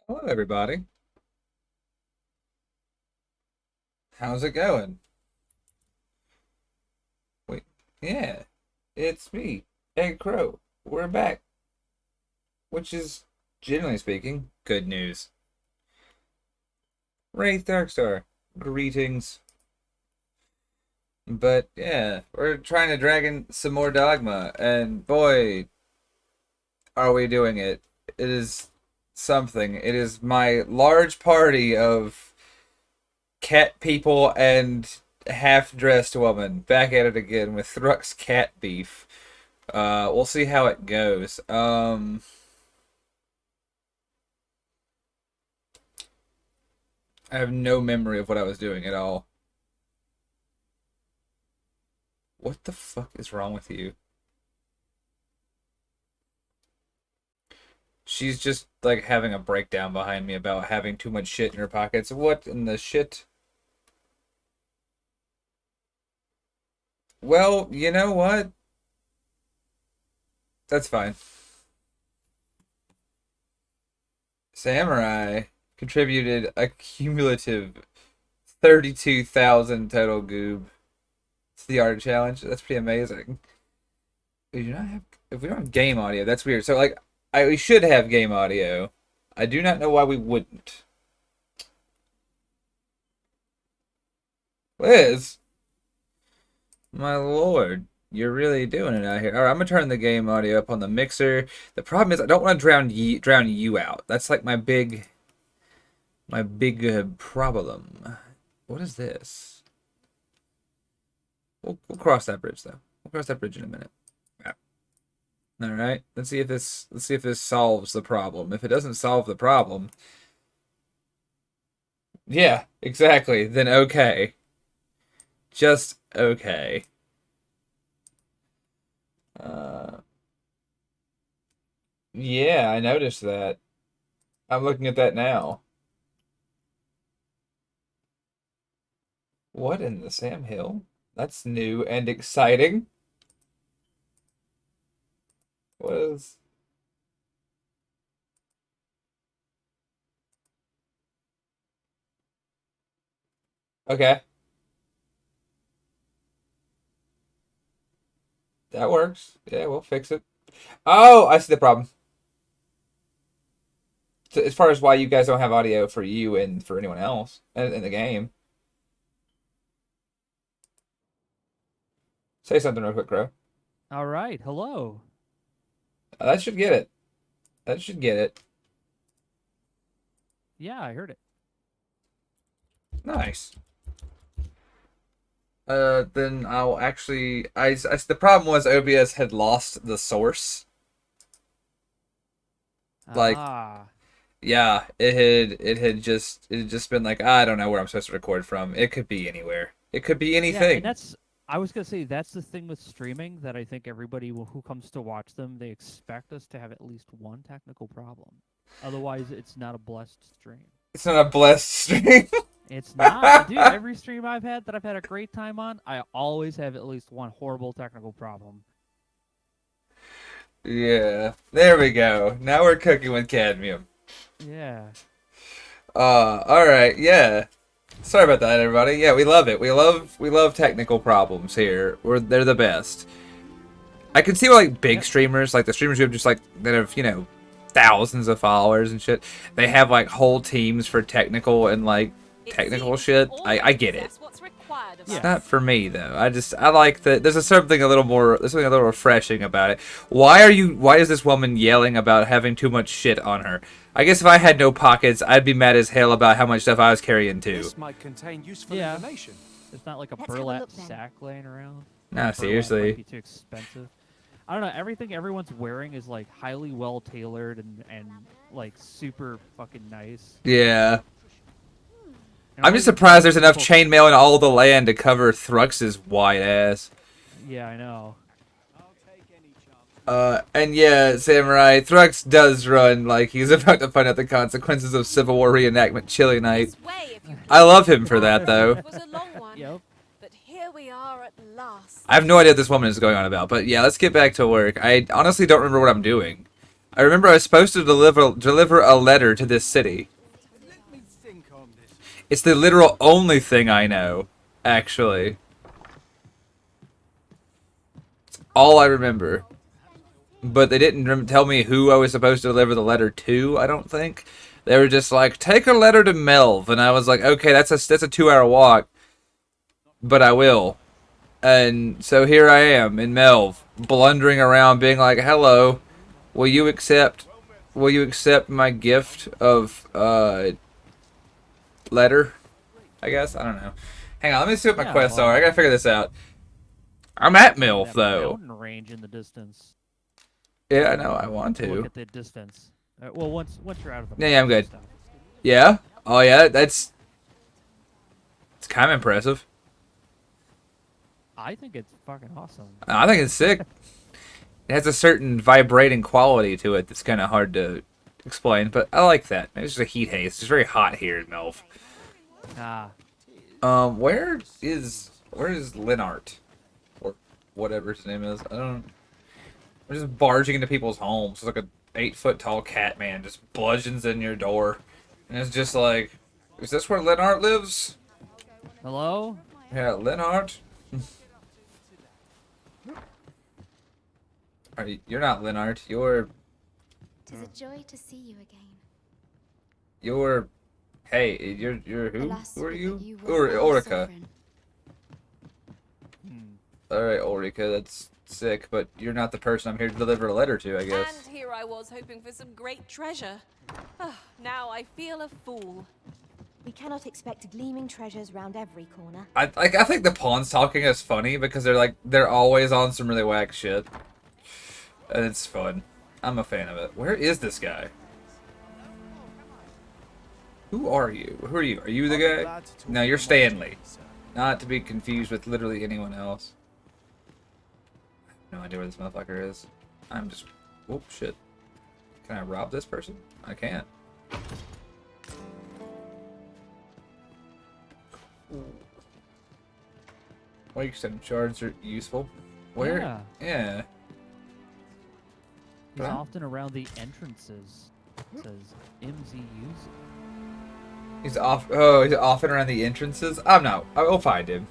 Hello, everybody. How's it going? Wait, yeah, it's me, Egg Crow. We're back, which is, generally speaking, good news. Wraith Darkstar, greetings. But yeah, we're trying to drag in some more Dogma, and boy, are we doing it. It is something. It is my large party of cat people and half-dressed woman back at it again with Thrux cat beef. We'll see how it goes. I have no memory of what I was doing at all. What the fuck is wrong with you? She's just like having a breakdown behind me about having too much shit in her pockets. What in the shit? Well, you know what? That's fine. Samurai contributed a cumulative 32,000 total goob to the art challenge. That's pretty amazing. We do not have if we don't have game audio, that's weird. So like we should have game audio. I do not know why we wouldn't. Liz, my lord, you're really doing it out here. All right, I'm gonna turn the game audio up on the mixer. The problem is I don't want to drown you out. That's like my big problem. What is this? We'll cross that bridge though. We'll cross that bridge in a minute. All right. Let's see if this solves the problem. If it doesn't solve the problem, yeah, exactly. Then okay. Just okay. Uh yeah, I noticed that. I'm looking at that now. What in the Sam Hill? That's new and exciting. What is Okay, that works. Yeah, we'll fix it. Oh, I see the problem. So as far as why you guys don't have audio for you and for anyone else in the game. Say something real quick, Crow. All right, hello. That should get it. That should get it. Yeah, I heard it. Nice. Then I'll actually. The problem was OBS had lost the source. Like, Ah, yeah, it had just been like I don't know where I'm supposed to record from. It could be anywhere. It could be yeah, and anything. I was gonna say that's the thing with streaming that I think everybody who comes to watch them, they expect us to have at least one technical problem. Otherwise, it's not a blessed stream. It's not a blessed stream. It's not, dude. Every stream I've had that I've had a great time on, I always have at least one horrible technical problem. Yeah, there we go. Now we're cooking with cadmium. Yeah. All right, yeah. Sorry about that, everybody. Yeah, we love it. We love technical problems here. They're the best. I can see why like big Yep. streamers, like the streamers who have just like that have thousands of followers and shit. They have like whole teams for technical and like technical shit. I get it. It's Yeah. not for me though. I like that. There's something a little refreshing about it. Why is this woman yelling about having too much shit on her? I guess if I had no pockets, I'd be mad as hell about how much stuff I was carrying too. This might contain useful Yeah. information. It's not like a Let's have a burlap look then. sack laying around. Nah, Burlap might seriously. be too expensive. I don't know. Everything everyone's wearing is like highly well tailored and like super fucking nice. Yeah. And I'm not just even surprised there's talking enough people. chainmail in all the land to cover Thrux's white ass. Yeah, I know. And yeah, Samurai, Thrux does run like he's about to find out the consequences of Civil War reenactment Chilly Night. This way, if you I love him for that, though. It was a long one, Yep. but here we are at last. I have no idea what this woman is going on about, but yeah, let's get back to work. I honestly don't remember what I'm doing. I remember I was supposed to deliver a letter to this city. It's the literal only thing I know, actually. It's all I remember. But they didn't tell me who I was supposed to deliver the letter to, I don't think. They were just like, take a letter to Melv. And I was like, okay, that's a 2-hour walk. But I will. And so here I am in Melv, blundering around being like, hello, will you accept my gift of letter? I guess? I don't know. Hang on, let me see what my Yeah, quests well- are. I gotta figure this out. I'm at That Melv, though. mountain range in the distance. Yeah, I know, I want Look to. at the distance. Well, once you're out of the. Yeah, I'm good. stuff. Yeah? Oh, yeah, it's kind of impressive. I think it's fucking awesome. I think it's sick. It has a certain vibrating quality to it that's kind of hard to explain, but I like that. Maybe it's just a heat haze. It's very hot here in Melv. Ah, Where is Linart? Or whatever his name is. I don't. We're just barging into people's homes. It's like a 8-foot tall cat man just bludgeons in your door, and it's just like, is this where Linart lives? hello. Yeah, Linart. You're not Linart. You're. Tis a joy to see you again. You're. Hey, you're who? Alas, Who are would you? that you were our Orica. sovereign. Alright, Ulrika, that's sick, but you're not the person I'm here to deliver a letter to, I guess. And here I was hoping for some great treasure. Ah, now I feel a fool. We cannot expect gleaming treasures round every corner. I think the pawns talking is funny because they're always on some really whack shit. And it's fun. I'm a fan of it. Where is this guy? Who are you? Who are you? Are you the guy? No, you're Stanley. Not to be confused with literally anyone else. I have no idea where this motherfucker is. I'm just... Whoop, shit. Can I rob this person? I can't. Well, you said shards are useful. Where? Yeah. Yeah. He's Huh? often around the entrances. It says MZUs. He's off. Oh, he's often around the entrances. I will find him.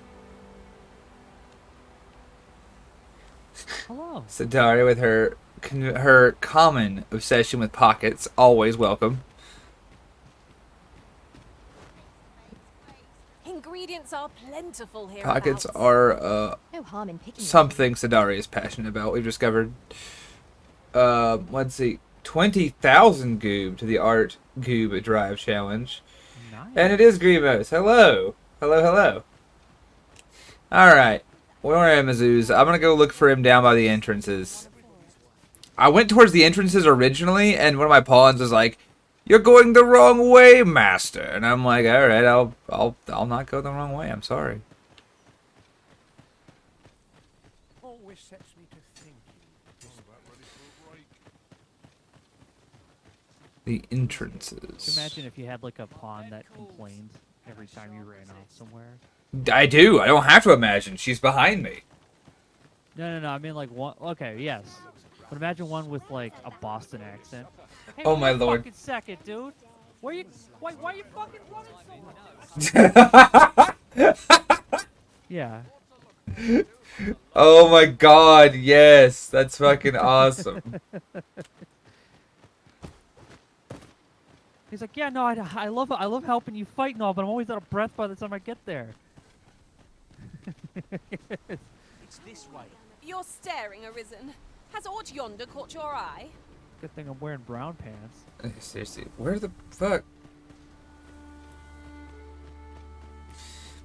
Hello. Sadari with her common obsession with pockets, always welcome. Ingredients are plentiful here. Pockets are No harm in picking something Sadari is passionate about. We've discovered. Let's see, 20,000 goob to the art goob drive challenge. Nice. And it is Grievous. Hello. Hello. Alright. Where am Mizzou's? I'm gonna go look for him down by the entrances. I went towards the entrances originally, and one of my pawns was like, "You're going the wrong way, master." And I'm like, alright, I'll not go the wrong way, I'm sorry. Always sets me to thinking. The entrances. Imagine if you had like a pawn that complained every time you ran off somewhere. I do. I don't have to imagine. She's behind me. No. I mean like one. Okay, yes. But imagine one with like a Boston accent. Hey, Oh, wait my a lord. Fucking second, dude. Why you fucking running so much? Yeah. Oh my god, yes. That's fucking awesome. He's like, yeah, no, I love helping you fight and all, but I'm always out of breath by the time I get there. It's this way. You're staring, Arisen. Has aught yonder caught your eye? Good thing I'm wearing brown pants. Seriously, where the fuck?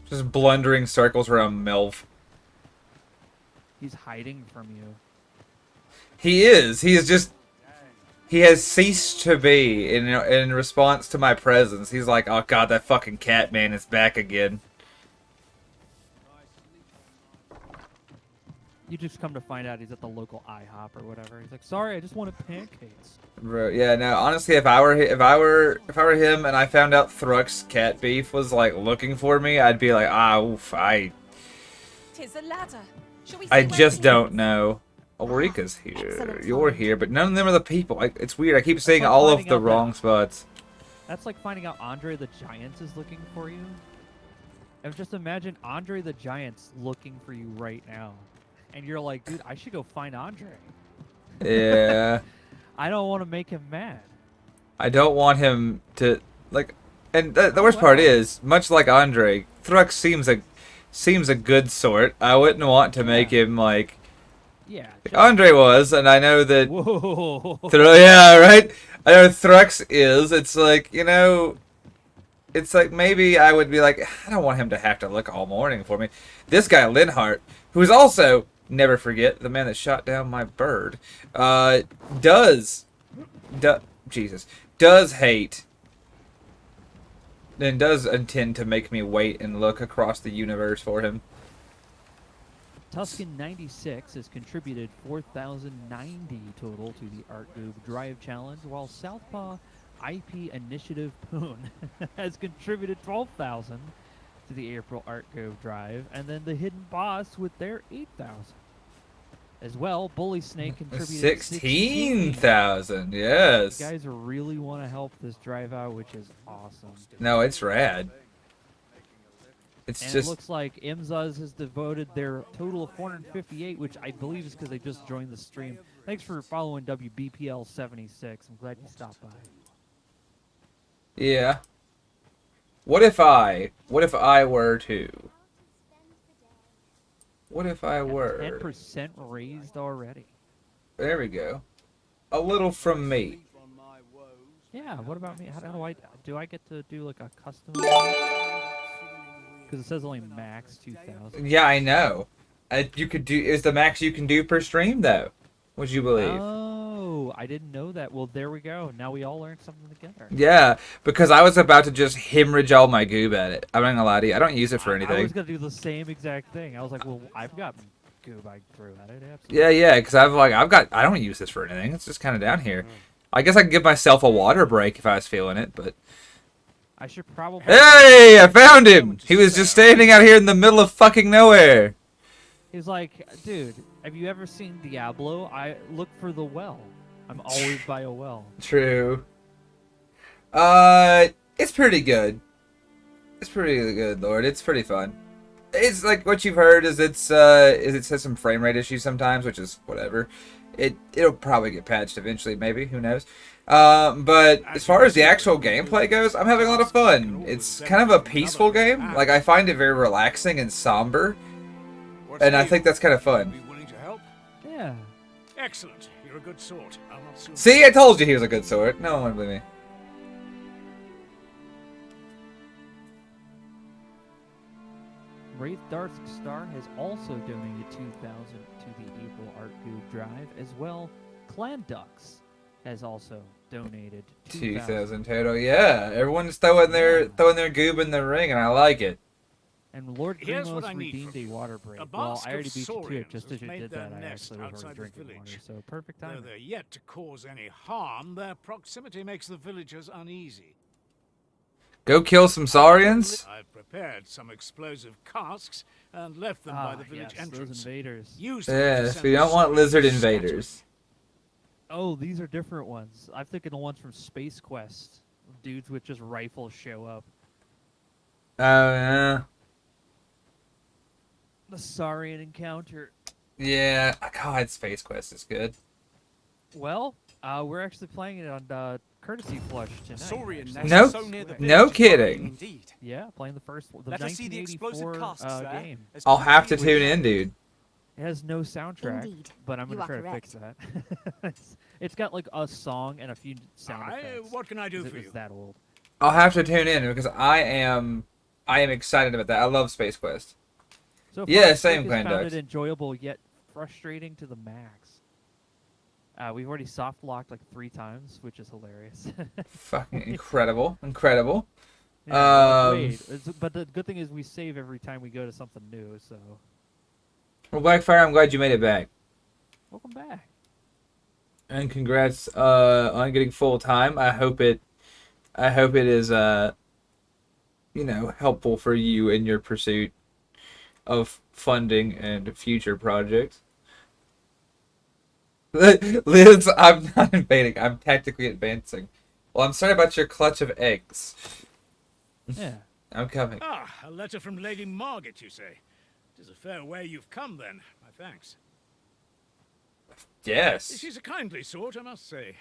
Just blundering circles around Melv. He's hiding from you. He is. He is just. He has ceased to be in response to my presence. He's like, oh god, that fucking cat man is back again. You just come to find out he's at the local IHOP or whatever. He's like, sorry, I just wanted pancakes. Bro, yeah, no. Honestly, if I were him and I found out Thruck's cat beef was like looking for me, I'd be like, ah, oof, Tis a ladder. Shall we see I where just it don't leads? know. Ulrika's here. Excellent You're find. here, but none of them are the people. It's weird. I keep saying like all of finding the out that- wrong spots. That's like finding out Andre the Giant is looking for you. And just imagine Andre the Giant's looking for you right now. And you're like, dude, I should go find Andre. Yeah. I don't want to make him mad. I don't want him to like, and the Oh, worst part wow. is, much like Andre, Thrux seems a good sort. I wouldn't want to make Yeah. him like Yeah. Andre was, and I know that. Whoa. Yeah, right. I know Thrux is. It's like, it's like maybe I would be like, I don't want him to have to look all morning for me. This guy Linhart, who's also, never forget, the man that shot down my bird, does hate and does intend to make me wait and look across the universe for him. Tuscan 96 has contributed 4,090 total to the Art Goob Drive Challenge, while Southpaw IP Initiative Poon has contributed 12,000 to the April Art Goob Drive, and then the Hidden Boss with their 8,000. As well, Bully Snake contributed 16,000, You yes. guys really want to help this drive out, which is awesome. No, it's rad. It's And it just looks like Imzuz has devoted their total of 458, which I believe is because they just joined the stream. Thanks for following WBPL76. I'm glad you stopped by. yeah. What if I were to? What if I were? 10% raised already. There we go. A little from me. Yeah, what about me? How do I get to do like a custom? Because it says only max 2,000. Yeah, I know. You could do is the max you can do per stream though. Would you believe? Oh, I didn't know that. Well, there we go. Now we all learned something together. Yeah, because I was about to just hemorrhage all my goob at it. I'm not gonna lie to you. I don't use it for I was anything. gonna do the same exact thing. I was like, well, I've got goob I threw at it. Absolutely. Yeah, because I don't use this for anything. It's just kind of down here. I guess I could give myself a water break if I was feeling it, but I should probably. hey, I found him. He was just standing out here in the middle of fucking nowhere. He's like, dude, have you ever seen Diablo? I look for the well. I'm always by a well. True. It's pretty good. It's pretty good, Lord. It's pretty fun. It's like what you've heard is it has some frame rate issues sometimes, which is whatever. It'll probably get patched eventually, maybe. Who knows? But as far as the actual gameplay goes, I'm having a lot of fun. It's kind of a peaceful game. Like, I find it very relaxing and somber, and I think that's kind of fun. Be willing to help? Yeah. Excellent. You're a good sort. I'll not soon. See, I told you he was a good sort. No one would believe me. Wraith Darth Star has also donated 2,000 to the April Art Goob Drive, as well. Clan Ducks has also donated 2,000 total. Yeah, everyone's throwing their goob in the ring, and I like it. And Lord Here's what Grimos I need redeemed from a you. water break. A Well, bask I of already beat you to it. saurians Just has as you made did their that, I nest actually was outside already the drinking water. village. So perfect Though timing. they're yet to cause any harm, their proximity makes the villagers uneasy. Go kill some saurians. I've prepared some explosive casks and left them by the village yes, those entrance. invaders. Use them to Yes, send we don't the want saurians lizard scattering. invaders. Oh, these are different ones. I'm thinking the ones from Space Quest. Dudes with just rifles show up. Oh, yeah. The Saurian encounter. Yeah, God, Space Quest is good. Well, we're actually playing it on Courtesy Flush tonight. Saurian actually. nest No- so near the no village is kidding. worrying Indeed. Yeah, playing the Let us see the explosive 1984 casks there. game. as I'll have to quickly as we tune can. in, dude. It has no soundtrack, Indeed, but I'm you gonna are try to correct. fix that. it's got like a song and a few sound effects. What can I do 'cause for it's you? that old. I'll have to tune in because I am excited about that. I love Space Quest. So Yeah, far, same, Rick has Clan found Ducks. it enjoyable yet frustrating to the max. We've already soft locked like 3 times, which is hilarious. Fucking incredible, incredible. Yeah, wait, but the good thing is we save every time we go to something new. So Well, Blackfire, I'm glad you made it back, welcome back. and congrats on getting full time. I hope it is helpful for you in your pursuit of funding and future projects. Liz, I'm not invading. I'm tactically advancing. Well, I'm sorry about your clutch of eggs. Yeah. I'm coming. Ah, a letter from Lady Margaret, you say? It is a fair way you've come, then. My thanks. Yes. She's a kindly sort, I must say.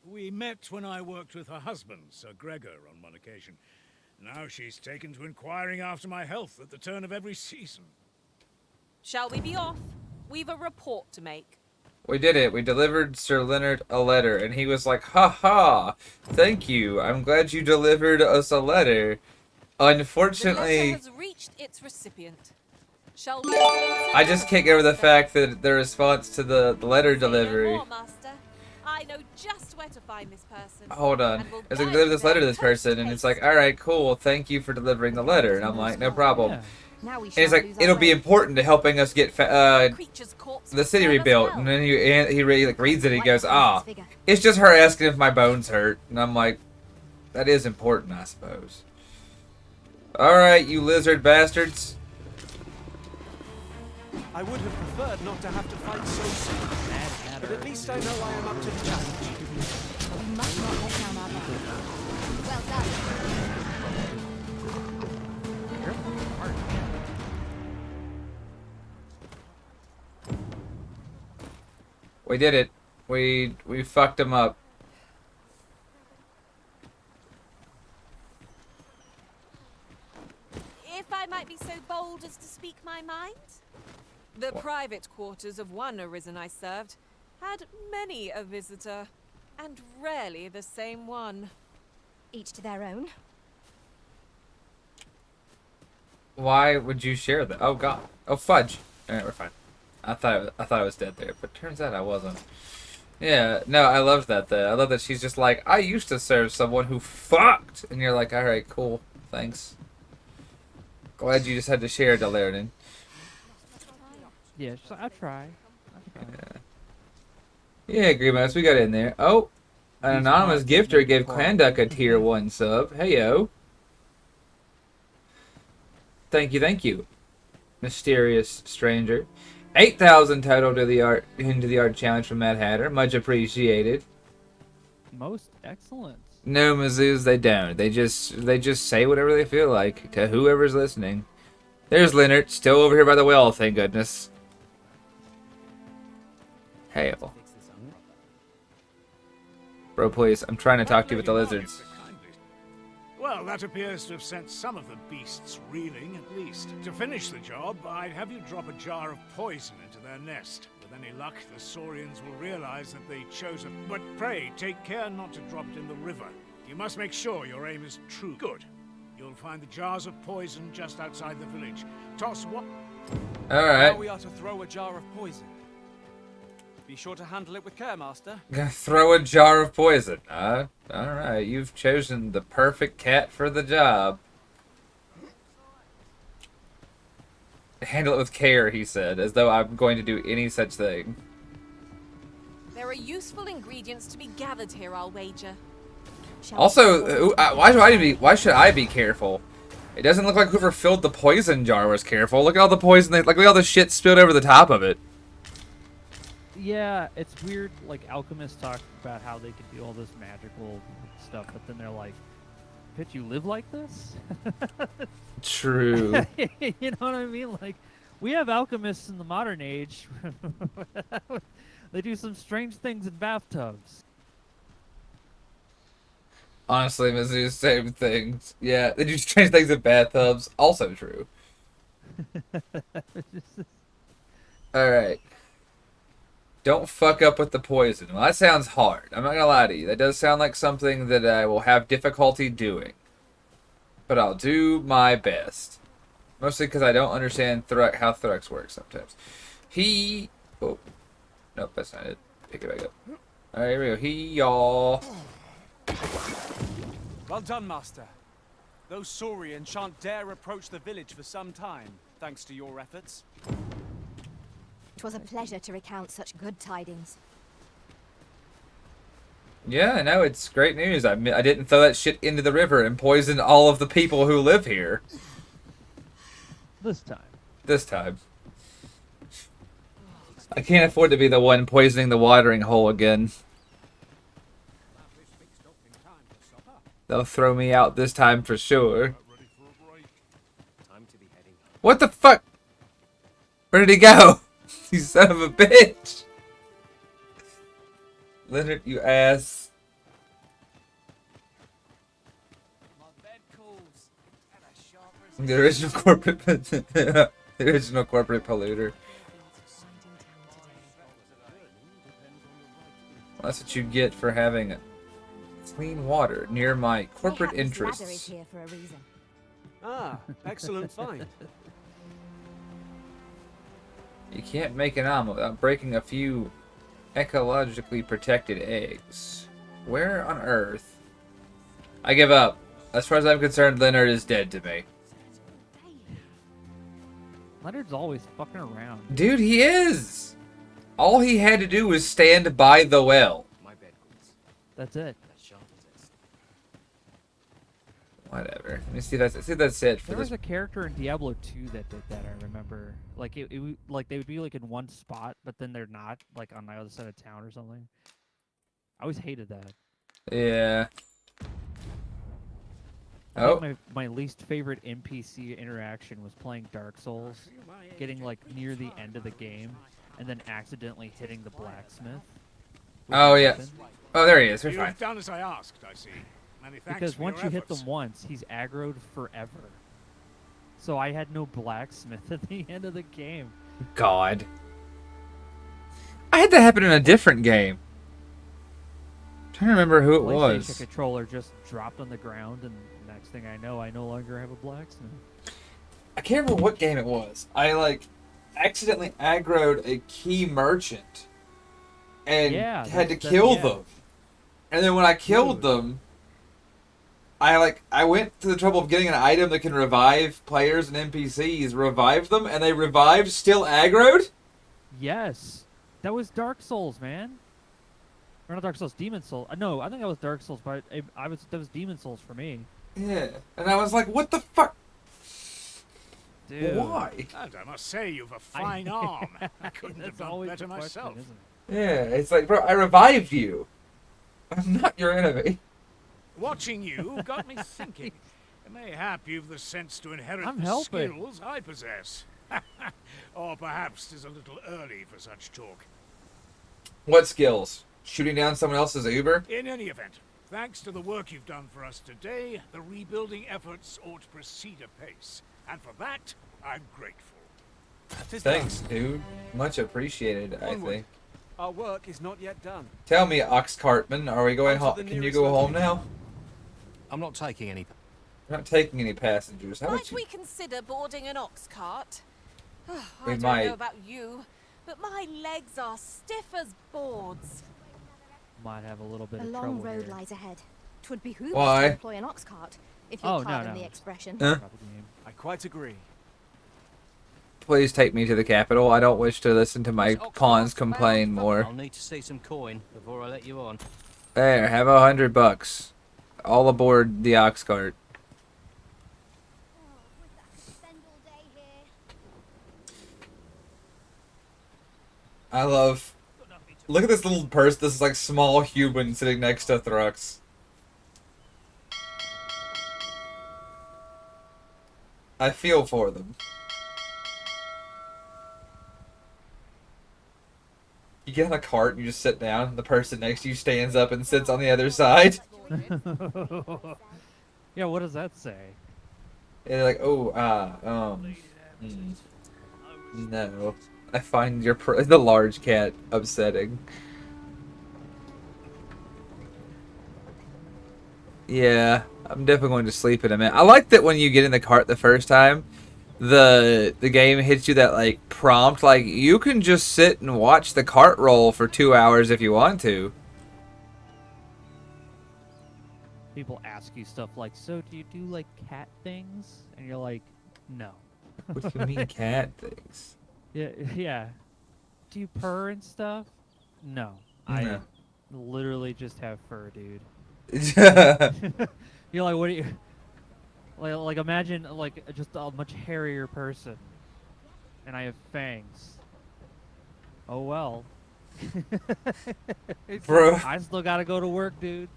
We met when I worked with her husband, Sir Gregor, on one occasion. Now she's taken to inquiring after my health at the turn of every season. Shall we be off? We've a report to make. We did it. We delivered Sir Leonard a letter, and he was like, "Ha ha! Thank you. I'm glad you delivered us a letter." The letter Unfortunately, has reached its recipient. Shall we? I just can't get over the fact that the response to the letter Say no delivery. more, Master. I know just where to find this person. Hold on. and will As I guide deliver you this there letter to this person, and it's post-haste. like, alright, cool, thank you for delivering the letter. And I'm like, no problem. Yeah. Now we And he's shan't like, lose our it'll be way. important to helping us get Creature's corpse the will city serve us rebuilt. well. And then he like reads it and he Like goes, the ah, priest's figure. it's just her asking if my bones hurt. And I'm like, that is important, I suppose. Alright, you lizard bastards. I would have preferred not to have to fight so soon, Mad Hatter. but at least I know I am up to the challenge. We must not let down our guard. Well done. We did it. We fucked him up. If I might be so bold as to speak my mind. The private quarters of one arisen I served had many a visitor, and rarely the same one. Each to their own. Why would you share that? Oh god. Oh fudge. Alright, we're fine. I thought I was dead there, but turns out I wasn't. Yeah, no, I love that though. I love that she's just like, I used to serve someone who fucked, and you're like, alright, cool, thanks. Glad you just had to share, Delarian. Yeah, she's like, I'll try. Yeah, Grimace, we got in there. Oh, an He's anonymous not gifter making gave fun. Klanduck a tier 1 sub. Heyo. Thank you, mysterious stranger. 8,000 total to the art into the art challenge from Mad Hatter. Much appreciated. Most excellent. No, Mizzous, they don't. They just say whatever they feel like to whoever's listening. There's Leonard, still over here by the well, thank goodness. Hail. Bro, please, I'm trying to talk to you with the Lady lizards. Margaret's a kindly- Well, that appears to have sent some of the beasts reeling, at least. To finish the job, I'd have you drop a jar of poison into their nest. With any luck, the Saurians will realize that they chose a... But pray, take care not to drop it in the river. You must make sure your aim is true. Good. You'll find the jars of poison just outside the village. Toss what... Alright. Now we are to throw a jar of poison. Be sure to handle it with care, Master. Gonna throw a jar of poison. Alright, you've chosen the perfect cat for the job. Handle it with care, he said, as though I'm going to do any such thing. There are useful ingredients to be gathered here, I'll wager. Shall we Also, perform? why should I be careful? It doesn't look like whoever filled the poison jar was careful. Look at all the poison, look at all the shit spilled over the top of it. Yeah, it's weird. Like alchemists talk about how they can do all this magical stuff, but then they're like, "Bitch, you live like this?" True. You know what I mean? Like, we have alchemists in the modern age. They do some strange things in bathtubs. Honestly, Mizzou, same things. Yeah, they do strange things in bathtubs. Also true. Alright. Don't fuck up with the poison. Well, that sounds hard. I'm not gonna lie to you. That does sound like something that I will have difficulty doing. But I'll do my best. Mostly because I don't understand how Threx works sometimes. Oh. Nope, that's not it. Pick it back up. Alright, here we go. Y'all. Well done, Master. Those Saurians shan't dare approach the village for some time, thanks to your efforts. It was a pleasure to recount such good tidings. Yeah, I know, it's great news. I didn't throw that shit into the river and poison all of the people who live here. This time. This time. I can't afford to be the one poisoning the watering hole again. They'll throw me out this time for sure. What the fuck? Where did he go? You son of a bitch! Leonard, you ass. The original corporate, the original corporate polluter. Well, that's what you get for having clean water near my corporate Mayhap this ladder is interests. here for a reason. Ah, excellent find. You can't make an omelet without breaking a few ecologically protected eggs. Where on earth? I give up. As far as I'm concerned, Leonard is dead to me. Leonard's always fucking around. Dude, he is! All he had to do was stand by the well. That's it. Whatever. Let me see if that's it for There this. was a character in Diablo 2 that did that. I remember. Like like they would be like in one spot, but then they're not, like on the other side of town or something. I always hated that. Yeah. I Oh. think my least favorite NPC interaction was playing Dark Souls, getting like near the end of the game, and then accidentally hitting the blacksmith. with Oh, my yeah. weapon. Oh, there he is. We're fine. You've done as I asked, I see. Many thanks Because for once your you hit efforts. them once, he's aggroed forever. So I had no blacksmith at the end of the game. God. I had that happen in a different game. I'm trying to remember who it PlayStation was. controller just dropped on the ground, and next thing I know, I no longer have a blacksmith. I can't remember what game it was. I accidentally aggroed a key merchant and Yeah, had to that's- kill yeah. them. And then when I killed them, I went to the trouble of getting an item that can revive players and NPCs, revived them, and they revived still aggroed? Yes, that was Dark Souls, man. Or not Dark Souls, Demon Souls. No, I think that was Dark Souls, but that was Demon Souls for me. Yeah. And I was like, what the fuck? Dude. Why? And I must say, you've a fine arm. I couldn't have That's done always better the question, myself. isn't it? Yeah, it's like, bro, I revived you. I'm not your enemy. Watching you got me thinking. Mayhap you've the sense to inherit I'm the helping. skills I possess. Or perhaps 'tis a little early for such talk. What skills? Shooting down someone else's Uber? In any event, thanks to the work you've done for us today, the rebuilding efforts ought to proceed apace. And for that, I'm grateful. 'Tis done. Thanks, dude. Much appreciated, I Onward. think. Our work is not yet done. Tell me, Ox Cartman, are we going On to home? the Can you nearest go home location. now? I'm not taking any. We're not taking any passengers. How Might about you? we consider boarding an ox cart? We I don't might. know about you, but my legs are stiff as boards. Might have a little bit A of long trouble road here. lies ahead. 'Twould behoove us Why? to employ an ox cart, if you'll Oh, no, pardon no. the expression. Huh? About the game. I quite agree. Please take me to the capital. I don't wish to listen to my pawns complain more. I'll need to see some coin before I let you on. There, have $100. All aboard the ox cart. I love. Look at this little person. This is like small human sitting next to Thrux. I feel for them. You get on a cart and you just sit down. The person next to you stands up and sits on the other side. Yeah, what does that say? And they're like, oh, no. I find the large cat upsetting. Yeah, I'm definitely going to sleep in a minute. I like that when you get in the cart the first time, the game hits you that like prompt, like you can just sit and watch the cart roll for 2 hours if you want to. People ask you stuff like, so do you do like cat things? And you're like, no. What do you mean cat things? Yeah, yeah. Do you purr and stuff? No. No. I literally just have fur, dude. Yeah. You're like, what do you... Like imagine, like, just a much hairier person. And I have fangs. Oh well. Bro. I still gotta go to work, dude.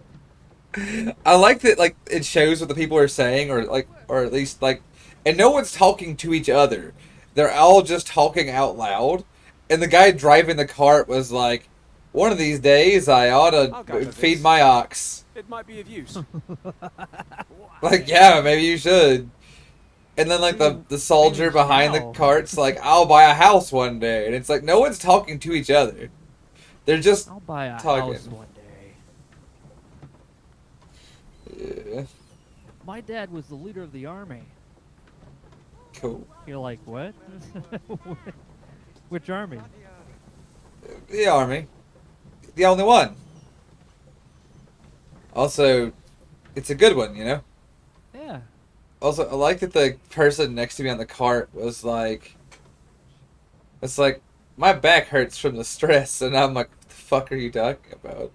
I like that, like, it shows what the people are saying, or like, or at least like, and no one's talking to each other. They're all just talking out loud. And the guy driving the cart was like, "One of these days, I ought I'll to gather feed this. my ox." It might be of use. Like, yeah, maybe you should. And then like Maybe the maybe soldier we should behind the now. cart's like, "I'll buy a house one day," and it's like no one's talking to each other. They're just I'll buy a talking. house one day. Yeah, My dad was the leader of the army. cool. You're like, what? Which army? The army, the only one. Also, it's a good one, you know. Yeah. Also, I like that the person next to me on the cart was like, "It's like my back hurts from the stress," and I'm like, "What the fuck are you talking about?"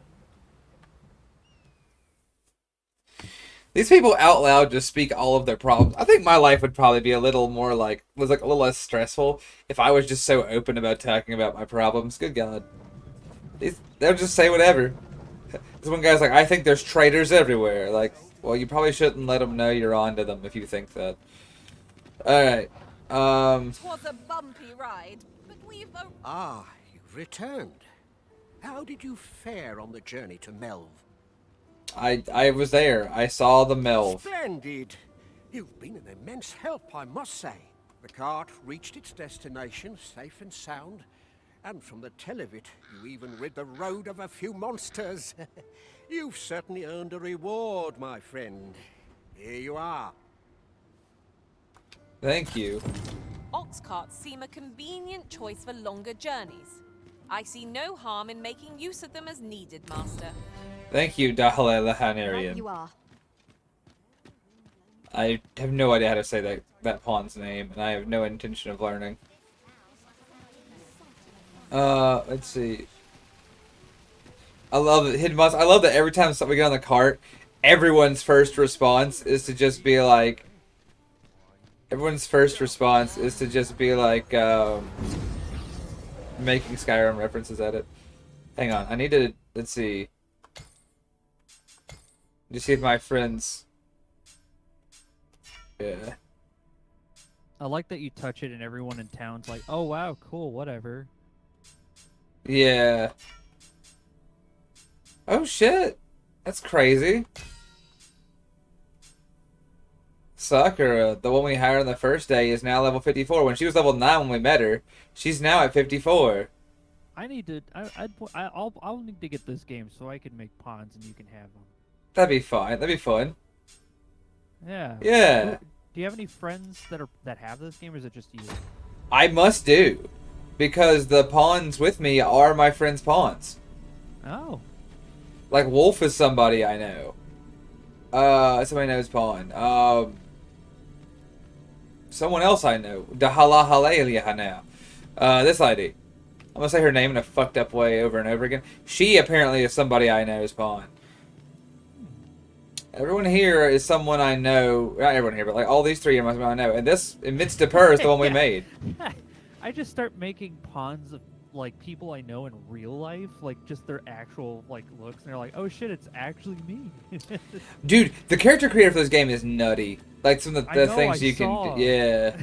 These people out loud just speak all of their problems. I think my life would probably be a little more like, was like a little less stressful if I was just so open about talking about my problems. Good God. They'll just say whatever. This one guy's like, "I think there's traitors everywhere." Like, well, you probably shouldn't let them know you're onto them if you think that. Alright. Twas a bumpy ride, but we've Ah, you've returned. How did you fare on the journey to Melv? I was there. I saw the Melv. Splendid! You've been an immense help, I must say. The cart reached its destination safe and sound, and from the tell of it, you even rid the road of a few monsters. You've certainly earned a reward, my friend. Here you are. Thank you. ox carts seem a convenient choice for longer journeys. I see no harm in making use of them as needed, Master. Thank you, Dahle Right Lahanarian. you are. I have no idea how to say that pawn's name, and I have no intention of learning. Let's see. I love it. Hidden Monster. I love that every time we get on the cart, everyone's first response is to just be like. Everyone's first response is to just be like, making Skyrim references at it. Hang on, I need to. Let's see. You see if my friends. Yeah. I like that you touch it and everyone in town's like, oh wow, cool, whatever. Yeah. Oh shit. That's crazy. Sakura, the one we hired on the first day, is now level 54. When she was level 9 when we met her, she's now at 54. I need to. I'll need to get this game so I can make pawns and you can have them. That'd be fine. That'd be fun. Yeah. Yeah. Do you have any friends that have this game, or is it just you? I must do. Because the pawns with me are my friend's pawns. Oh. Like, Wolf is somebody I know. Somebody knows pawn. Someone else I know. Dahala this lady. I'm gonna say her name in a fucked up way over and over again. She apparently is somebody I know's pawn. Everyone here is someone I know. Not everyone here, but like all these three are someone I know. And this, amidst the purr, is the one we made. I just start making pawns of like people I know in real life, like just their actual like looks, and they're like, "Oh shit, it's actually me." Dude, the character creator for this game is nutty. Like some of the I know, things I you saw. can, yeah.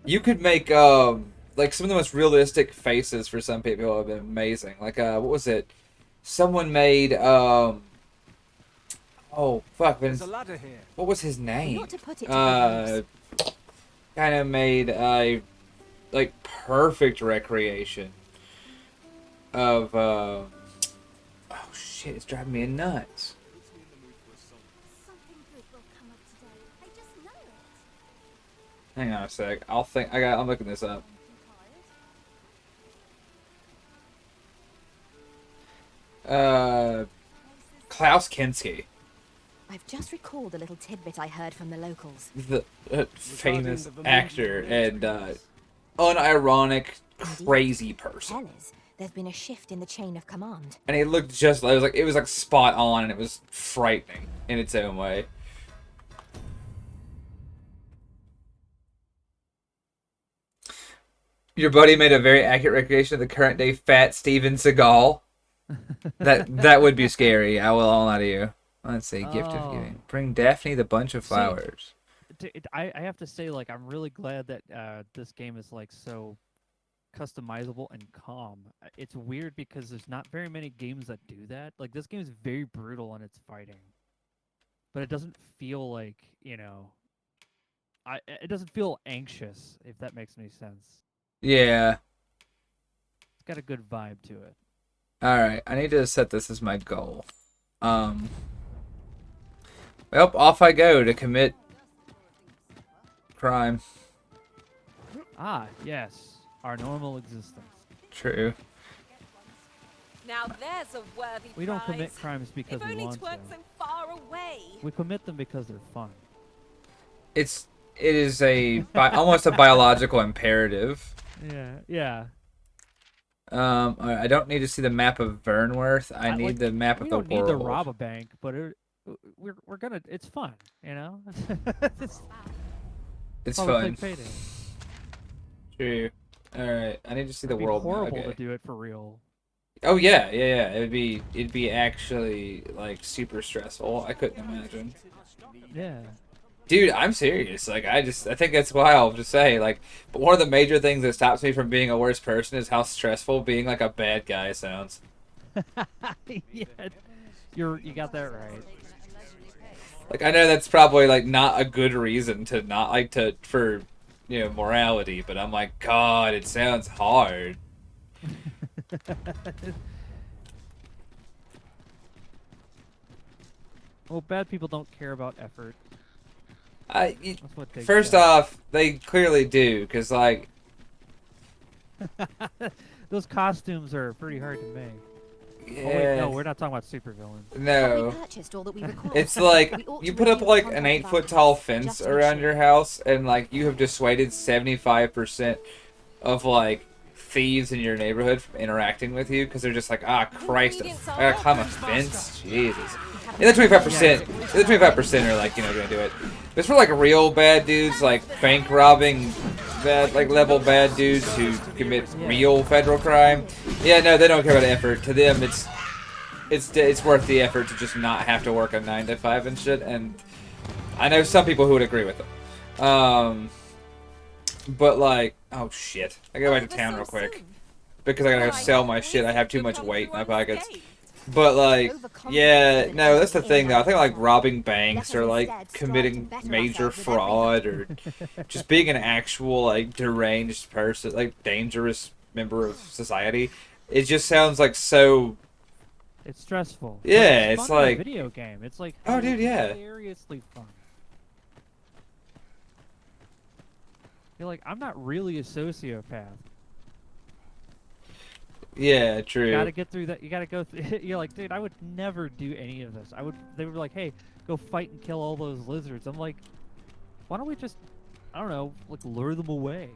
You could make like some of the most realistic faces for some people have been amazing. Like what was it? Someone made oh fuck, There's a ladder here. what was his name? Not to put it to good use. Kind of made a like perfect recreation of oh shit, it's driving me nuts. Something good will come of today. I just know it. Hang on a sec. I'm looking this up. Klaus Kinski, I've just recalled a little tidbit I heard from the locals. the famous the Vermilion actor and Village unironic crazy person. Tell us, there's been a shift in the chain of command. And he looked just it was like spot on, and it was frightening in its own way. Your buddy made a very accurate recreation of the current day fat Steven Seagal. That would be scary. I will all lie to you. Let's see, gift of Oh. giving. Bring Daphne the bunch of See, flowers. I have to say, like, I'm really glad that this game is like so customizable and calm. It's weird because there's not very many games that do that. Like, this game is very brutal in its fighting, but it doesn't feel like, you know, it doesn't feel anxious, if that makes any sense. Yeah. It's got a good vibe to it. All right. I need to set this as my goal. Well, off I go to commit crime. Ah, yes, our normal existence. True. Now there's a worthy We don't commit prize. crimes because If we only want it to. weren't so far away. We commit them because they're fun. It is almost a biological imperative. Yeah. All right, I don't need to see the map of Vernworth. I need the map of the world. We don't need to rob a bank, but we're gonna. It's fun, you know. It's why we play fun. Payday. True. All right, I need to see the It'd be world. horrible Okay. to do it for real. Oh yeah. It'd be actually like super stressful. I couldn't imagine. Yeah. Dude, I'm serious. Like, I think it's wild to say. Like, but one of the major things that stops me from being a worse person is how stressful being like a bad guy sounds. Yeah. You got that right. Like, I know that's probably like not a good reason to not like to for, morality, but I'm like, God, it sounds hard. Well, bad people don't care about effort. That's what takes first that. off, they clearly do, because like, Those costumes are pretty hard to make. yeah, Oh, wait, no, we're not talking about supervillains. no. We purchased all that we required. It's like We ought you to put up review like the an contents of 8-foot our tall house, fence just to be around sure. your house, and like you have dissuaded 75% of like thieves in your neighborhood from interacting with you because they're just like, ah, Christ, I gotta climb a fence, Jesus. And the 25% are like, gonna do it. But it's for like real bad dudes, like bank robbing, bad like level bad dudes who commit real federal crime. Yeah, no, they don't care about effort. To them, it's worth the effort to just not have to work a 9 to 5 and shit. And I know some people who would agree with them. But like, oh shit, I gotta go back to town real quick because I gotta go sell my shit. I have too much weight in my pockets. But like, yeah, no, that's the thing though. I think like robbing banks or like committing major fraud or just being an actual like deranged person, like dangerous member of society. It just sounds like so. It's stressful. but Yeah, it's it's fun in a like- video game. It's like Oh, dude, yeah. hilariously fun. You're like, I'm not really a sociopath. Yeah, true. You gotta get through that. You gotta go. You're like, dude, I would never do any of this. They would be like, hey, go fight and kill all those lizards. I'm like, why don't we just, I don't know, like lure them away?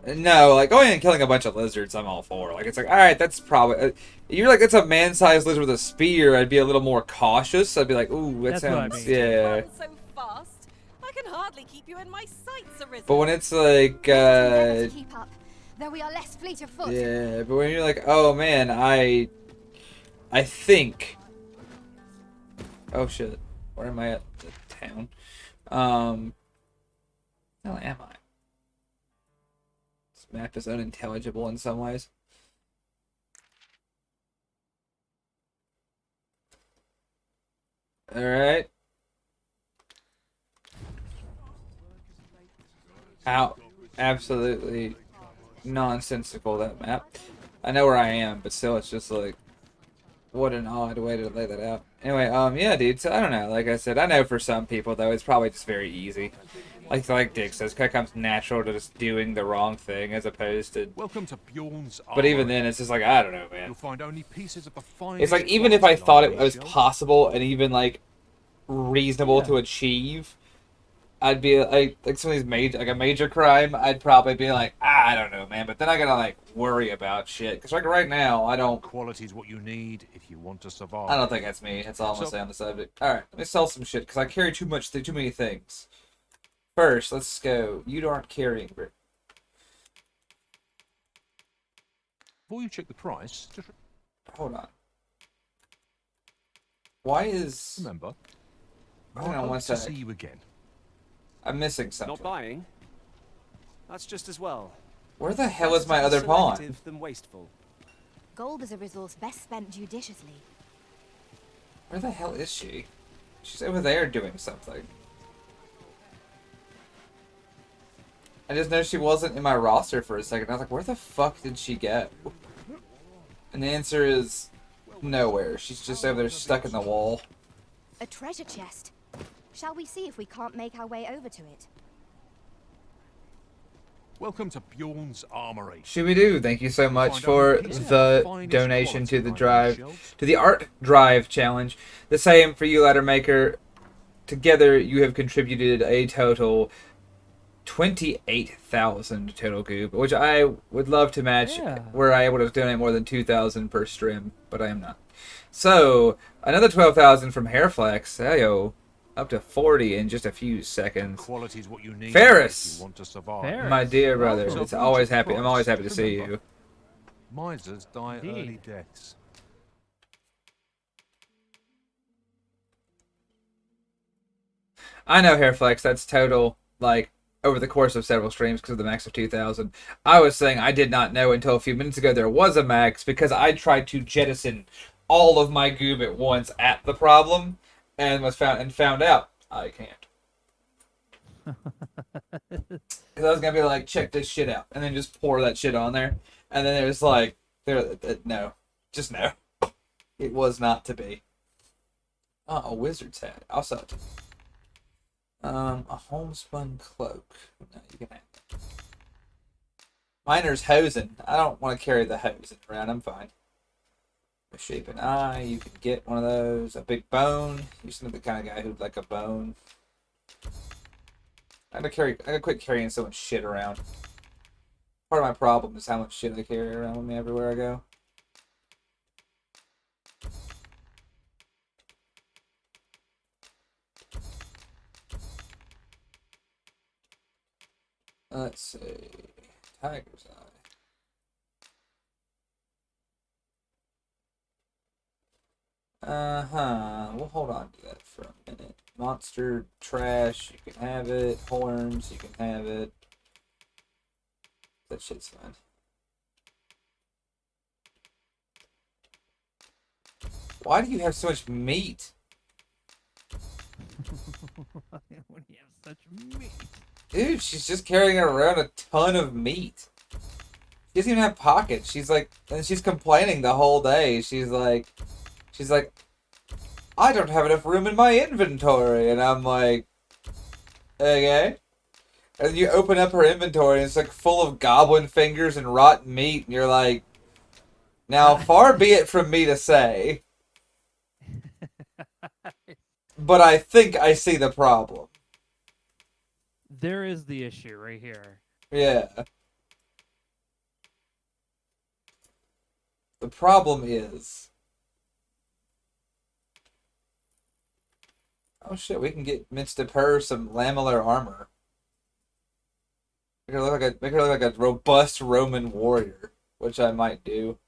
No, like going and killing a bunch of lizards, I'm all for. Like, it's like, all right, that's probably. You're like, it's a man-sized lizard with a spear. I'd be a little more cautious. I'd be like, ooh, that That's what I sounds, mean. yeah. Run so fast, I can hardly keep you in my sights, Arisen. But when it's like, Endeavour to keep up, though we are less fleet of foot. yeah, but when you're like, oh man, I think. Oh shit, where am I at? The town. Where am I? This map is unintelligible in some ways. All right. How absolutely nonsensical that map. I know where I am, but still, it's just like, what an odd way to lay that out. Anyway, yeah, dude. So I don't know. Like I said, I know for some people though, it's probably just very easy. Like Dick says, kind of comes natural to just doing the wrong thing as opposed to. Welcome to Bjorn's But even Armory. then, it's just like I don't know, man. You'll find only pieces of the finest It's like even if I quality thought it on was these shelves. possible and even like reasonable to achieve, I'd be like some of these major like a major crime. I'd probably be like, I don't know, man. But then I gotta like worry about shit because like right now I don't. Quality is what you need if you want to survive. I don't think that's me. That's all I'm gonna say on the subject. All right, let me sell some shit because I carry too many things. First, let's go. You aren't carrying. Before you check the price, just Hold on. Why is... remember, Hold on I one hope to sec. see you again. I'm missing something. Not buying? That's just as well. Where the hell is Better to my be other pawn? selective than wasteful. Gold is a resource best spent judiciously. Where the hell is she? She's over there doing something. I just noticed she wasn't in my roster for a second. I was like, where the fuck did she go? And the answer is nowhere. She's just over there stuck in the wall. A treasure chest. Shall we see if we can't make our way over to it? Welcome to Bjorn's Armory. Should we do? Thank you so much for the Finest donation to the quality drive, shelves. to the art drive challenge. The same for you, Ladder Maker. Together, you have contributed a total 28,000 total goop, which I would love to match. Yeah. Were I able to donate more than 2,000 per stream, but I am not. So another 12,000 from Hairflex. Heyo, up to 40 in just a few seconds. Quality is what you need Ferris! if you want to survive. Ferris. My dear brother, So it's if you always check happy. I'm always price, happy to see remember, you. Misers die Indeed. early deaths. I know Hairflex. That's total, like, over the course of several streams because of the max of 2,000. I was saying I did not know until a few minutes ago there was a max because I tried to jettison all of my goob at once at the problem and found out I can't. Because I was gonna be like, check this shit out, and then just pour that shit on there, and then it was like, no, just no, it was not to be. Oh, a wizard's hat. I'll sell it to you. A homespun cloak. No, you can have it. Miner's hosen. I don't want to carry the hosen around. I'm fine. A shapen eye. You can get one of those. A big bone. You're just the kind of guy who'd like a bone. I gotta quit carrying so much shit around. Part of my problem is how much shit I carry around with me everywhere I go. Let's see. Tiger's eye. We'll hold on to that for a minute. Monster trash, you can have it. Horns, you can have it. That shit's fine. Why do you have so much meat? When you have such meat. Dude, she's just carrying around a ton of meat. She doesn't even have pockets. She's like, and she's complaining the whole day. She's like, I don't have enough room in my inventory. And I'm like, okay. And you open up her inventory and it's like full of goblin fingers and rotten meat. And you're like, now far be it from me to say, but I think I see the problem. There is the issue right here. Yeah. The problem is... Oh shit, we can get Minsta Purr some lamellar armor. Make her look like a robust Roman warrior, which I might do.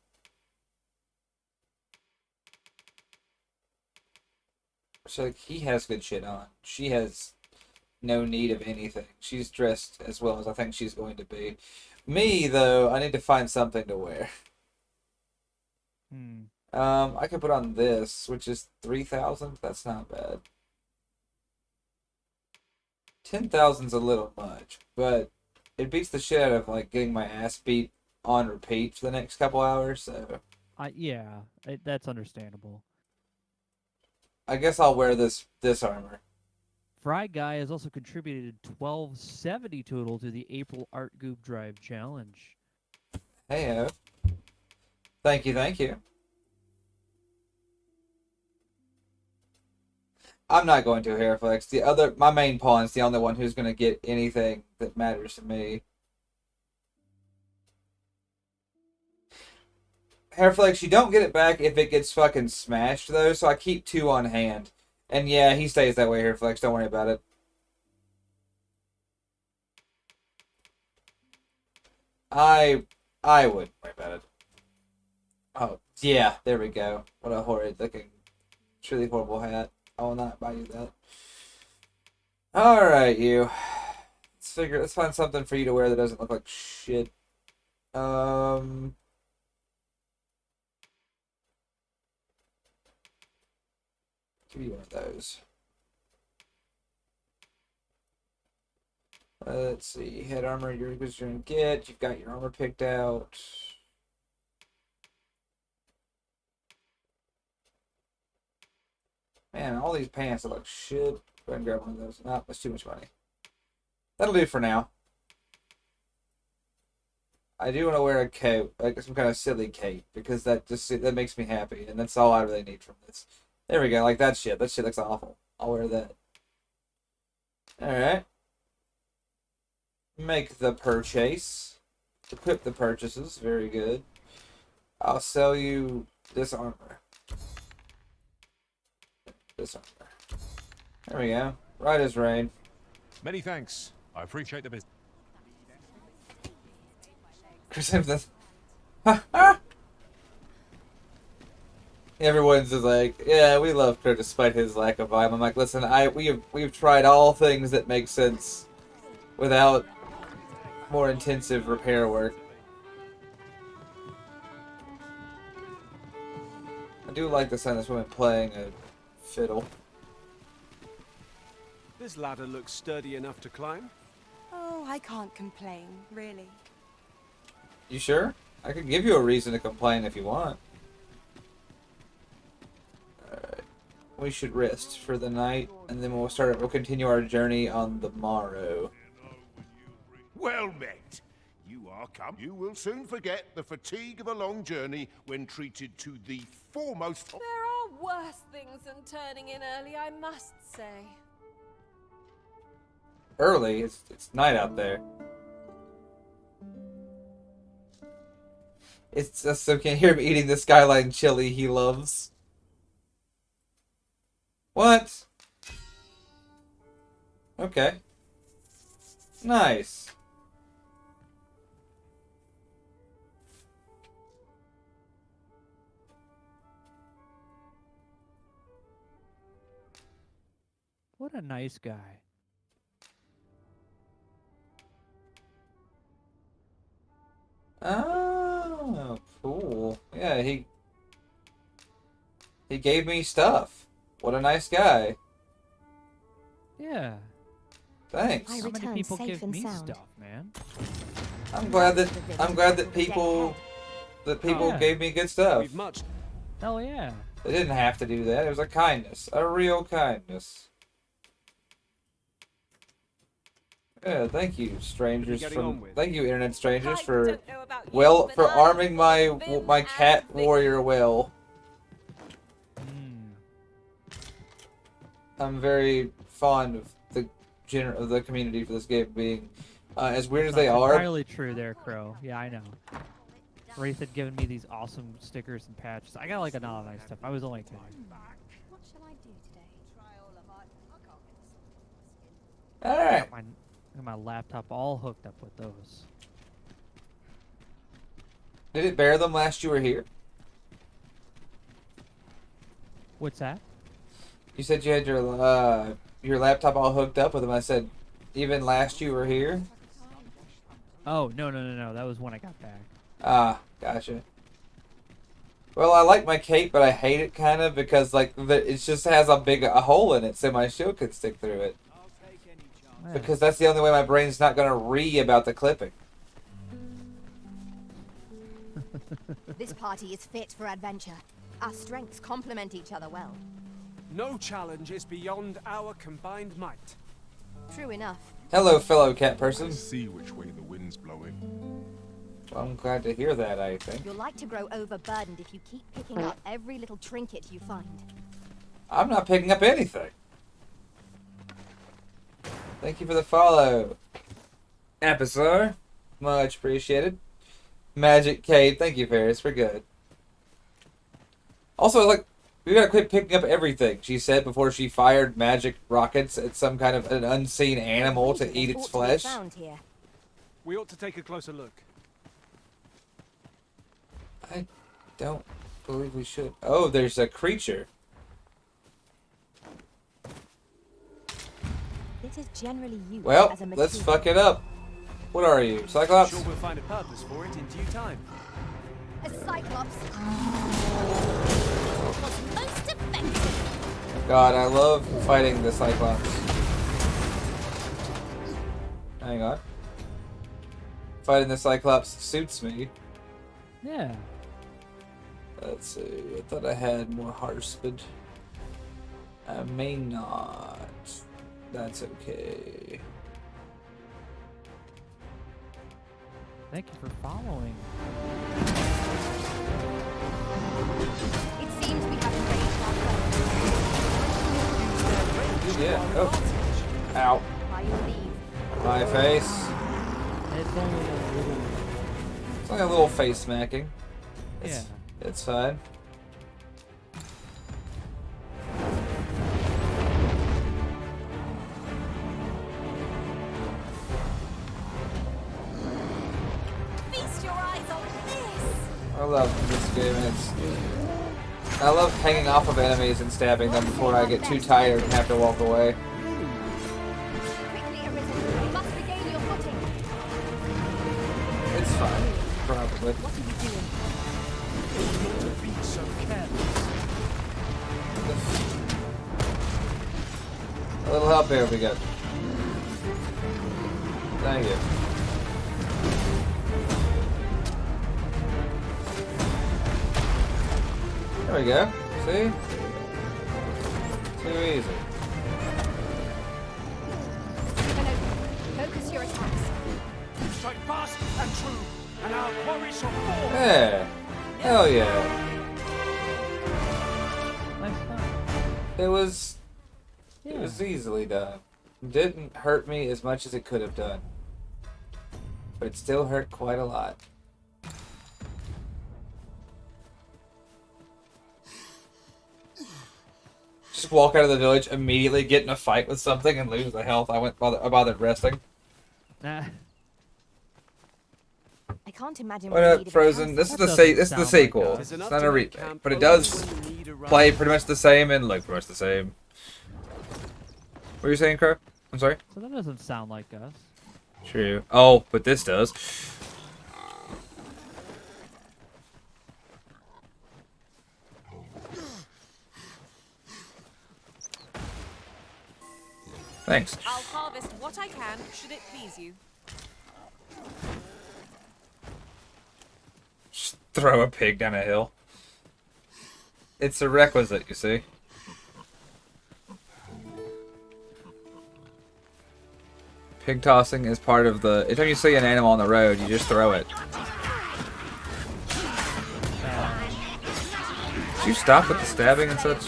So like, he has good shit on. She has no need of anything. She's dressed as well as I think she's going to be. Me, though, I need to find something to wear. I could put on this, which is 3,000. That's not bad. 10,000's a little much, but it beats the shit out of like getting my ass beat on repeat for the next couple hours. So Yeah, that's understandable. I guess I'll wear this armor. Fry Guy has also contributed 1270 total to the April Art Goop Drive Challenge. Heyo. Thank you, thank you. I'm not going to Hairflex. My main pawn's the only one who's going to get anything that matters to me. Hairflex, you don't get it back if it gets fucking smashed, though, so I keep 2 on hand. And yeah, he stays that way, Hairflex. Don't worry about it. I wouldn't worry about it. Oh, yeah, there we go. What a horrid looking, truly horrible hat. I will not buy you that. Alright, you. Let's find something for you to wear that doesn't look like shit. Give you one of those. Let's see. Head armor, you're gonna get. You've got your armor picked out. Man, all these pants look like shit. Go ahead and grab one of those. No, that's too much money. That'll do for now. I do want to wear a coat, like some kind of silly cape, because that makes me happy, and that's all I really need from this. There we go, like that shit. That shit looks awful. I'll wear that. Alright. Make the purchase. Equip the purchases. Very good. I'll sell you this armor. This armor. There we go. Right as rain. Many thanks. I appreciate the business. Chris Hemsworth. Everyone's just like, yeah, we love Kurt despite his lack of vibe. I'm like, listen, we've tried all things that make sense without more intensive repair work. I do like the sound of this woman playing a fiddle. This ladder looks sturdy enough to climb. Oh, I can't complain, really. You sure? I could give you a reason to complain if you want. Alright. We should rest for the night, and then we'll continue our journey on the morrow. Well met. You are come. You will soon forget the fatigue of a long journey when treated to the foremost... There are worse things than turning in early, I must say. Early? It's night out there. It's just so can't hear him eating the skyline chili he loves. What? Okay. Nice. What a nice guy. Oh, cool. Yeah, he gave me stuff. What a nice guy. Yeah. Thanks. How many people give me stuff, man? I'm glad that people gave me good stuff. We've much. Hell yeah. They didn't have to do that. It was a kindness, a real kindness. Yeah, thank you, strangers. Thank you, internet strangers, for arming my cat warrior well. I'm very fond of the community for this game being as weird as they are. Entirely true there, Crow. Yeah, I know. Wraith had given me these awesome stickers and patches. I got like a lot of nice stuff. I was only kidding. What shall I do today? Alright. Got my laptop all hooked up with those. Did it bear them last you were here? What's that? You said you had your laptop all hooked up with them. I said, even last you were here? Oh, no. That was when I got back. Ah, gotcha. Well, I like my cape, but I hate it kind of because like it just has a hole in it, so my shield could stick through it. Because that's the only way my brain's not gonna about the clipping. This party is fit for adventure. Our strengths complement each other well. No challenge is beyond our combined might. True enough. Hello, fellow cat person. See which way the wind's blowing. Well, I'm glad to hear that, I think. You'll like to grow overburdened if you keep picking up every little trinket you find. I'm not picking up anything. Thank you for the follow. Episode. Much appreciated. Magic Cade. Thank you, Ferris. We're good. Also, like, we gotta quit picking up everything, she said before she fired magic rockets at some kind of an unseen animal to eat its flesh. We ought to take a closer look. don't believe we should. Oh, there's a creature. This is generally used Well, as a let's material. fuck it up. What are you, Cyclops? Sure we'll find a purpose for it in due time. A Cyclops was most effective. God, I love fighting the Cyclops. Hang on. Fighting the Cyclops suits me. Yeah. Let's see. I thought I had more heart speed. I may not. That's okay. Thank you for following. It seems we have engaged our foe. Yeah. Oh. Ow. By your leave. My face. It's only a little. It's like a little face smacking. Yeah. It's fine. Feast your eyes on this! I love this game. I love hanging off of enemies and stabbing them before I get too tired and have to walk away. Quickly arisen. You must regain your footing. It's fine. Probably. What are you doing? Not to be so careless. A little help here we go. Thank you. There we go. See? Too easy. Focus your attacks. Strike fast and true, and our quarry shall fall. Yeah. Hell yeah. Nice fun. It was Yeah. easily done. Didn't hurt me as much as it could have done. But it still hurt quite a lot. Just walk out of the village, immediately get in a fight with something and lose the health. I bothered resting. Nah. I can't imagine. Why not Frozen? This is That the doesn't this is the sound like sequel. us. It's There's enough not to a make remake, camp but it only does when you need a run. play pretty much the same and look pretty much the same. What were you saying, Crow? I'm sorry. So that doesn't sound like us. True. Oh, but this does. Thanks. I'll harvest what I can, should it please you. Just throw a pig down a hill. It's a requisite, you see. Pig tossing is part of the... Anytime you see an animal on the road, you just throw it. Did you stop with the stabbing and such?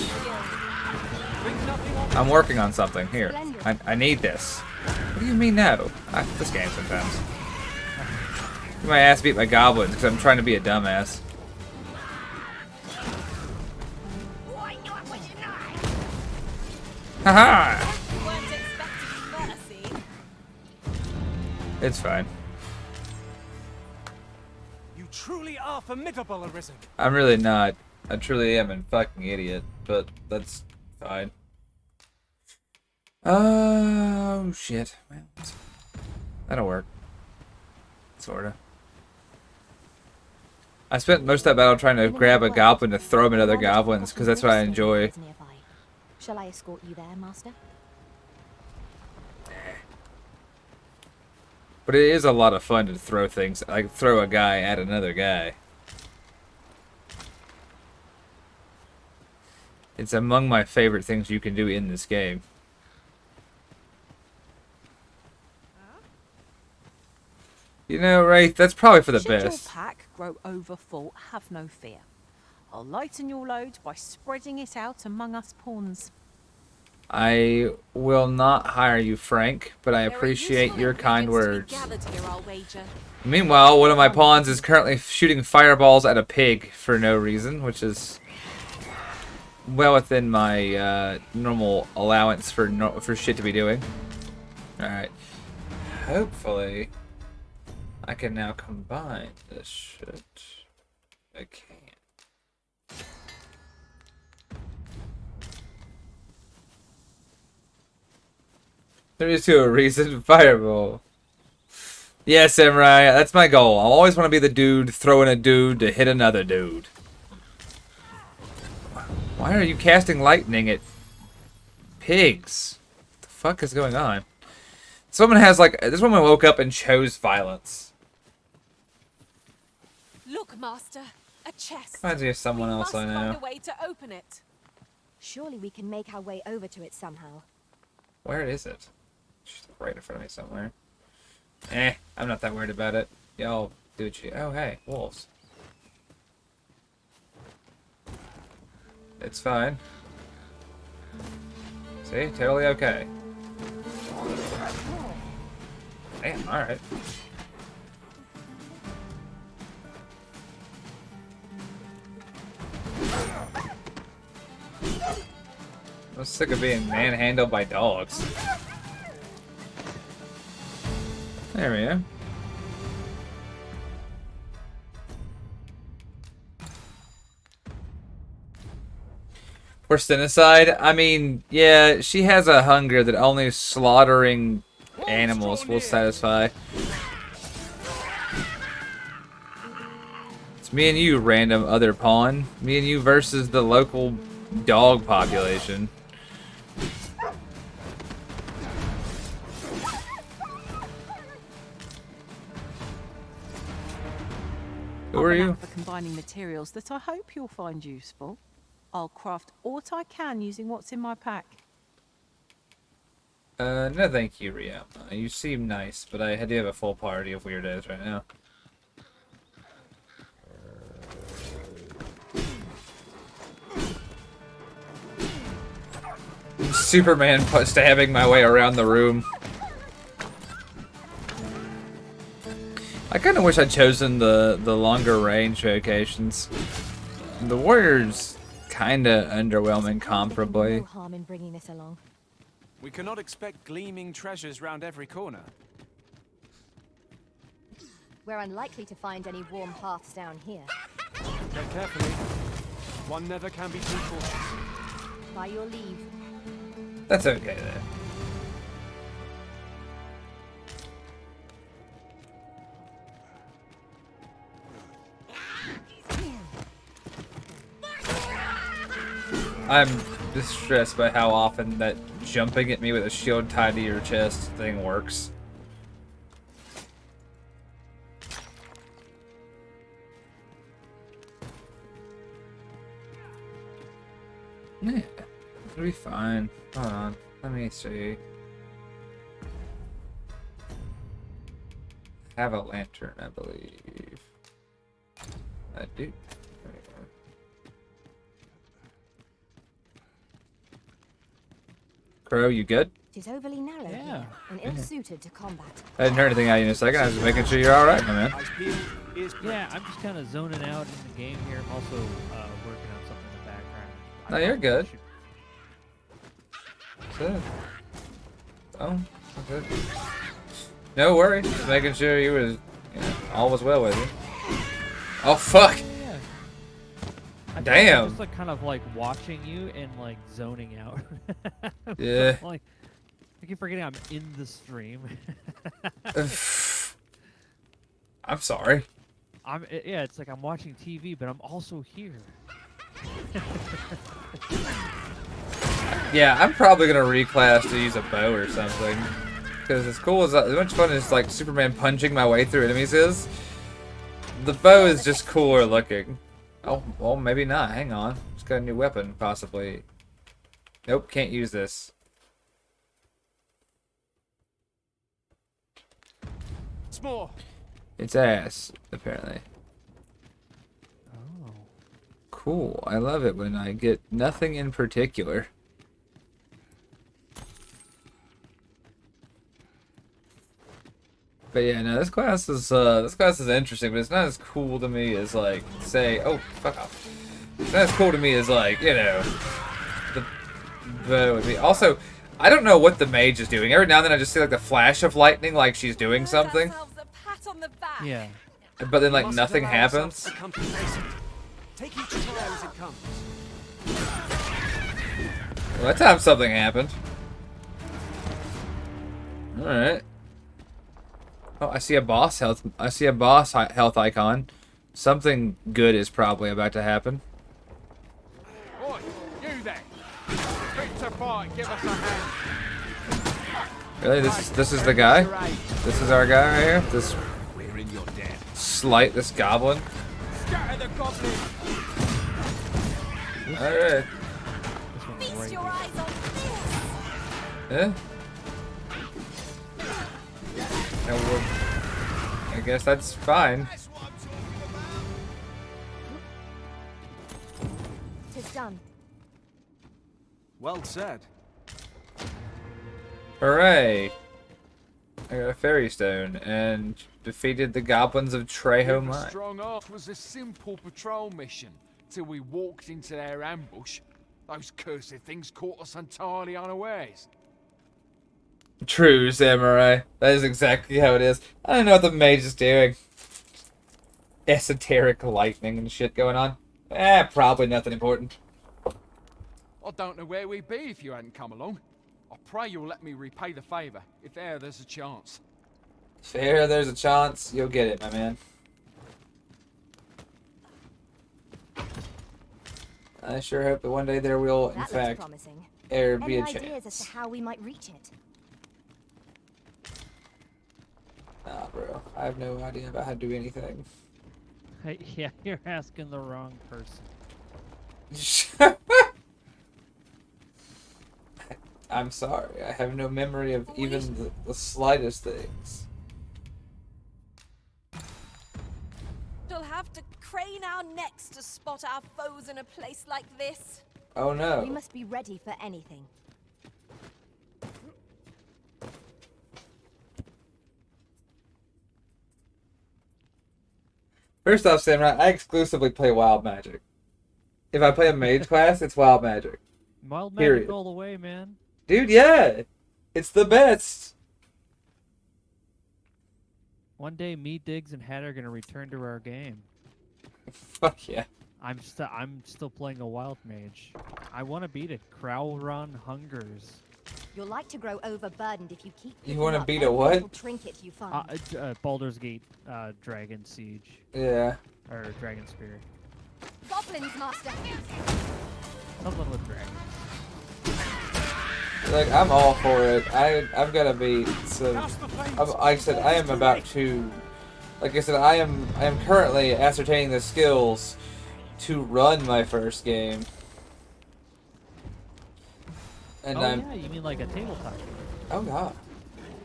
I'm working on something. Here. I need this. What do you mean no? This game sometimes. My ass beat by goblins because I'm trying to be a dumbass. Haha! You weren't expecting mercy. It's fine. You truly are formidable, Arisen. I'm really not. I truly am a fucking idiot, but that's fine. Oh shit. Well, that'll work. Sorta. I spent most of that battle trying to grab a goblin to throw him at other goblins, because that's what I enjoy. Shall I escort you there, Master? But it is a lot of fun to throw things, like throw a guy at another guy. It's among my favorite things you can do in this game. You know, Wraith, that's probably for the Should best. your pack grow overfull, have no fear. I'll lighten your load by spreading it out among us pawns. I will not hire you, Frank, but I There are appreciate useful your kind ingredients to be words. gathered here, I'll wager. Meanwhile, one of my pawns is currently shooting fireballs at a pig for no reason, which is well within my normal allowance for shit to be doing. Alright. Hopefully, I can now combine this shit. I can't. There is to a reason. Fireball. Yeah, Samurai, that's my goal. I always want to be the dude throwing a dude to hit another dude. Why are you casting lightning at pigs? What the fuck is going on? This woman has like, this woman woke up and chose violence. Look, Master, a chest. Reminds me of someone else I We must find know. a way to open it. Surely we can make our way over to it somehow. Where is it? She's right in front of me somewhere. I'm not that worried about it. Y'all do what you... Oh, hey, wolves. It's fine. See? Totally okay. Damn, alright. I'm sick of being manhandled by dogs. There we go. For Sinnicide, I mean, yeah, she has a hunger that only slaughtering animals will satisfy. It's me and you, random other pawn. Me and you versus the local dog population. Who are I've an you? app for combining materials that I hope you'll find useful. I'll craft what I can using what's in my pack. No thank you, Riyama. You seem nice, but I do have a full party of weirdos right now. Superman stabbing my way around the room. I kind of wish I'd chosen the longer range vocations. The warrior's kind of underwhelming comparably. No harm in bringing this along. We cannot expect gleaming treasures round every corner. We're unlikely to find any warm hearths down here. Tread carefully. One never can be too cautious. By your leave. That's okay then. I'm distressed by how often that jumping at me with a shield tied to your chest thing works. Yeah, it'll be fine. Hold on, let me see. I have a lantern, I believe. I do. There we go. Crow, you good? It is overly narrow here and ill-suited to combat. I hadn't heard anything out of you in a second. I was just making sure you're alright, my man. Yeah, I'm just kind of zoning out in the game here. I'm also working on something in the background. No, you're good. Good. Oh, good. No worries. Just making sure you was, all was well with you. Oh fuck! Yeah. Damn. I'm just like kind of like watching you and like zoning out. Yeah. Like, I keep forgetting I'm in the stream. I'm sorry. Yeah, it's like I'm watching TV, but I'm also here. Yeah, I'm probably gonna reclass to use a bow or something. Because as cool as much fun as like Superman punching my way through enemies is, the bow is just cooler looking. Oh, well, maybe not. Hang on. Just got a new weapon, possibly. Nope, can't use this. It's more. It's ass, apparently. Oh. Cool. I love it when I get nothing in particular. But yeah, no, this class is interesting, but it's not as cool to me as like say, oh fuck off. It's not as cool to me as like, the would be. Also, I don't know what the mage is doing. Every now and then I just see like the flash of lightning, like she's doing something. Ourselves a pat on the back. Yeah. But then like Must nothing allow ourselves happens. to become complacent. Take each trial as it comes. Well, that time something happened. All right. Oh, I see a boss health. I see a boss health icon. Something good is probably about to happen. Oi, you there! Fit to fight, give us a hand. Really, this is the guy. This is our guy right here. This We're in your debt. this goblin. Scatter the goblin! All right. This one's Feast right your here. eyes on this! Yeah. I guess that's fine. Tis done. Well said. Hooray! I got a fairy stone and defeated the goblins of Trejo With a Mine. strong arm was a simple patrol mission till we walked into their ambush. Those cursed things caught us entirely unawares. True, samurai. That is exactly how it is. I don't know what the mage is doing. Esoteric lightning and shit going on. Probably nothing important. I don't know where we'd be if you hadn't come along. I pray you'll let me repay the favour, if there's a chance. Fair, there's a chance. You'll get it, my man. I sure hope that one day there will, in That looks fact, promising. ever Any be a ideas as to chance. how we might reach it? Nah, bro. I have no idea about how to do anything. Hey, yeah, you're asking the wrong person. I'm sorry. I have no memory of even the slightest things. We'll have to crane our necks to spot our foes in a place like this. Oh We no. must be ready for anything. First off, Samurai, I exclusively play Wild Magic. If I play a mage class, it's Wild Magic. Mild Period. magic all the way, man. Dude, yeah! It's the best! One day, me, Diggs, and Hat are gonna return to our game. Fuck yeah. I'm still playing a wild mage. I want to beat it. Crowrun Hungers. You'll like to grow overburdened if you keep. You picking wanna up beat a every what? little trinket you find. Baldur's Gate, Dragon Siege, Yeah. or Dragon Spear. Goblins, master. Something with dragons. Like, I'm all for it. I've got to beat some... like I said, I am about to... Like I said, I am currently ascertaining the skills to run my first game. And Oh I'm... yeah, you mean like a tabletop game? Oh god.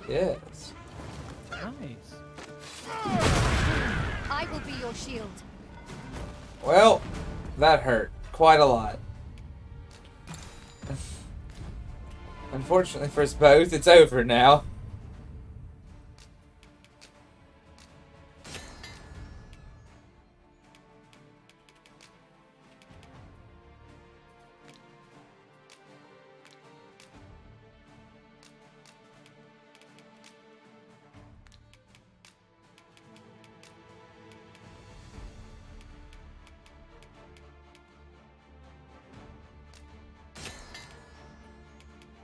Yes. Nice. I will be your shield. Well, that hurt. Quite a lot. Unfortunately for us both, it's over now.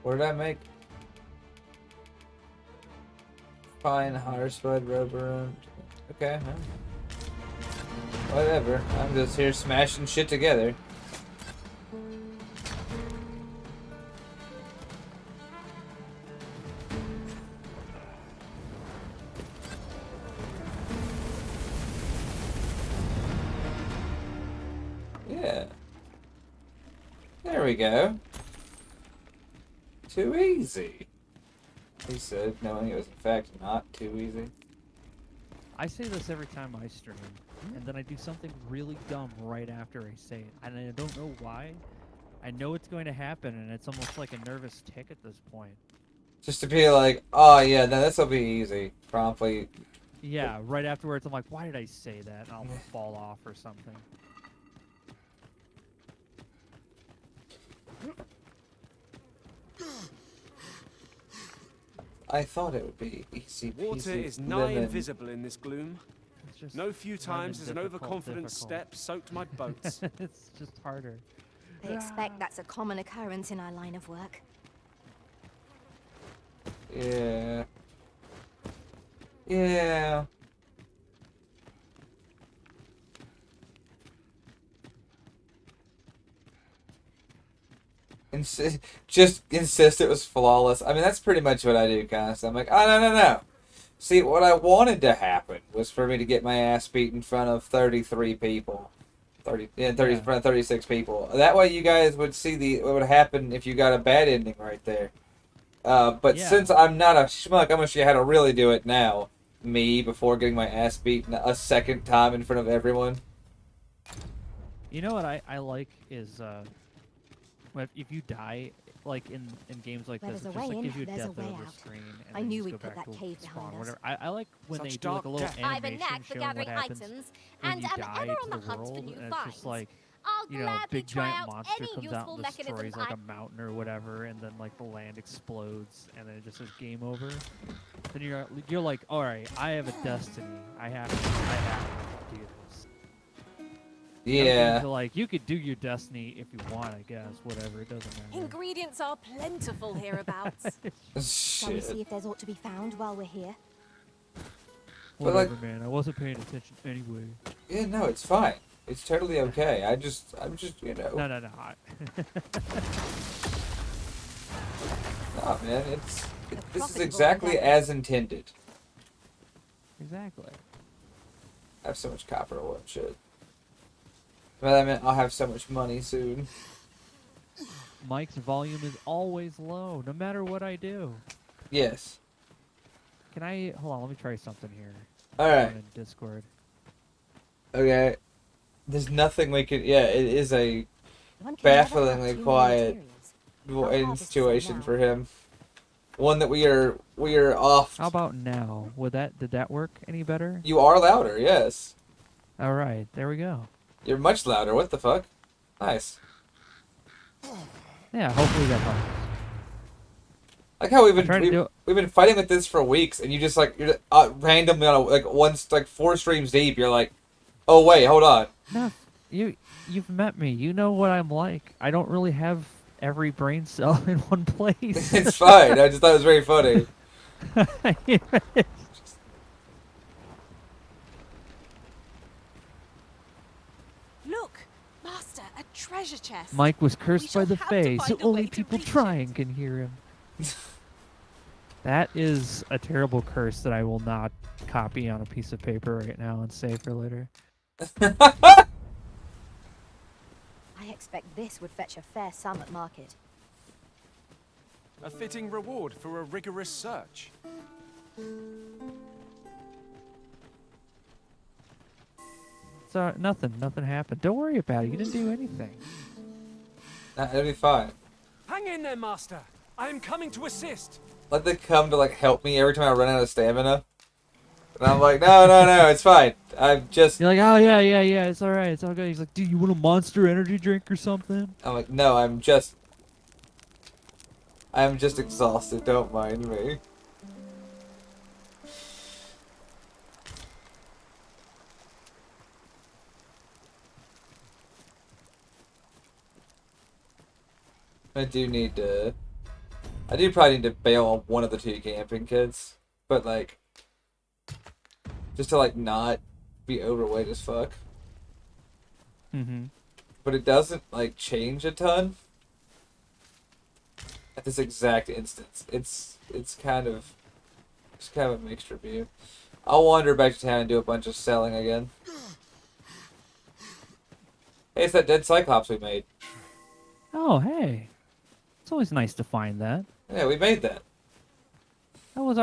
What did I make? Fine, Harspud, Roborum. Okay, huh? Whatever. I'm just here smashing shit together. Yeah. There we go. Too easy. He said, knowing it was in fact not too easy. I say this every time I stream, and then I do something really dumb right after I say it, and I don't know why. I know it's going to happen, and it's almost like a nervous tick at this point. Just to be like, oh yeah, no, this'll be easy. Promptly. Yeah, right afterwards, I'm like, why did I say that? And I'll fall off or something. I thought it would be easy. Water peasy is nigh lemon. invisible in this gloom. just No few random times has an overconfident difficult. step soaked my boats. It's just harder. I expect that's a common occurrence in our line of work. Yeah. Yeah. Just insist it was flawless. I mean, that's pretty much what I do, constantly. I'm like, oh, no. See, what I wanted to happen was for me to get my ass beat in front of 33 people. 30 in front of 36 people. That way you guys would see what would happen if you got a bad ending right there. But since I'm not a schmuck, I'm going to show you how to really do it now. Me, before getting my ass beaten a second time in front of everyone. You know what I like is if you die, like in games like Where this, there's it a just way like in, gives you a there's a death way over out. screen. And I then knew you we'd just go put back that to cave spawn, behind us. whatever. I like when Such they do like a dark little death. I have a animation knack for showing what gathering happens items, when and you am die ever to on the the hunt for world, new and it's finds. just like, I'll you know, a gladly big try giant out monster any comes out useful and mechanisms destroys like I... a mountain or whatever, and then like the land explodes, and then it just says game over. Then you're like, all right, I have a destiny. I have to do this. Yeah. Like you could do your destiny if you want, I guess. Whatever, it doesn't matter. Ingredients are plentiful hereabouts. Shall we Shit. see if there's aught to be found while we're here? But, Whatever, like- man. I wasn't paying attention anyway. Yeah, no, it's fine. It's totally okay. I'm just, you know. No. Nah, man, this is exactly as intended. Exactly. I have so much copper to what shit. But I mean, I'll have so much money soon. Mike's volume is always low, no matter what I do. Yes. Can I hold on? Let me try something here. Alright. In Discord. Okay. There's nothing we can. Yeah, it is a One can never have bafflingly too many quiet materials. situation for him. One that we are off. How about now? Did that work any better? You are louder, yes. All right, there we go. You're much louder. What the fuck? Nice. Yeah, hopefully that helps. Like how we've been fighting with this for weeks, and you just like you're randomly on like 4 streams deep. You're like, oh wait, hold on. No, you've met me. You know what I'm like. I don't really have every brain cell in one place. It's fine. I just thought it was very funny. Look, Master, a treasure chest. Mike was cursed by the Fae, so find a way only to people reach trying can hear him. That is a terrible curse that I will not copy on a piece of paper right now and save for later. I expect this would fetch a fair sum at market. A fitting reward for a rigorous search. So nothing happened. Don't worry about it. You didn't do anything. It'll be fine. Hang in there, Master. I am coming to assist. Let them come to like help me every time I run out of stamina. And I'm like, no, it's fine. I'm just. You're like, oh yeah, it's all right, it's all good. He's like, dude, you want a Monster Energy drink or something? I'm like, no, I'm just exhausted. Don't mind me. I do probably need to bail on one of the 2 camping kids, but like, just to like not be overweight as fuck. Mm-hmm. But it doesn't like change a ton at this exact instance. It's kind of a mixed review. I'll wander back to town and do a bunch of selling again. Hey, it's that dead Cyclops we made. Oh, hey. It's always nice to find that. Yeah, we made that. That was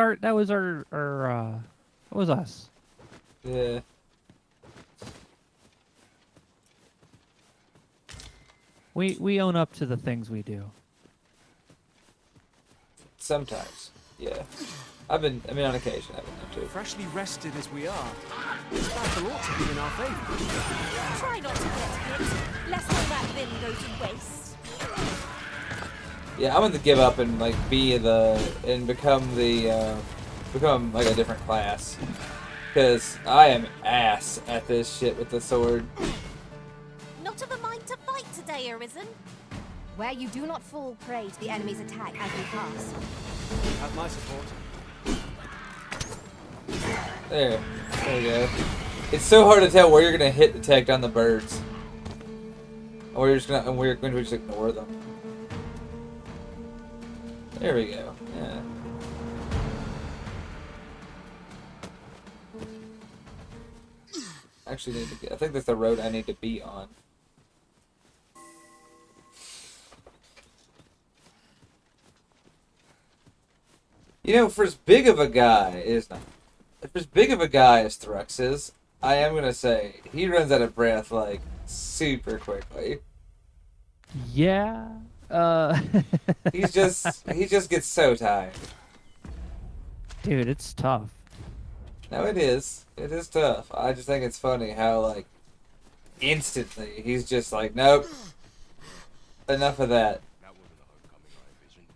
us. Yeah. We own up to the things we do. Sometimes. Yeah. I mean on occasion I've been up to. Freshly rested as we are, this battle ought to be in our favor. Try not to get hit, lest all that vim go to waste. Yeah, I'm gonna give up and like become like a different class. Because I am ass at this shit with the sword. Not of a mind to fight today, Arisen. Where you do not fall prey to the enemy's attack as we pass. You have my support. There we go. It's so hard to tell where you're gonna hit the tech on the birds. Or you're just gonna, and we're going to just ignore them. There we go. Yeah. Actually, need to get, I think that's the road I need to be on. You know, for as big of a guy is not. For as big of a guy as Thrux is, I am gonna say he runs out of breath like super quickly. Yeah. He just gets so tired. Dude, it's tough. No, it is. It is tough. I just think it's funny how like instantly he's just like, nope, enough of that. That wasn't the homecoming I envisioned.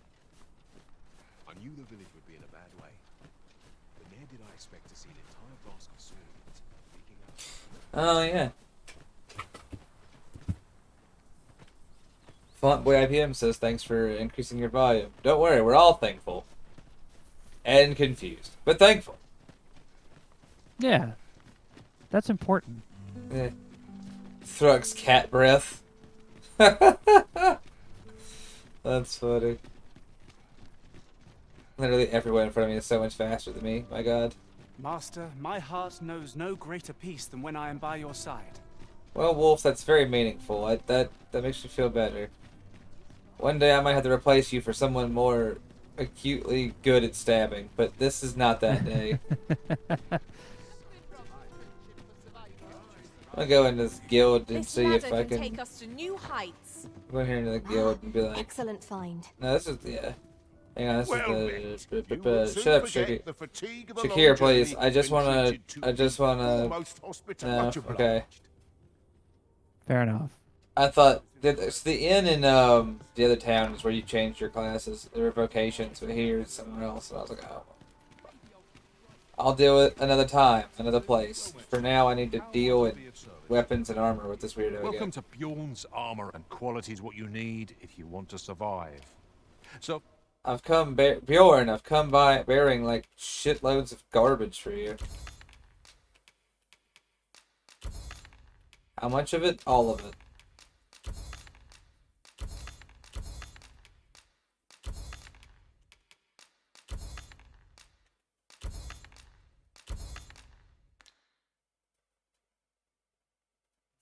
I knew the village would be in a bad way, but never did I expect to see an entire blast of swords leaking out. Oh yeah. Font Boy IPM says thanks for increasing your volume. Don't worry, we're all thankful and confused, but thankful. Yeah. That's important. Eh. Thrug's cat breath. That's funny. Literally everyone in front of me is so much faster than me. My God. Master, my heart knows no greater peace than when I am by your side. Well, Wolf, that's very meaningful. That makes me feel better. One day I might have to replace you for someone more acutely good at stabbing, but this is not that day. I'm gonna go into this guild and This see if I ladder can take us to new heights. go here into the guild and be like, Excellent find. no, this is yeah. Hang on, this Well is met. the You will shut soon up, forget Shakir. the fatigue of a Shakir, long please. journey I just when wanna. treated to I just the wanna. foremost hospital. No, Much okay. obliged. Fair enough. I thought it's the inn in the other town is where you change your classes, their vocations, but here it's somewhere else. And I was like, oh, I'll deal it another time, another place. For now, I need to deal with weapons and armor with this weirdo Welcome again. to Bjorn's armor and quality is what you need if you want to survive. So, I've come, Bjorn. I've come by bearing like shitloads of garbage for you. How much of it? All of it.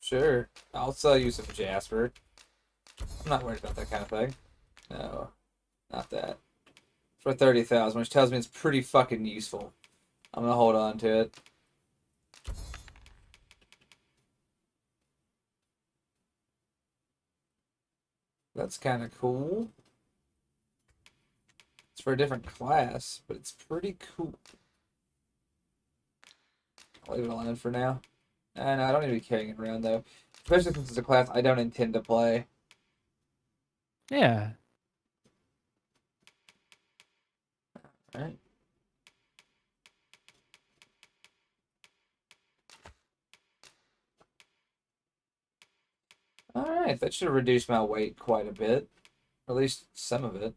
Sure, I'll sell you some Jasper. I'm not worried about that kind of thing. No, not that. For 30,000, which tells me it's pretty fucking useful. I'm gonna hold on to it. That's kind of cool. It's for a different class, but it's pretty cool. I'll leave it alone for now. And I don't need to be carrying it around though, especially since it's a class I don't intend to play. Yeah. All right. All right, that should have reduced my weight quite a bit, or at least some of it.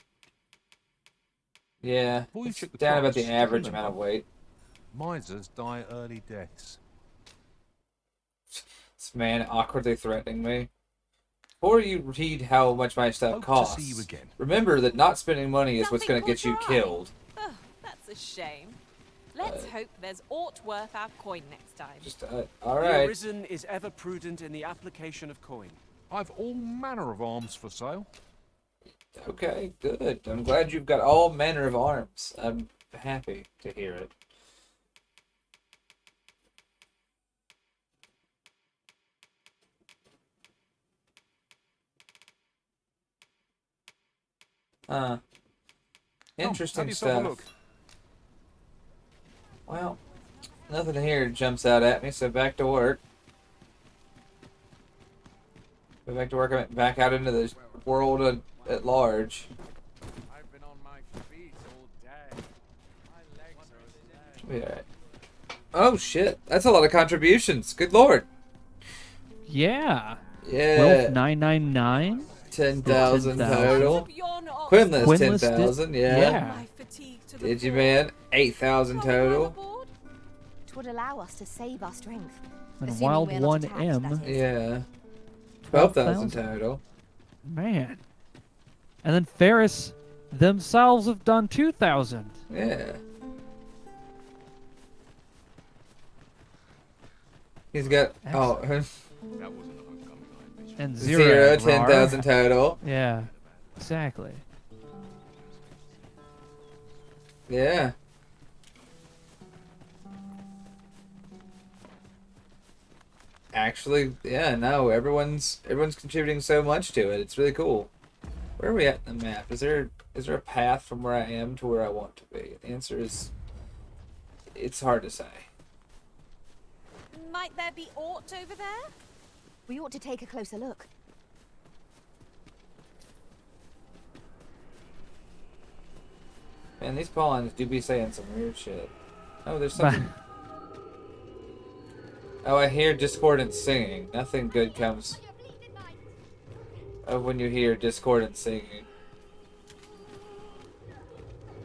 Yeah, before you it's check the down about price, the average remember, amount of weight. misers die early deaths. This man awkwardly threatening me. Before you read how much my stuff Hope to costs, see you again. remember that not spending money is what's Nothing going to get you caught your eye. killed. Ugh, that's a shame. Let's hope there's aught worth our coin next time. Just all The right. Arisen is ever prudent in the application of coin. I've all manner of arms for sale. Okay, good. I'm glad you've got all manner of arms. I'm happy to hear it. Interesting have yourself a stuff. look. Well, nothing here jumps out at me, so back to work. Go back to work. I went back out into the world at large. I've been on my feet all day. My legs are as dead. Should be alright. Oh shit, that's a lot of contributions. Good lord. Yeah. Yeah. Wilf 999. 10,000 10,000. total. Quinless Quinless 10,000. Yeah. Yeah. Digiman 8,000 total. It would allow us to save our strength. And Assuming Wild we're not attacked, 1M. that is. Yeah. 12,000 total. Man. And then Ferris themselves have done 2,000. Yeah. He's got And zero, Zero 10,000 total. Yeah. Exactly. Yeah. Actually, yeah, no, everyone's contributing so much to it. It's really cool. Where are we at in the map? Is there a path from where I am to where I want to be? The answer is it's hard to say. Might there be aught over there? We ought to take a closer look. Man, these Paulins do be saying some weird shit. Oh, there's something. Oh, I hear discordant singing. Nothing good comes of when you hear discordant singing.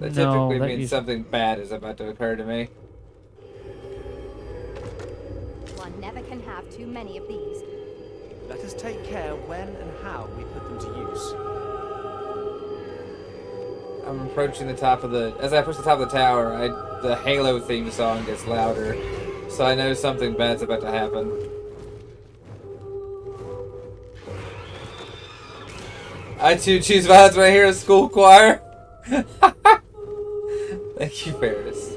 That typically means something bad is about to occur to me. One never can have too many of these. Let us take care when and how we put them to use. I'm approaching the top of the... As I approach the top of the tower, the Halo theme song gets louder. So I know something bad's about to happen. I too choose violence when I hear a school choir. Thank you, Ferris.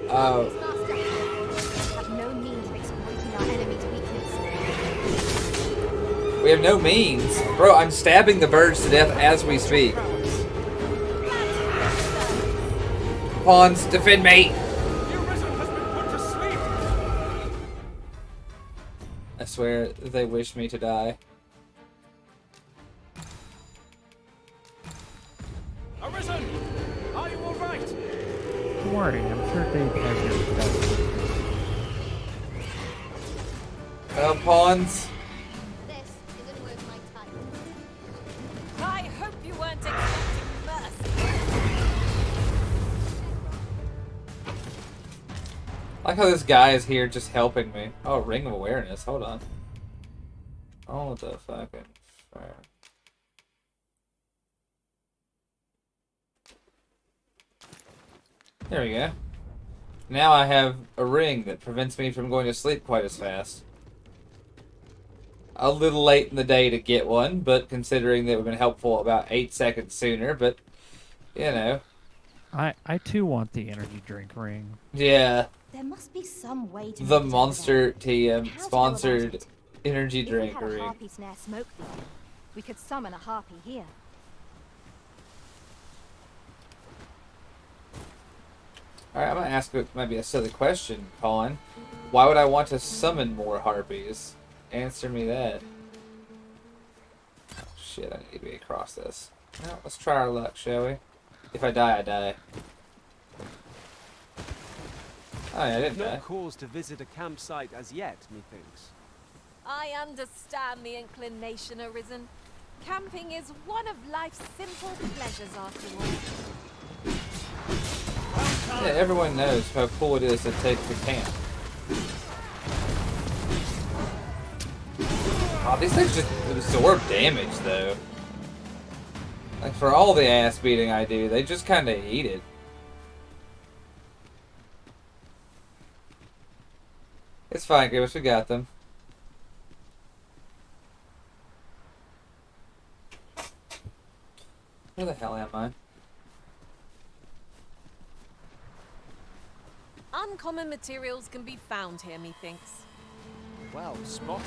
Oh. Have no means of exploiting our enemy's weakness. We have no means. Bro, I'm stabbing the birds to death as we speak. Pawns, defend me! I swear, they wish me to die. Arisen! Are you alright? Don't worry, I'm sure Dave has your best. Pawns. This isn't worth my time. I hope you weren't expecting mercy. I like how this guy is here just helping me. Oh, Ring of Awareness. Hold on. Oh, the fucking fire. There we go. Now I have a ring that prevents me from going to sleep quite as fast. A little late in the day to get one, but considering they would have been helpful about 8 seconds sooner, but, you know. I too want the energy drink ring. Yeah. There must be some way to The make it Monster TM How to go sponsored about it? energy If drink we had a ring. harpy snare smoke field, we could summon a harpy here. Alright, I'm gonna ask what might be a silly question, Colin. Why would I want to summon more harpies? Answer me that. Oh shit, I need to be across this. Well, let's try our luck, shall we? If I die, I die. Oh yeah, I didn't No die. cause to visit a campsite as yet, methinks. I understand the inclination, Arisen. Camping is one of life's simple pleasures after all. Yeah, everyone knows how cool it is to take the camp. Oh, these things just absorb damage, though. Like, for all the ass beating I do, they just kind of eat it. It's fine, Grimace, we got them. Where the hell am I? Uncommon materials can be found here, methinks. Well spotted.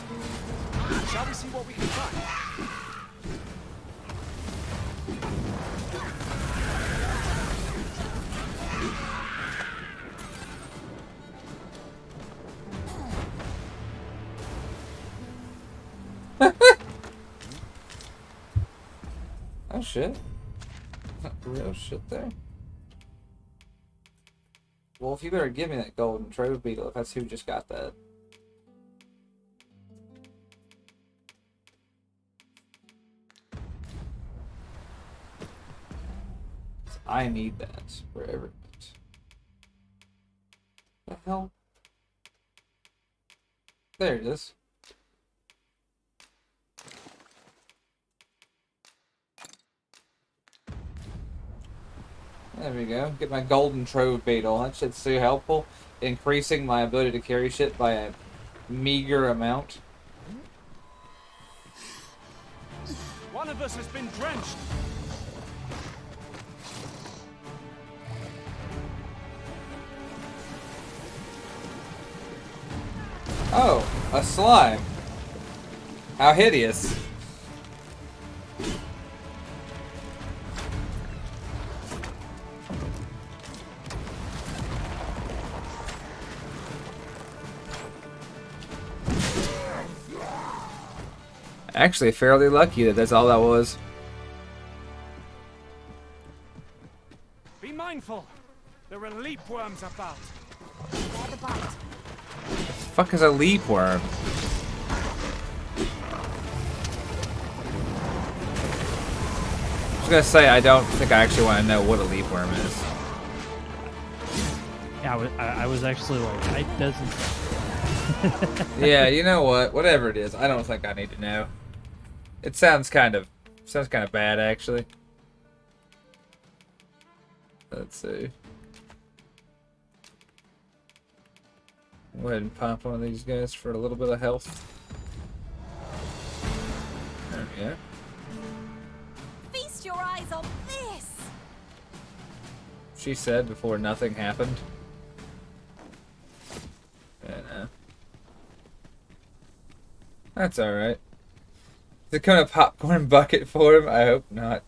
Shall we see what we can find? Oh shit. Real shit there. Well, if you better give me that golden trove beetle, if that's who just got that. I need that wherever it. The hell? There it is. There we go. Get my golden trove beetle. That shit's so helpful. Increasing my ability to carry shit by a meager amount. One of us has been drenched. Oh, a slime. How hideous. Actually, fairly lucky that that's all that was. Be mindful. There are leap worms about. There the bite. The fuck is a leap worm? I was gonna say, I don't think I actually want to know what a leap worm is. Yeah, I was actually like, it doesn't. Yeah, you know what? Whatever it is, I don't think I need to know. It sounds kind of bad, actually. Let's see. Go ahead and pop one of these guys for a little bit of health. There we go. Feast your eyes on this! She said before nothing happened. Yeah, no. That's alright. Is it kind of popcorn bucket for him? I hope not.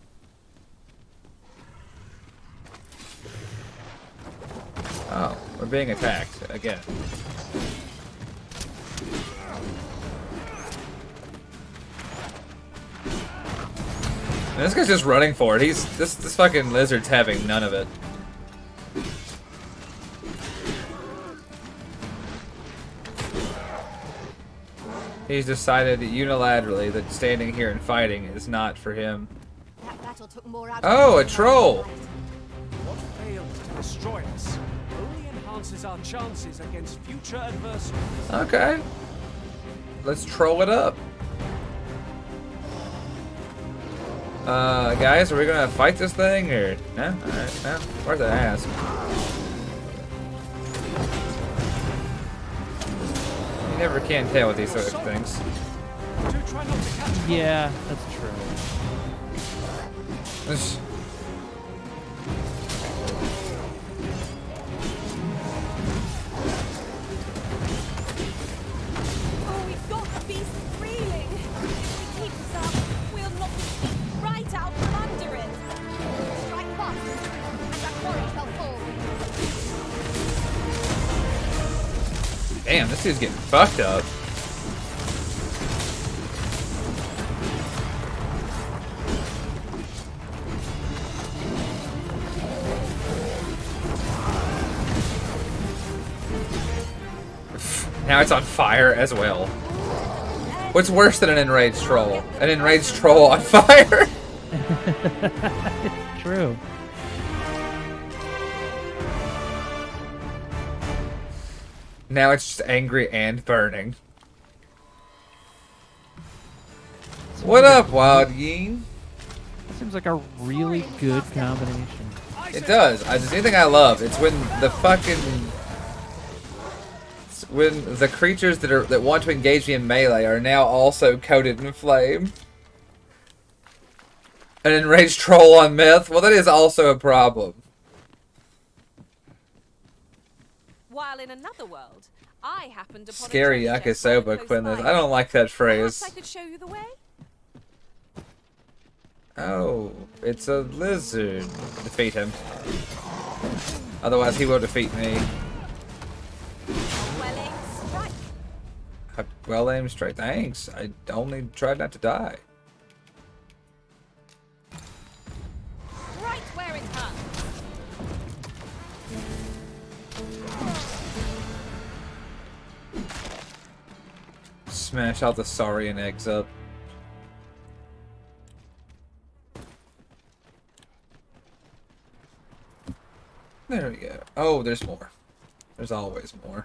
Oh, we're being attacked again. And this guy's just running for it. This fucking lizard's having none of it. He's decided unilaterally that standing here and fighting is not for him. That battle took more out Oh, a troll! What failed to destroy us only enhances our chances against future adversaries. Okay. Let's troll it up. Guys, are we gonna fight this thing or no? Alright, no. Where's the ass? You never can tell with these sort of things. Yeah, that's true. This... Oh, we've got the beast reeling. If we keep this up, we'll knock it right out from under it. Strike fast, and that quarry shall fall. Damn, this dude's getting fucked up. Now it's on fire as well. What's worse than an enraged troll? An enraged troll on fire? True. Now it's just angry and burning. What up, Wild Yeen? Seems like a really good combination. It does. It's anything I love. It's when the fucking... when the creatures that want to engage me in melee are now also coated in flame. An enraged troll on meth? Well, that is also a problem. While in another world, I happened upon Scary a treasure chest rather yakisoba, close Quinlan. by. I don't like that Perhaps phrase. I could show you the way. Oh, it's a lizard. Defeat him. Otherwise, he will defeat me. Well aimed strike. Well aimed straight. Thanks. I only tried not to die. Right where it hurts. Smash all the saurian eggs up. There we go. Oh, there's more. There's always more.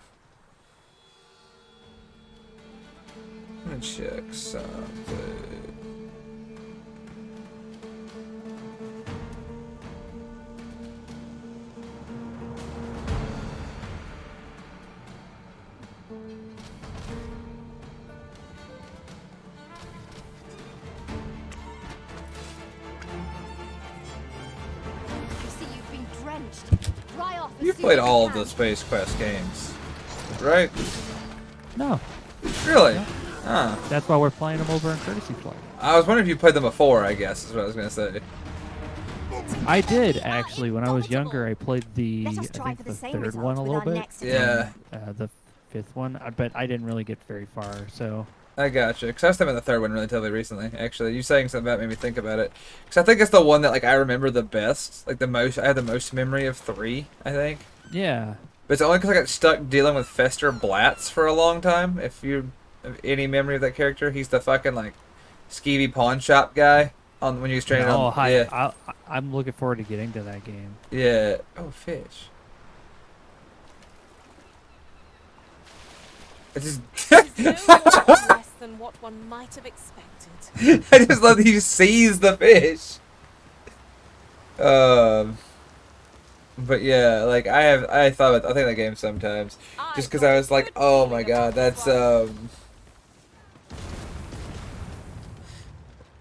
I'm gonna check something. Dry off as You've soon played as you all of can. the Space Quest games, right? No. Really? No. Huh. That's why we're playing them over in Courtesy Flight. I was wondering if you played them before, I guess, is what I was going to say. I did, actually. When I was younger, I played the, Let I us try think for the the same third result one a with little our bit. next Yeah. The fifth one, but I didn't really get very far, so... I gotcha. Because I was thinking about the third one relatively recently, actually. You saying something about it made me think about it. Because I think it's the one that, like, I remember the best. Like, the most, I have the most memory of 3, I think. Yeah. But it's only because I got stuck dealing with Fester Blatz for a long time. If you have any memory of that character, he's the fucking, like, skeevy pawn shop guy on when you was training No, on. hi. Yeah. I'm looking forward to getting to that game. Yeah. Oh, fish. I just... There's no more less than what one might have expected. I just love that he sees the fish. But yeah, like I thought about, I think that game sometimes, just because I was like, oh my god, that's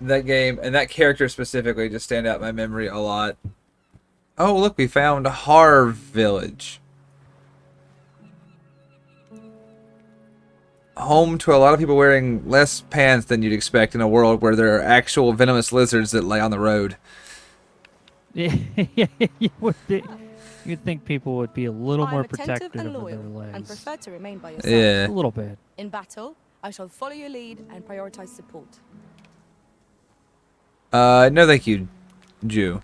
that game and that character specifically just stand out in my memory a lot. Oh look, we found Harv Village, home to a lot of people wearing less pants than you'd expect in a world where there are actual venomous lizards that lay on the road. Yeah, you'd think people would be a little more protective of their legs. and prefer to remain by your Yeah. side. A little bit. In battle, I shall follow your lead and prioritize support. No thank you, Jew.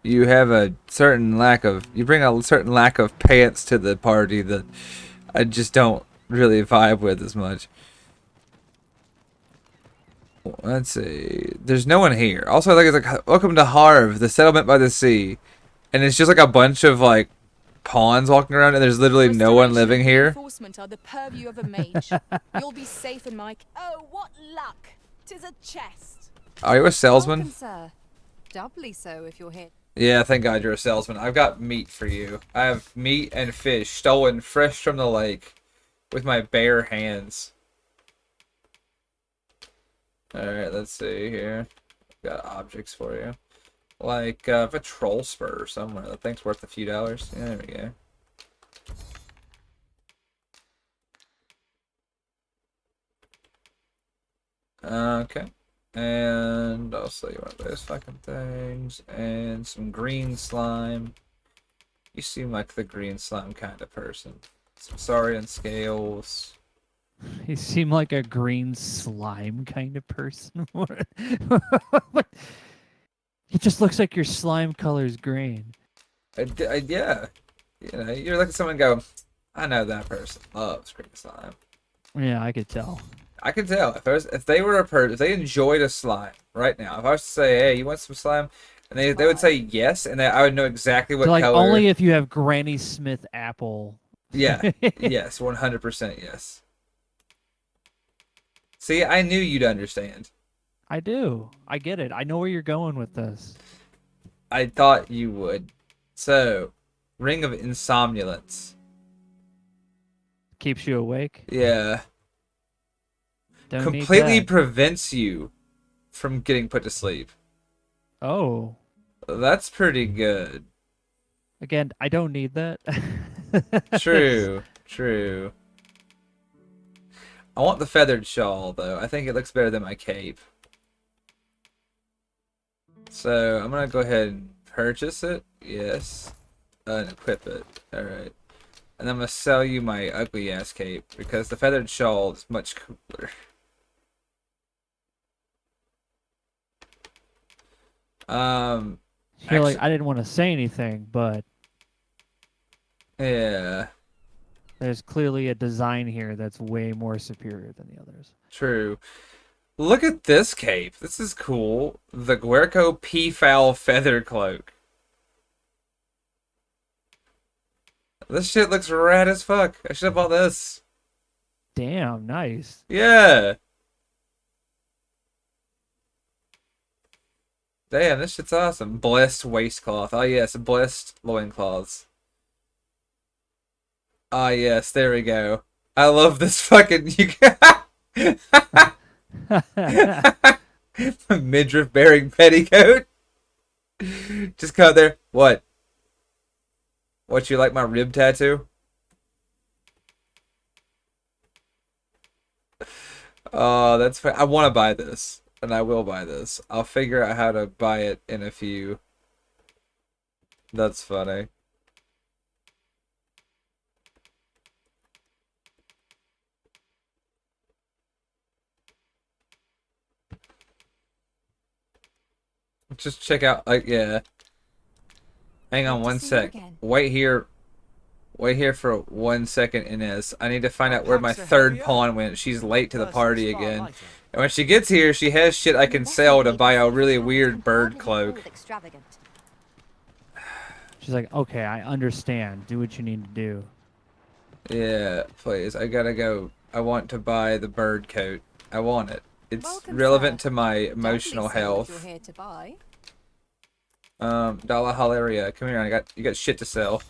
You have a certain lack of, you bring a certain lack of pants to the party that I just don't really vibe with as much. Let's see. There's no one here. Also, I think it's like, welcome to Harv, the settlement by the sea. And it's just like a bunch of like pawns walking around and there's literally no one living here. Reinforcement are the purview of a mage. You'll be safe in my... Oh, what luck! 'Tis a chest. Are you a salesman? Welcome, sir. Doubly so if you're here. Yeah, thank God you're a salesman. I've got meat for you. I have meat and fish stolen fresh from the lake with my bare hands. Alright, let's see here. Got objects for you. Like, a troll spur somewhere. That thing's worth a few dollars. Yeah, there we go. Okay. And I'll sell you one of those fucking things. And some green slime. You seem like the green slime kind of person. Some saurian scales. You seem like a green slime kind of person. It just looks like your slime color's green. Yeah. You know, you're like someone go, I know that person loves green slime. Yeah, I could tell. I could tell if they were a person, if they enjoyed a slime right now. If I was to say, "Hey, you want some slime?" and they would say yes, and I would know exactly what So, like, color. only if you have Granny Smith apple. Yeah. Yes. 100% yes. See, I knew you'd understand. I do. I get it. I know where you're going with this. I thought you would. So, Ring of Insomnolence. Keeps you awake. Yeah. Don't Completely need that. prevents you from getting put to sleep. Oh. That's pretty good. Again, I don't need that. True. True. I want the feathered shawl, though. I think it looks better than my cape. So, I'm going to go ahead and purchase it. Yes. And equip it. Alright. And I'm going to sell you my ugly-ass cape, because the feathered shawl is much cooler. You're like, I didn't want to say anything, but... Yeah. There's clearly a design here that's way more superior than the others. True. Look at this cape. This is cool. The Guerco Peafowl Feather Cloak. This shit looks rad as fuck. I should have bought this. Damn, nice. Yeah. Damn, this shit's awesome. Blessed waistcloth. Oh yes, blessed loincloths. Ah yes, there we go. I love this fucking midriff bearing petticoat. Just come out there. What? What, you like my rib tattoo? Oh, that's fine. I want to buy this, and I will buy this. I'll figure out how to buy it in a few. That's funny. Just check out, like, yeah. Hang on one sec. Wait here. Wait here for 1 second, Inez. I need to find out where my third pawn went. She's late to the party again. And when she gets here, she has shit I can sell to buy a really weird bird cloak. She's like, okay, I understand. Do what you need to do. Yeah, please. I gotta go. I want to buy the bird coat. I want it. It's relevant to my emotional health. Dala Haleria, come here. You got shit to sell.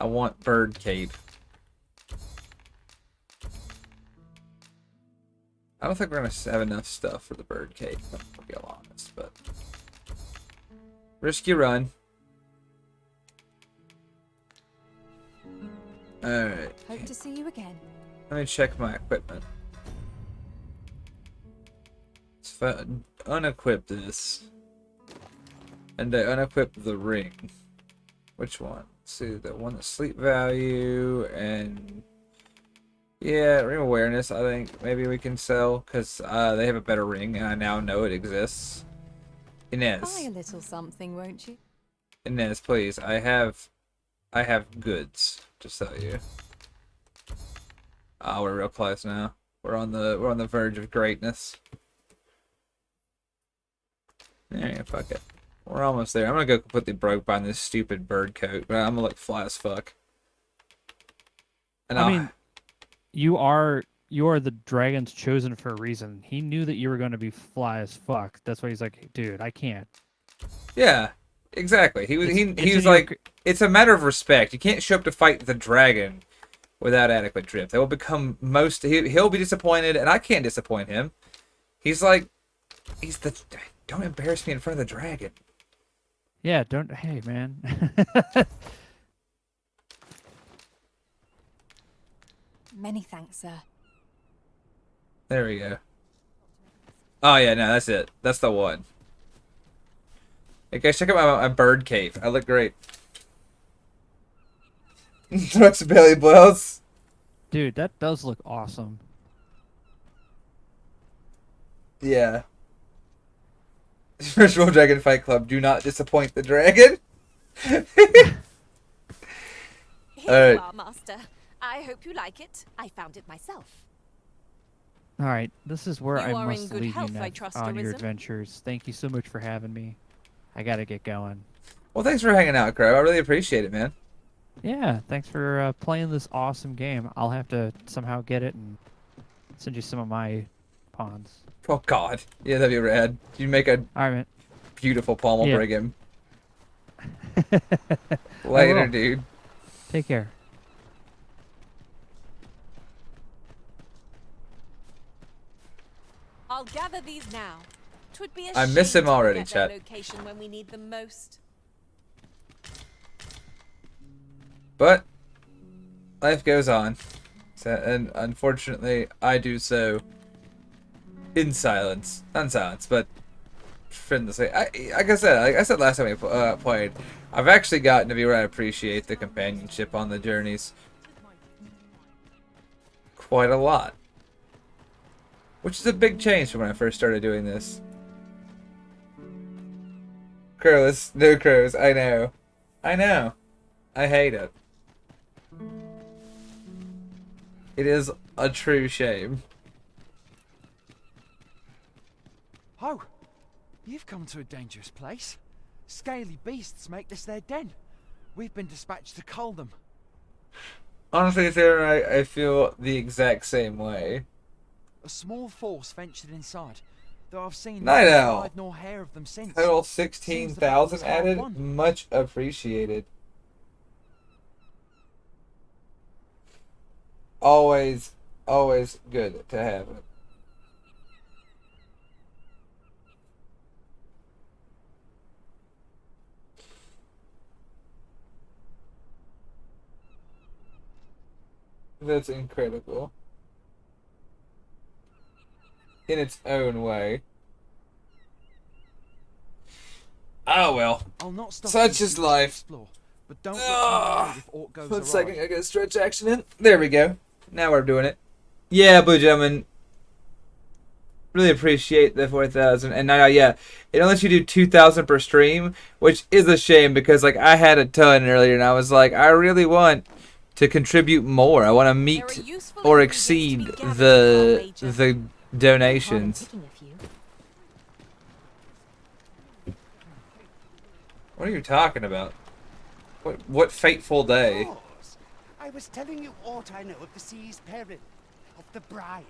I want bird cape. I don't think we're gonna have enough stuff for the bird cape. I'll be honest, but risky run. All right. Hope to see you again. Let me check my equipment. So if I unequip this, and I unequip the ring, which one? Let's see, the one that's sleep value and yeah, ring awareness. I think maybe we can sell because they have a better ring, and I now know it exists. Inez. Buy a little something, won't you? Inez, please. I have goods to sell you. Oh, we're real close now. We're on the verge of greatness. Yeah, fuck it. We're almost there. I'm gonna go completely broke buying this stupid bird coat, but I'm gonna look fly as fuck. And I mean, you are the dragon's chosen for a reason. He knew that you were going to be fly as fuck. That's why he's like, dude, I can't. Yeah, exactly. He was like, it's a matter of respect. You can't show up to fight the dragon without adequate drip. They will become he'll be disappointed, and I can't disappoint him. He's like, don't embarrass me in front of the dragon. Yeah, don't. Hey, man. Many thanks, sir. There we go. Oh yeah, no, that's it. That's the one. Hey guys, check out my bird cape. I look great. What's belly blouse? Dude, that does look awesome. Yeah. Virtual Dragon Fight Club. Do not disappoint the dragon. Here Alright. you are, Master. I hope you like it. I found it myself. All right, this is where You I are in must good leave health, you, I Nev, trust, on your Arisen? adventures. Thank you so much for having me. I gotta get going. Well, thanks for hanging out, Crow. I really appreciate it, man. Yeah, thanks for playing this awesome game. I'll have to somehow get it and send you some of my pawns. Oh God, yeah, that'd be rad. You make a All right, man. beautiful palm. I'll Yeah. bring him. I Later, will. dude. Take care. I'll gather these now. 'Twould be a I miss shame him to already, forget their chat. location when we need them most. But life goes on, and unfortunately, I do so in silence. Not in silence, but friendlessly. Like I said last time we played, I've actually gotten to be where I appreciate the companionship on the journeys quite a lot, which is a big change from when I first started doing this. Crowless, no crows. I know. I hate it. It is a true shame. Oh, you've come to a dangerous place. Scaly beasts make this their den. We've been dispatched to cull them. Honestly, Sarah, I feel the exact same way. A small force ventured inside, though I've seen Night neither Owl. hide nor hair of them since. Total Seems the 16,000 battle's hard added. won. Much appreciated. Always, always good to have it. That's incredible. In its own way. Oh well. I'll not stop Such you is to life. explore, but don't look my way if aught goes One awry. second, I gotta stretch action in. There we go. Now we're doing it. Yeah, but gentlemen, really appreciate the 4,000. And now, yeah, it only lets you do 2,000 per stream, which is a shame because like I had a ton earlier, and I was like, I really want to contribute more. I want to meet or exceed the donations. What are you talking about? What fateful day? I was telling you aught I know of the sea's peril, of the brine.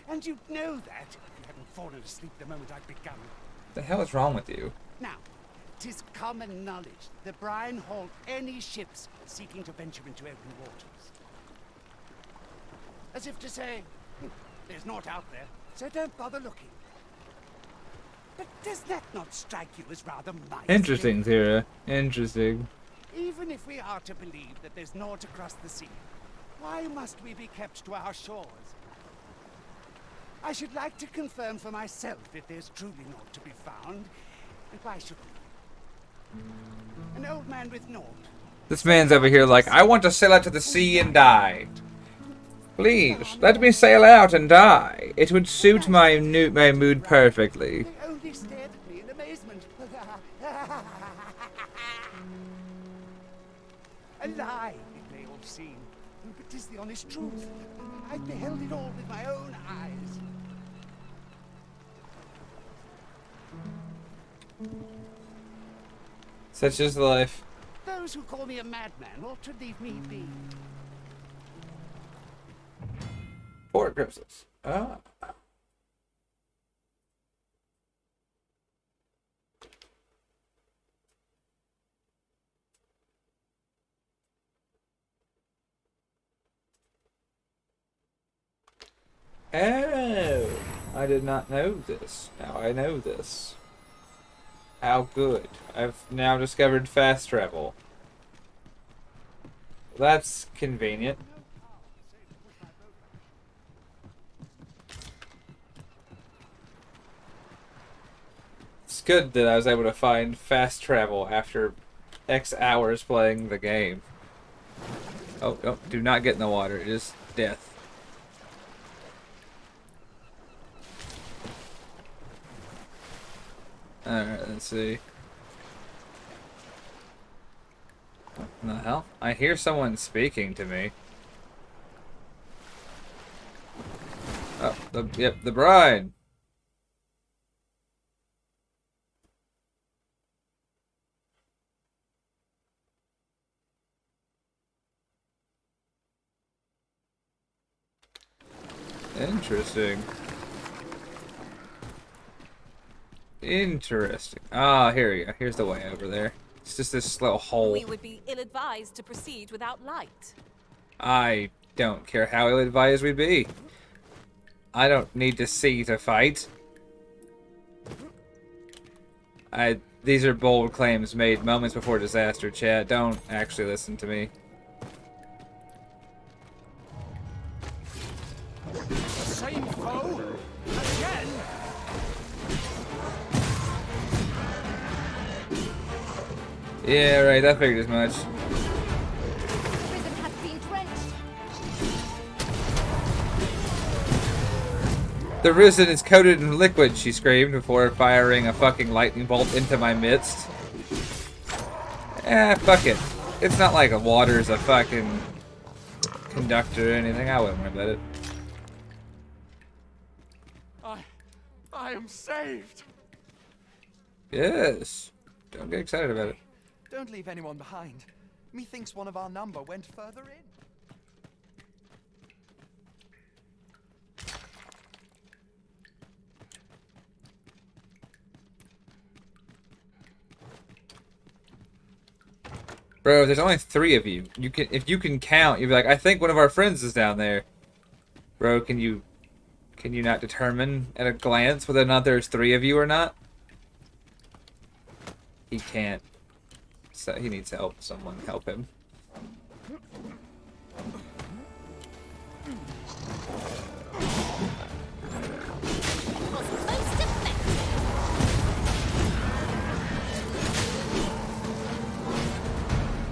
And you'd know that if you hadn't fallen asleep the moment I'd begun. The hell is wrong with you? Now, 'tis common knowledge the brine halt any ships seeking to venture into open waters. As if to say, there's naught out there, so don't bother looking. But does that not strike you as rather miserly? Interesting, Zira. Interesting. Even if we are to believe that there's naught across the sea, why must we be kept to our shores? I should like to confirm for myself if there's truly naught to be found, and why should we? An old man with naught. This man's over here like, I want to sail out to the sea and die. Please, let me sail out and die. It would suit my mood perfectly. They only stared at me in amazement. A lie, it may all seem, but 'tis the honest truth. I beheld it all with my own eyes. Such is life. Those who call me a madman ought to leave me be. Port crystals. Ah. Oh, I did not know this. Now I know this. How good. I've now discovered fast travel. That's convenient. It's good that I was able to find fast travel after X hours playing the game. Oh, oh, do not get in the water. It is death. Alright, let's see. What in the hell? I hear someone speaking to me. Oh, yep, the bride. Interesting. Interesting. Ah, here we go. Here's the way over there. It's just this little hole. We would be ill-advised to proceed without light. I don't care how ill-advised we be. I don't need to see to fight. These are bold claims made moments before disaster, Chad. Don't actually listen to me. The same foe? Again? Yeah, right. I figured as much. Prison has been drenched. The risen is coated in liquid, she screamed before firing a fucking lightning bolt into my midst. Eh, fuck it. It's not like water's a fucking conductor or anything. I wouldn't worry about it. I am saved. Yes. Don't get excited about it. Don't leave anyone behind. Methinks one of our number went further in. Bro, there's only 3 of you. You can, if you can count, you'd be like, I think one of our friends is down there. Bro, can you not determine at a glance whether or not there's 3 of you or not? He can't. So he needs help. Someone help him.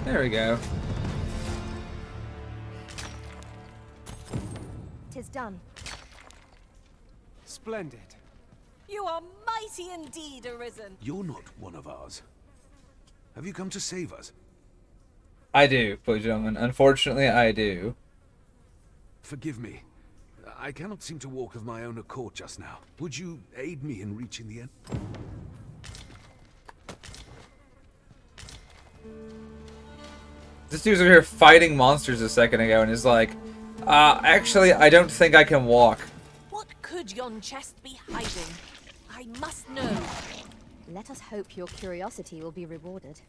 There we go. Tis done. Splendid. You are mighty indeed, Arisen. You're not one of ours. Have you come to save us? I do, boys and gentlemen. Unfortunately, I do. Forgive me. I cannot seem to walk of my own accord just now. Would you aid me in reaching the end? This dude's over here fighting monsters a second ago and is like, actually, I don't think I can walk. What could yon chest be hiding? I must know. Let us hope your curiosity will be rewarded.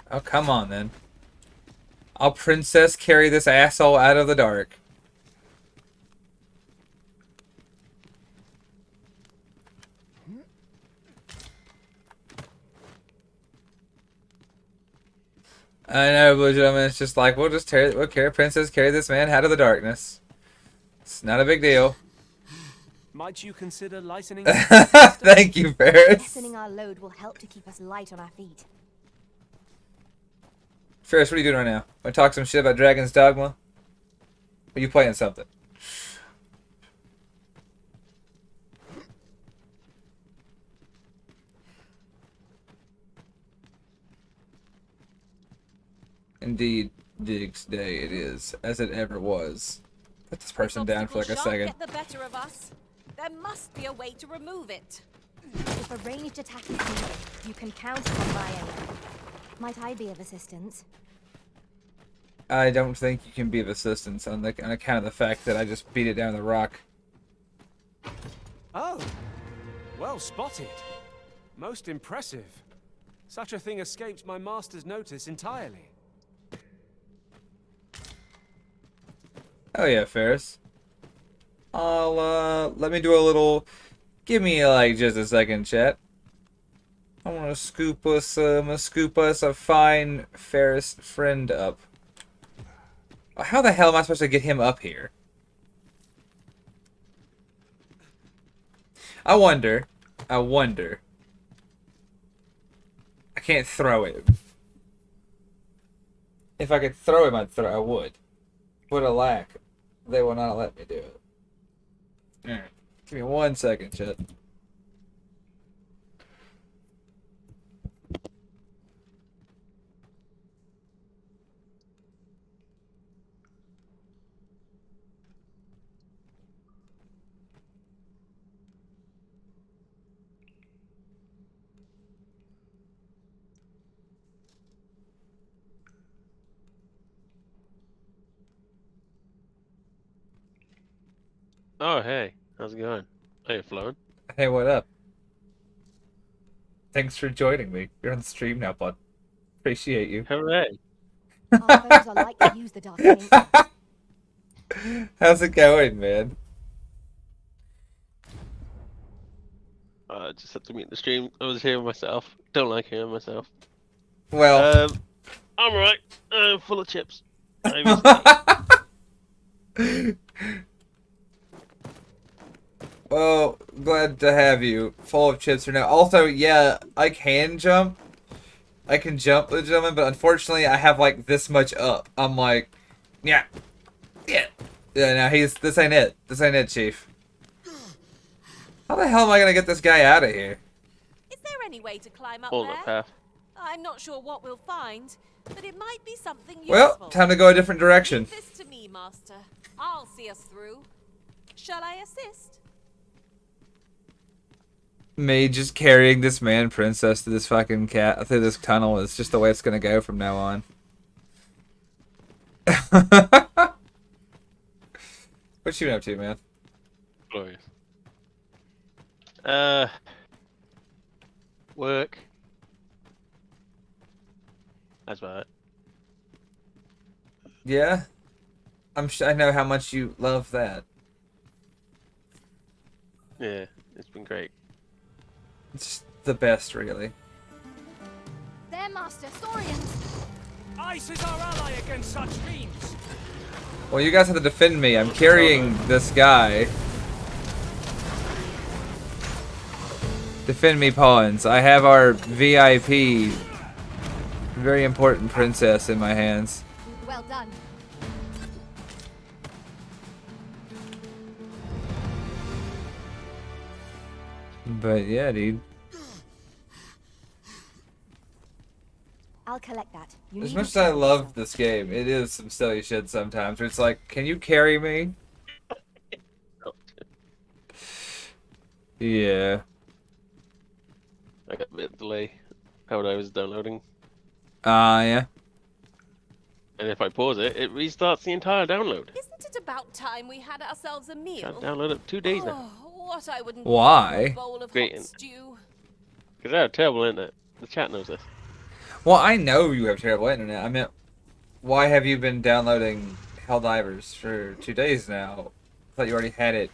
Oh, come on, then. I'll princess carry this asshole out of the dark. I know, but gentlemen, it's just like we'll carry princess, carry this man out of the darkness. It's not a big deal. Might you consider lightening? Thank you, Ferris. Lessening our load will help to keep us light on our feet. Ferris, what are you doing right now? Want to talk some shit about Dragon's Dogma? Or are you playing something? Indeed, Diggs Day it is, as it ever was. Put this person down for like a second. Get the better of us. There must be a way to remove it. If a ranged attack is needed, you can count on my aid. Might I be of assistance? I don't think you can be of assistance on account of the fact that I just beat it down the rock. Oh, well spotted. Most impressive. Such a thing escaped my master's notice entirely. Oh yeah, Ferris. Let me do a little, give me like just a second, chat. I want to scoop us a fine Ferris friend up. How the hell am I supposed to get him up here? I wonder. I can't throw him. If I could throw him, I would. But alack, they will not let me do it. Alright. Give me 1 second, chat. Oh, hey. How's it going? Hey, Flown. Hey, what up? Thanks for joining me. You're on stream now, bud. Appreciate you. Hooray. Our foes are like to use the dark paint. How's it going, man? Just had to meet the stream. I was here myself. Don't like hearing myself. Well, I'm alright. I'm full of chips. Well, glad to have you. Full of chips or no. Also, yeah, I can jump. I can jump, gentlemen, but unfortunately, I have like this much up. I'm like, yeah. Yeah, no, this ain't it. This ain't it, Chief. How the hell am I gonna get this guy out of here? Is there any way to climb up Follow there? the path. I'm not sure what we'll find, but it might be something useful. Well, time to go a different direction. Leave this to me, Master. I'll see us through. Shall I assist? Me just carrying this man princess to this fucking cat through this tunnel is just the way it's gonna go from now on. What you been up to, man? Glorious. Work. That's about it. Yeah, I know how much you love that. Yeah, it's been great. It's the best, really. There, Master. Saurians. Ice is our ally against such fiends. Well, you guys have to defend me. I'm carrying this guy. Defend me, pawns. I have our VIP, very important princess in my hands. Well done. But yeah, dude. I'll collect that. You As needn't much as I trouble love yourself. this game, it is some silly shit sometimes. Where it's like, can you carry me? Yeah. I got a bit of delay. How I was downloading. Yeah. And if I pause it, it restarts the entire download. Isn't it about time we had ourselves a meal? Can't download it 2 days now. Oh, what I wouldn't Why? give for a bowl of Great. hot stew. Because I have terrible internet. The chat knows this. Well, I know you have terrible internet. I mean, why have you been downloading Helldivers for 2 days now? I thought you already had it.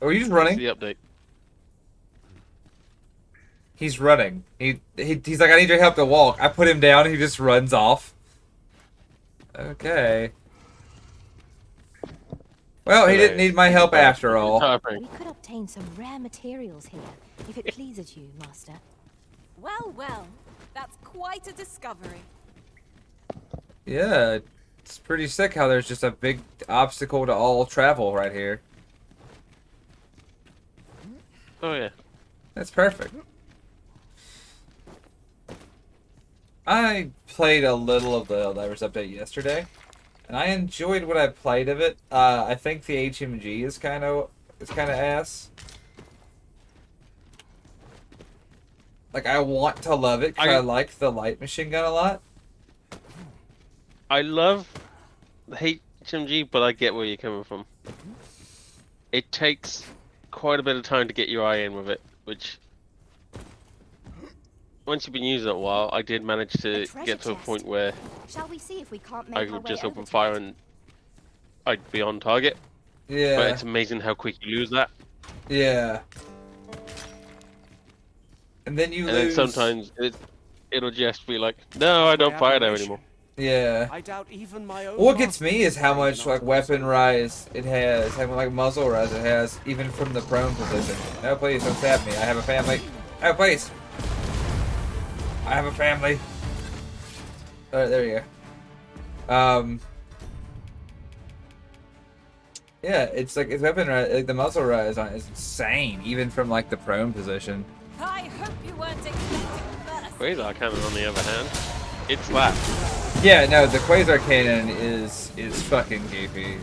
Oh, are you just running? The update. He's running. He's like, I need your help to walk. I put him down. He just runs off. Okay. Well, he didn't need my help after all. We could obtain some rare materials here, if it pleases you, Master. Well, well, that's quite a discovery. Yeah, it's pretty sick how there's just a big obstacle to all travel right here. Oh yeah. That's perfect. I played a little of the Helldivers update yesterday, and I enjoyed what I played of it. I think the HMG is kind of ass. Like, I want to love it because I like the light machine gun a lot. I love the HMG, but I get where you're coming from. It takes quite a bit of time to get your eye in with it, which once you've been using it a while, I did manage to get to a point where Shall we see if we can't make I our would way just over open to fire it? and I'd be on target. Yeah. But it's amazing how quick you lose that. Yeah. And then you And lose... then sometimes it'll just be like, no, I don't fire there anymore. Yeah. I doubt even my own What gets me is how much like weapon rise it has, how like muzzle rise it has, even from the prone position. No, please don't stab me. I have a family. Oh, please. I have a family. Alright, there you go. Yeah, it's like its weapon rise, like the muzzle rise on it is insane, even from like the prone position. I hope you weren't expecting first. Quasar cannon, on the other hand, it's that. Yeah, no, the Quasar cannon is fucking goofy.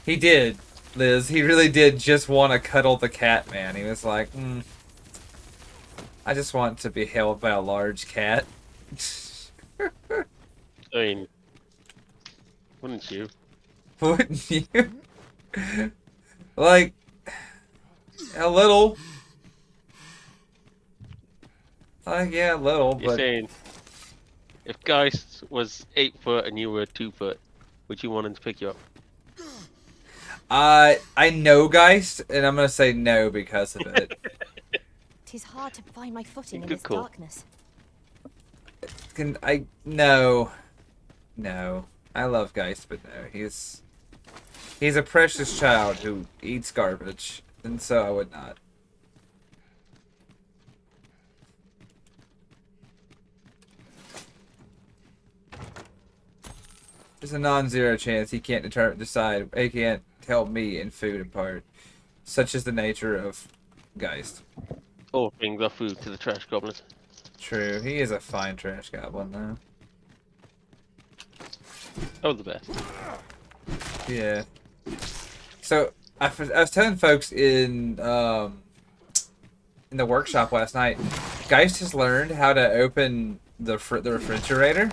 He did, Liz. He really did just want to cuddle the cat, man. He was like, I just want to be held by a large cat. I mean, wouldn't you? Wouldn't you? Like, a little. Yeah, a little, You're but... saying, if Geist was 8 foot and you were 2 foot, would you want him to pick you up? I know Geist, and I'm gonna say no because of it. Tis hard to find my footing in Good this call. darkness. No. I love Geist, but no. He's a precious child who eats garbage, and so I would not. There's a non-zero chance he can't decide. He can't tell me and food apart. Such is the nature of Geist. All things are food to the trash goblin. True, he is a fine trash goblin, though. Oh, the best. Yeah. So, I was telling folks in the workshop last night, Geist has learned how to open the refrigerator.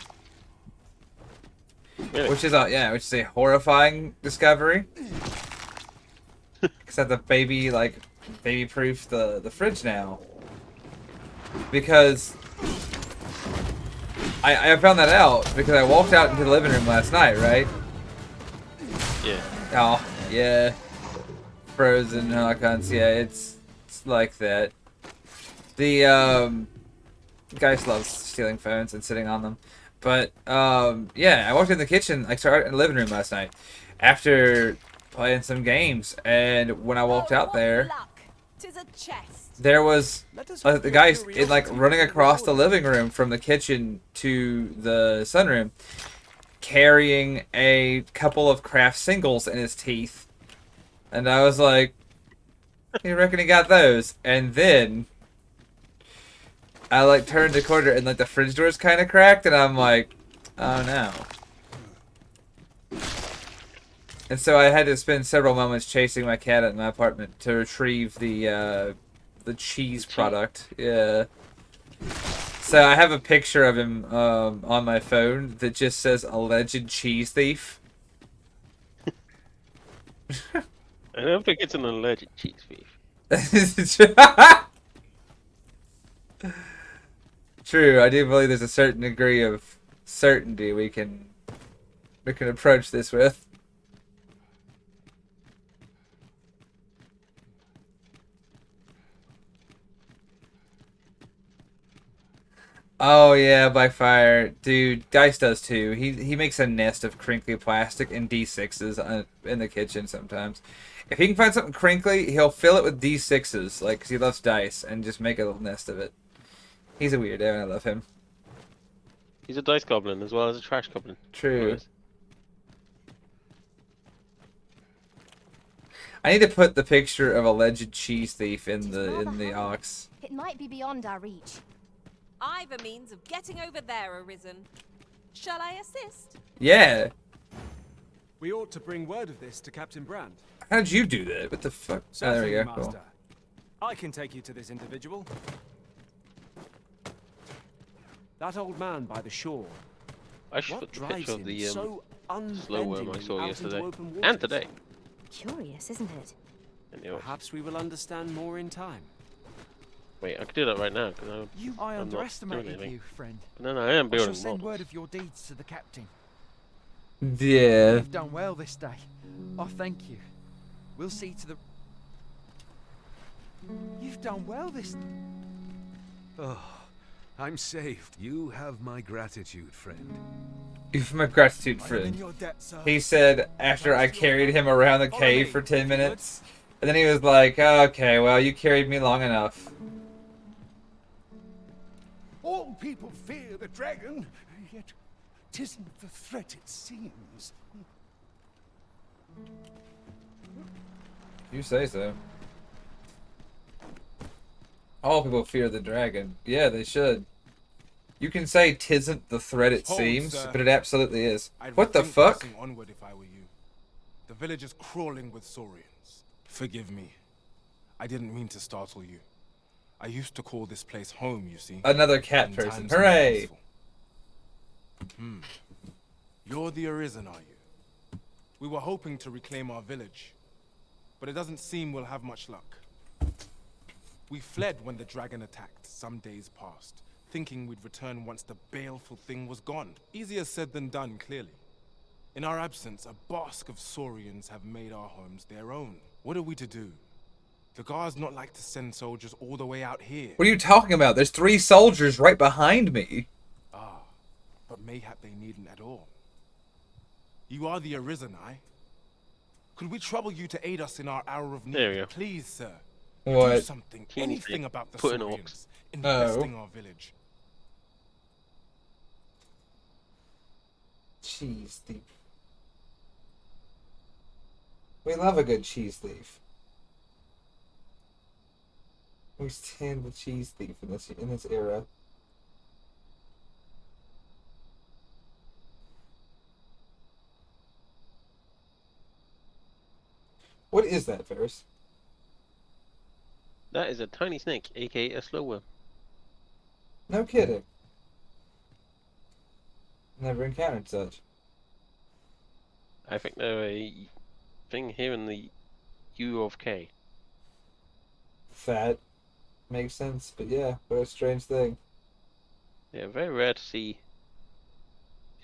Really? Which is a horrifying discovery. Because I have to baby proof the fridge now. Because I found that out because I walked out into the living room last night, right? Yeah. Oh, yeah. Frozen icons, yeah, it's like that. The Geist loves stealing phones and sitting on them. But yeah, I walked in the kitchen, like started in the living room last night after playing some games, and when I walked out there, there was the guy running across the living room from the kitchen to the sunroom, carrying a couple of craft singles in his teeth, and I was like, "You reckon he got those?" And then I turned the corner and the fridge door's kind of cracked, and I'm like, "Oh no." And so I had to spend several moments chasing my cat in my apartment to retrieve the cheese product. Yeah. So I have a picture of him on my phone that just says "alleged cheese thief." I don't think it's an alleged cheese thief. True, I do believe there's a certain degree of certainty we can approach this with. Oh yeah, by fire, dude. Dice does too. He makes a nest of crinkly plastic and D6s in the kitchen sometimes. If he can find something crinkly, he'll fill it with D6s, because he loves dice, and just make a little nest of it. He's a weirdo, and I love him. He's a dice goblin as well as a trash goblin. True. I need to put the picture of alleged cheese thief in the ox. It might be beyond our reach. I've a means of getting over there, Arisen. Shall I assist? Yeah. We ought to bring word of this to Captain Brand. How'd you do that? What the fuck? Oh, there we go. Master. Cool. I can take you to this individual. That old man by the shore. I should put the picture of the slow worm I saw yesterday and today. Curious, isn't it? Perhaps we will understand more in time. Wait, I could do that right now because I underestimated you, friend. No, I am building I shall send models. word of your deeds to the captain. Yeah. You've done well this day. I thank you. We'll see to the. You've done well this. Oh, I'm saved. You have my gratitude, friend. You have my gratitude, friend. He said after I carried him around the cave for 10 minutes, and then he was like, "Okay, well, you carried me long enough." All people fear the dragon, yet 'tisn't the threat it seems. You say so. All people fear the dragon. Yeah, they should. You can say 'tisn't the threat it Hold, seems, sir. but it absolutely is. I'd What the rethink fuck? pressing onward if I were you. The village is crawling with saurians. Forgive me. I didn't mean to startle you. I used to call this place home, you see. Another cat when person. times were Hooray! peaceful. You're the Arisen, are you? We were hoping to reclaim our village, but it doesn't seem we'll have much luck. We fled when the dragon attacked some days past, thinking we'd return once the baleful thing was gone. Easier said than done, clearly. In our absence, a basque of saurians have made our homes their own. What are we to do? The guards not like to send soldiers all the way out here. What are you talking about? There's 3 soldiers right behind me. But mayhap they needn't at all. You are the Arisen, Could we trouble you to aid us in our hour of need? There we go. Please, sir. What? Do something, anything about the Put in saurians. orcs. Investing our village. Cheese thief. We love a good cheese thief. We stand the cheese thief in this era. What is that, Ferris? That is a tiny snake, aka a slow worm. No kidding. Never encountered such. I think they're a thing here in the U of K. That makes sense, but yeah, what a strange thing. They're very rare to see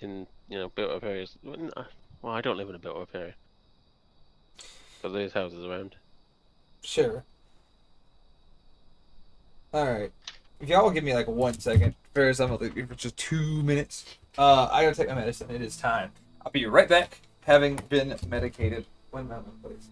in, built-up areas. Well, I don't live in a built-up area. But there's houses around. Sure. Alright. If y'all will give me like 1 second, Ferris, I'm gonna leave you for just 2 minutes. I gotta take my medicine. It is time. I'll be right back, having been medicated. 1 moment, please.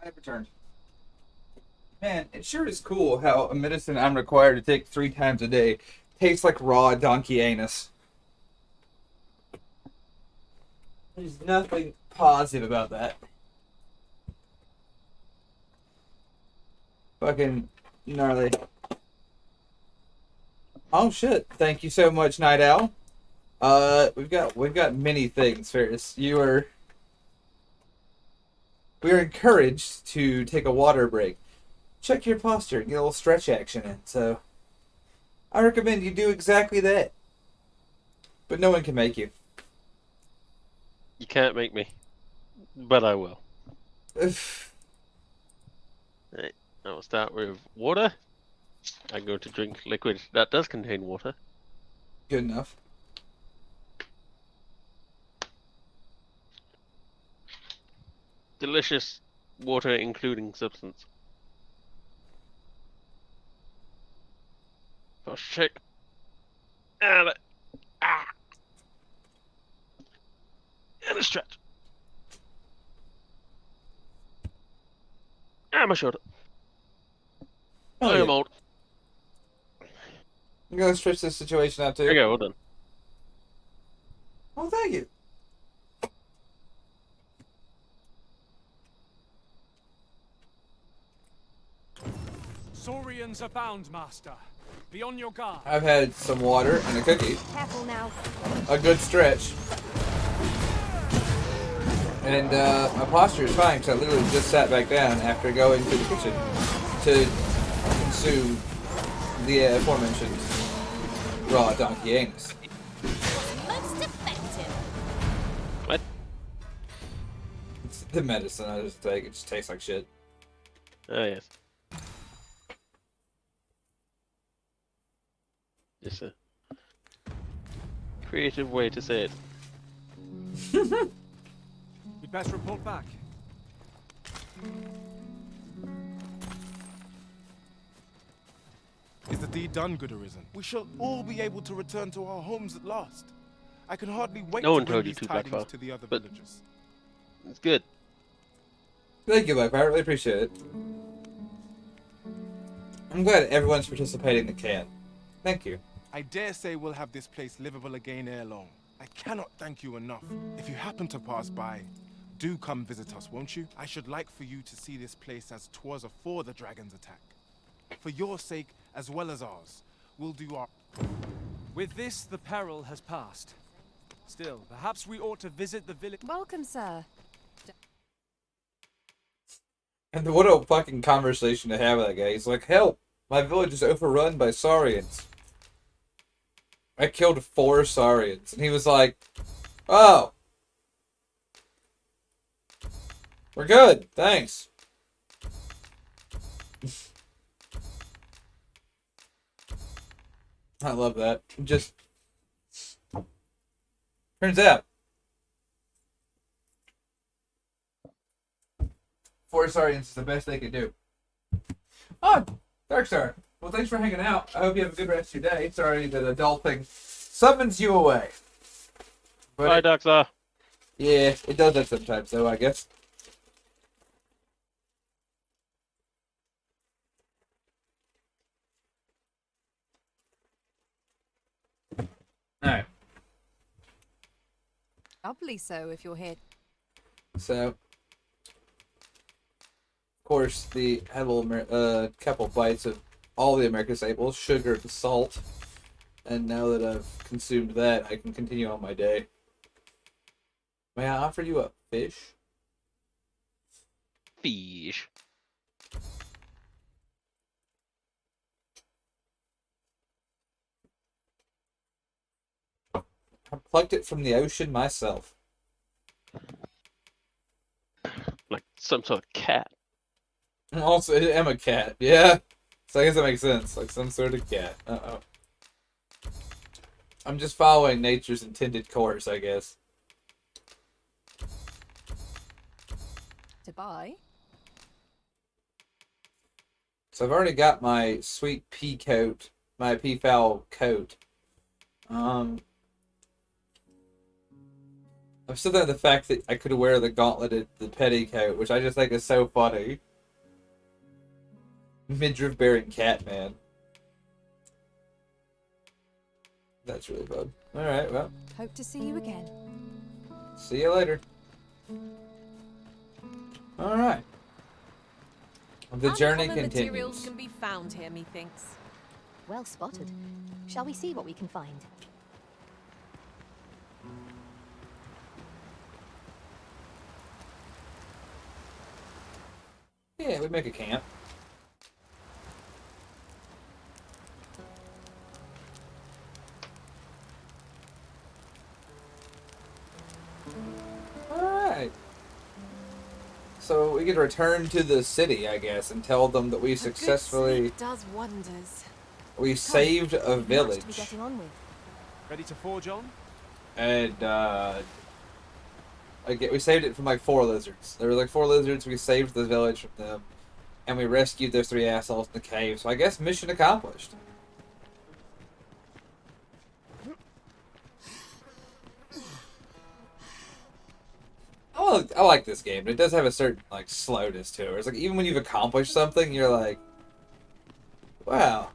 I have returned. Man, it sure is cool how a medicine I'm required to take 3 times a day tastes like raw donkey anus. There's nothing positive about that. Fucking gnarly. Oh shit! Thank you so much, Night Owl. We've got many things, Ferris. We are encouraged to take a water break. Check your posture and get a little stretch action in. So, I recommend you do exactly that. But no one can make you. You can't make me. But I will. Right, I will start with water. I'm going to drink liquid that does contain water. Good enough. Delicious water including substance. Oh shit. And a stretch. And my shoulder. Oh, I am yeah. old. I'm gonna stretch this situation out too. There you go, well done. Oh, thank you. Saurians abound, Master. Be on your guard. I've had some water and a cookie. Careful now. A good stretch. And my posture is fine because I literally just sat back down after going to the kitchen to consume the aforementioned raw donkey anus. Most effective. What? It's the medicine I just take. It just tastes like shit. Oh yes. Just a creative way to say it. We'd best report back. Is the deed done, good Arisen? We shall all be able to return to our homes at last. I can hardly wait No one to bring told you these to, tidings Blackfire, to the other but villagers. it's good. Thank you, Black. I really appreciate it. I'm glad everyone's participating that can. Thank you. I dare say we'll have this place livable again ere long. I cannot thank you enough. If you happen to pass by, do come visit us, won't you? I should like for you to see this place as 'twas afore the dragon's attack. For your sake, as well as ours, we'll do our... With this, the peril has passed. Still, perhaps we ought to visit the village. Welcome, sir. And what a fucking conversation to have with that guy. He's like, help! My village is overrun by Saurians. I killed 4 Saurians. And he was like, oh. We're good. Thanks. I love that. Just turns out 4 Saurians is the best they could do. Oh, Darkstar. Well, thanks for hanging out. I hope you have a good rest of your day. Sorry that adulting summons you away. Bye, Darkstar. Yeah, it does that sometimes, though, I guess. Alright. Doubly so if you're here. So, of course, the had a little couple bites of all the American staples, sugar and salt, and now that I've consumed that, I can continue on my day. May I offer you a fish? Fish. I plucked it from the ocean myself. Like some sort of cat. Also, I am a cat, yeah. So I guess that makes sense. Like some sort of cat. Uh-oh. I'm just following nature's intended course, I guess. To buy? So I've already got my sweet pea coat, my peafowl coat. I'm still thinking of the fact that I could wear the gauntleted, the petticoat, which I just think is so funny. Midriff-bearing cat, man. That's really fun. Alright, well. Hope to see you again. See you later. Alright. The journey Uncommon continues. materials can be found here, methinks. Well spotted. Shall we see what we can find? Yeah, we make a camp. Alright. So we could return to the city, I guess, and tell them that we successfully... Good sleep does wonders. We saved a village. Much to be getting on with. Ready to forge on? And, we saved it from like 4 lizards. There were like 4 lizards, we saved the village from them. And we rescued those 3 assholes in the cave. So I guess mission accomplished. I like this game. It does have a certain like slowness to it. It's like even when you've accomplished something, you're like, wow.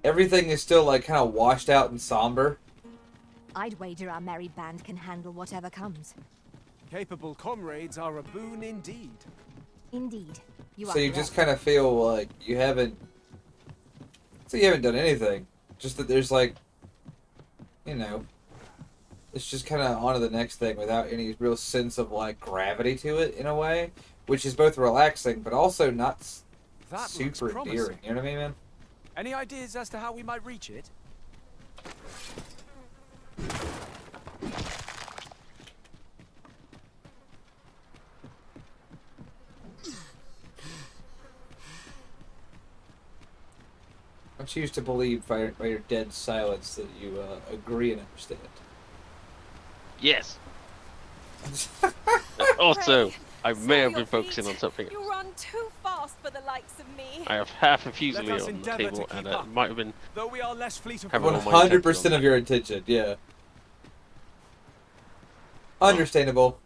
Everything is still like kind of washed out and somber. I'd wager our merry band can handle whatever comes. Capable comrades are a boon indeed. Indeed. So you just kind of feel like you haven't done anything. Just that there's like, you know, it's just kind of on to the next thing without any real sense of like gravity to it in a way, which is both relaxing but also not super endearing. You know what I mean, man? Any ideas as to how we might reach it? I choose to believe by your dead silence that you agree and understand. Yes. Also, I may have been focusing on something else. You run too fast for the likes of me. I have half a fusilier Let us on the endeavour table, to and keep it up. might have been Though we are less fleet of having all my 100% of your intention, yeah. Understandable.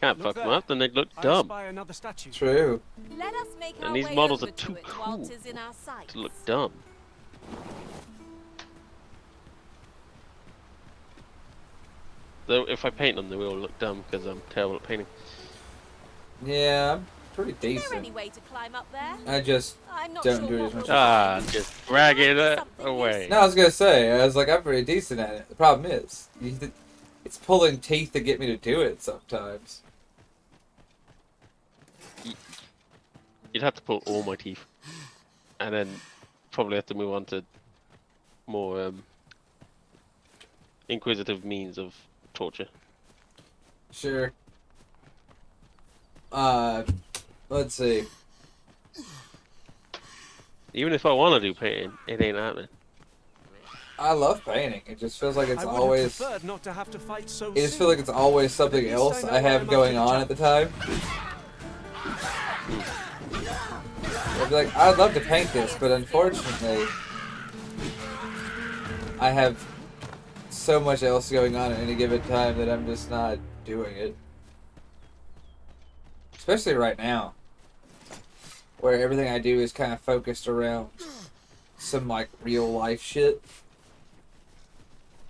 Can't fuck them up, then they'd look dumb. Another statue. True. Let us make And our these way models over are too to it while cool 'tis in our sight. to look dumb. Though if I paint them, they will look dumb because I'm terrible at painting. Yeah, I'm pretty Is there decent. any way to climb up there? I just I'm not don't sure do it what as much. we'll Just drag it away. No, I was gonna say, I was like, I'm pretty decent at it. The problem is, it's pulling teeth to get me to do it sometimes. You'd have to pull all my teeth, and then probably have to move on to more inquisitive means of torture. Sure. Let's see. Even if I want to do painting, it ain't happening. I love painting. It just feels like it's I would always. have preferred not to have to fight so It just soon. feels like it's always something least else I know I where have I'm up going to the on at the time. I'd be like, I'd love to paint this, but unfortunately, I have so much else going on at any given time that I'm just not doing it. Especially right now, where everything I do is kind of focused around some like real life shit.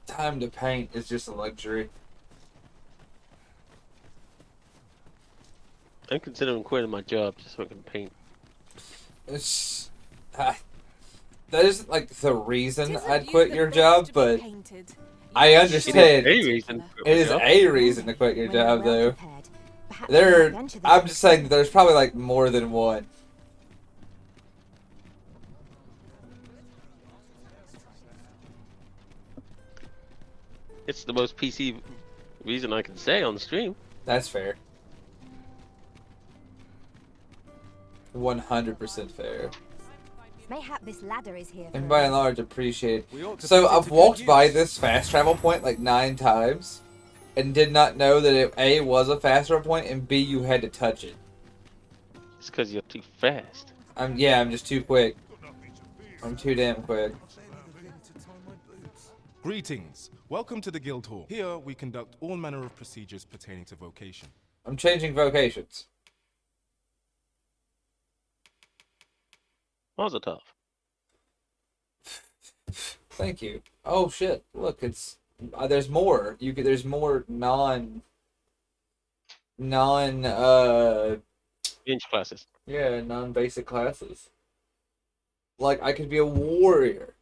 Time to paint is just a luxury. I'm considering quitting my job just so I can paint. It's, that isn't like the reason Tisn't I'd you quit the your best job, to be but painted? I You're understand. It is a reason to quit It my is job. a reason to quit your When you're job, well though. prepared, perhaps you There, might venture this I'm just saying that there's probably like more than one. It's the most PC reason I can say on the stream. That's fair. 100% fair. Mayhap this ladder is here. And for by us. and large, appreciated. We ought to So put it I've to walked good by use. this fast travel point like 9 times, and did not know that it A, was a fast travel point, and B, you had to touch it. It's because you're too fast. I'm just too quick. I'm too damn quick. Greetings. Welcome to the Guild Hall. Here we conduct all manner of procedures pertaining to vocation. I'm changing vocations. Positive. Thank you. Oh shit! Look, it's there's more. There's more non Inch classes. yeah, non-basic classes. Like I could be a warrior.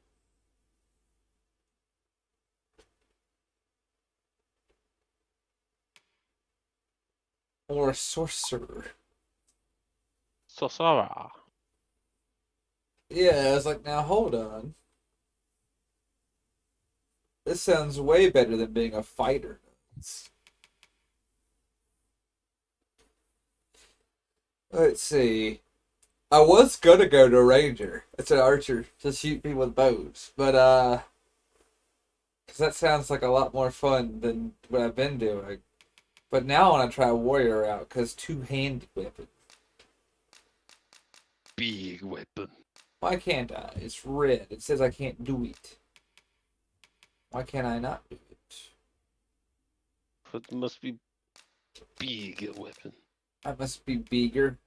Or a sorcerer. Sorcerer. Yeah, I was like, now hold on. This sounds way better than being a fighter. Let's see. I was gonna go to Ranger. It's an archer to shoot people with bows. But, because that sounds like a lot more fun than what I've been doing. But now I want to try a warrior route, because two-handed weapon. Big weapon. Why can't I? It's red. It says I can't do it. Why can't I not do it? It must be big weapon. I must be bigger.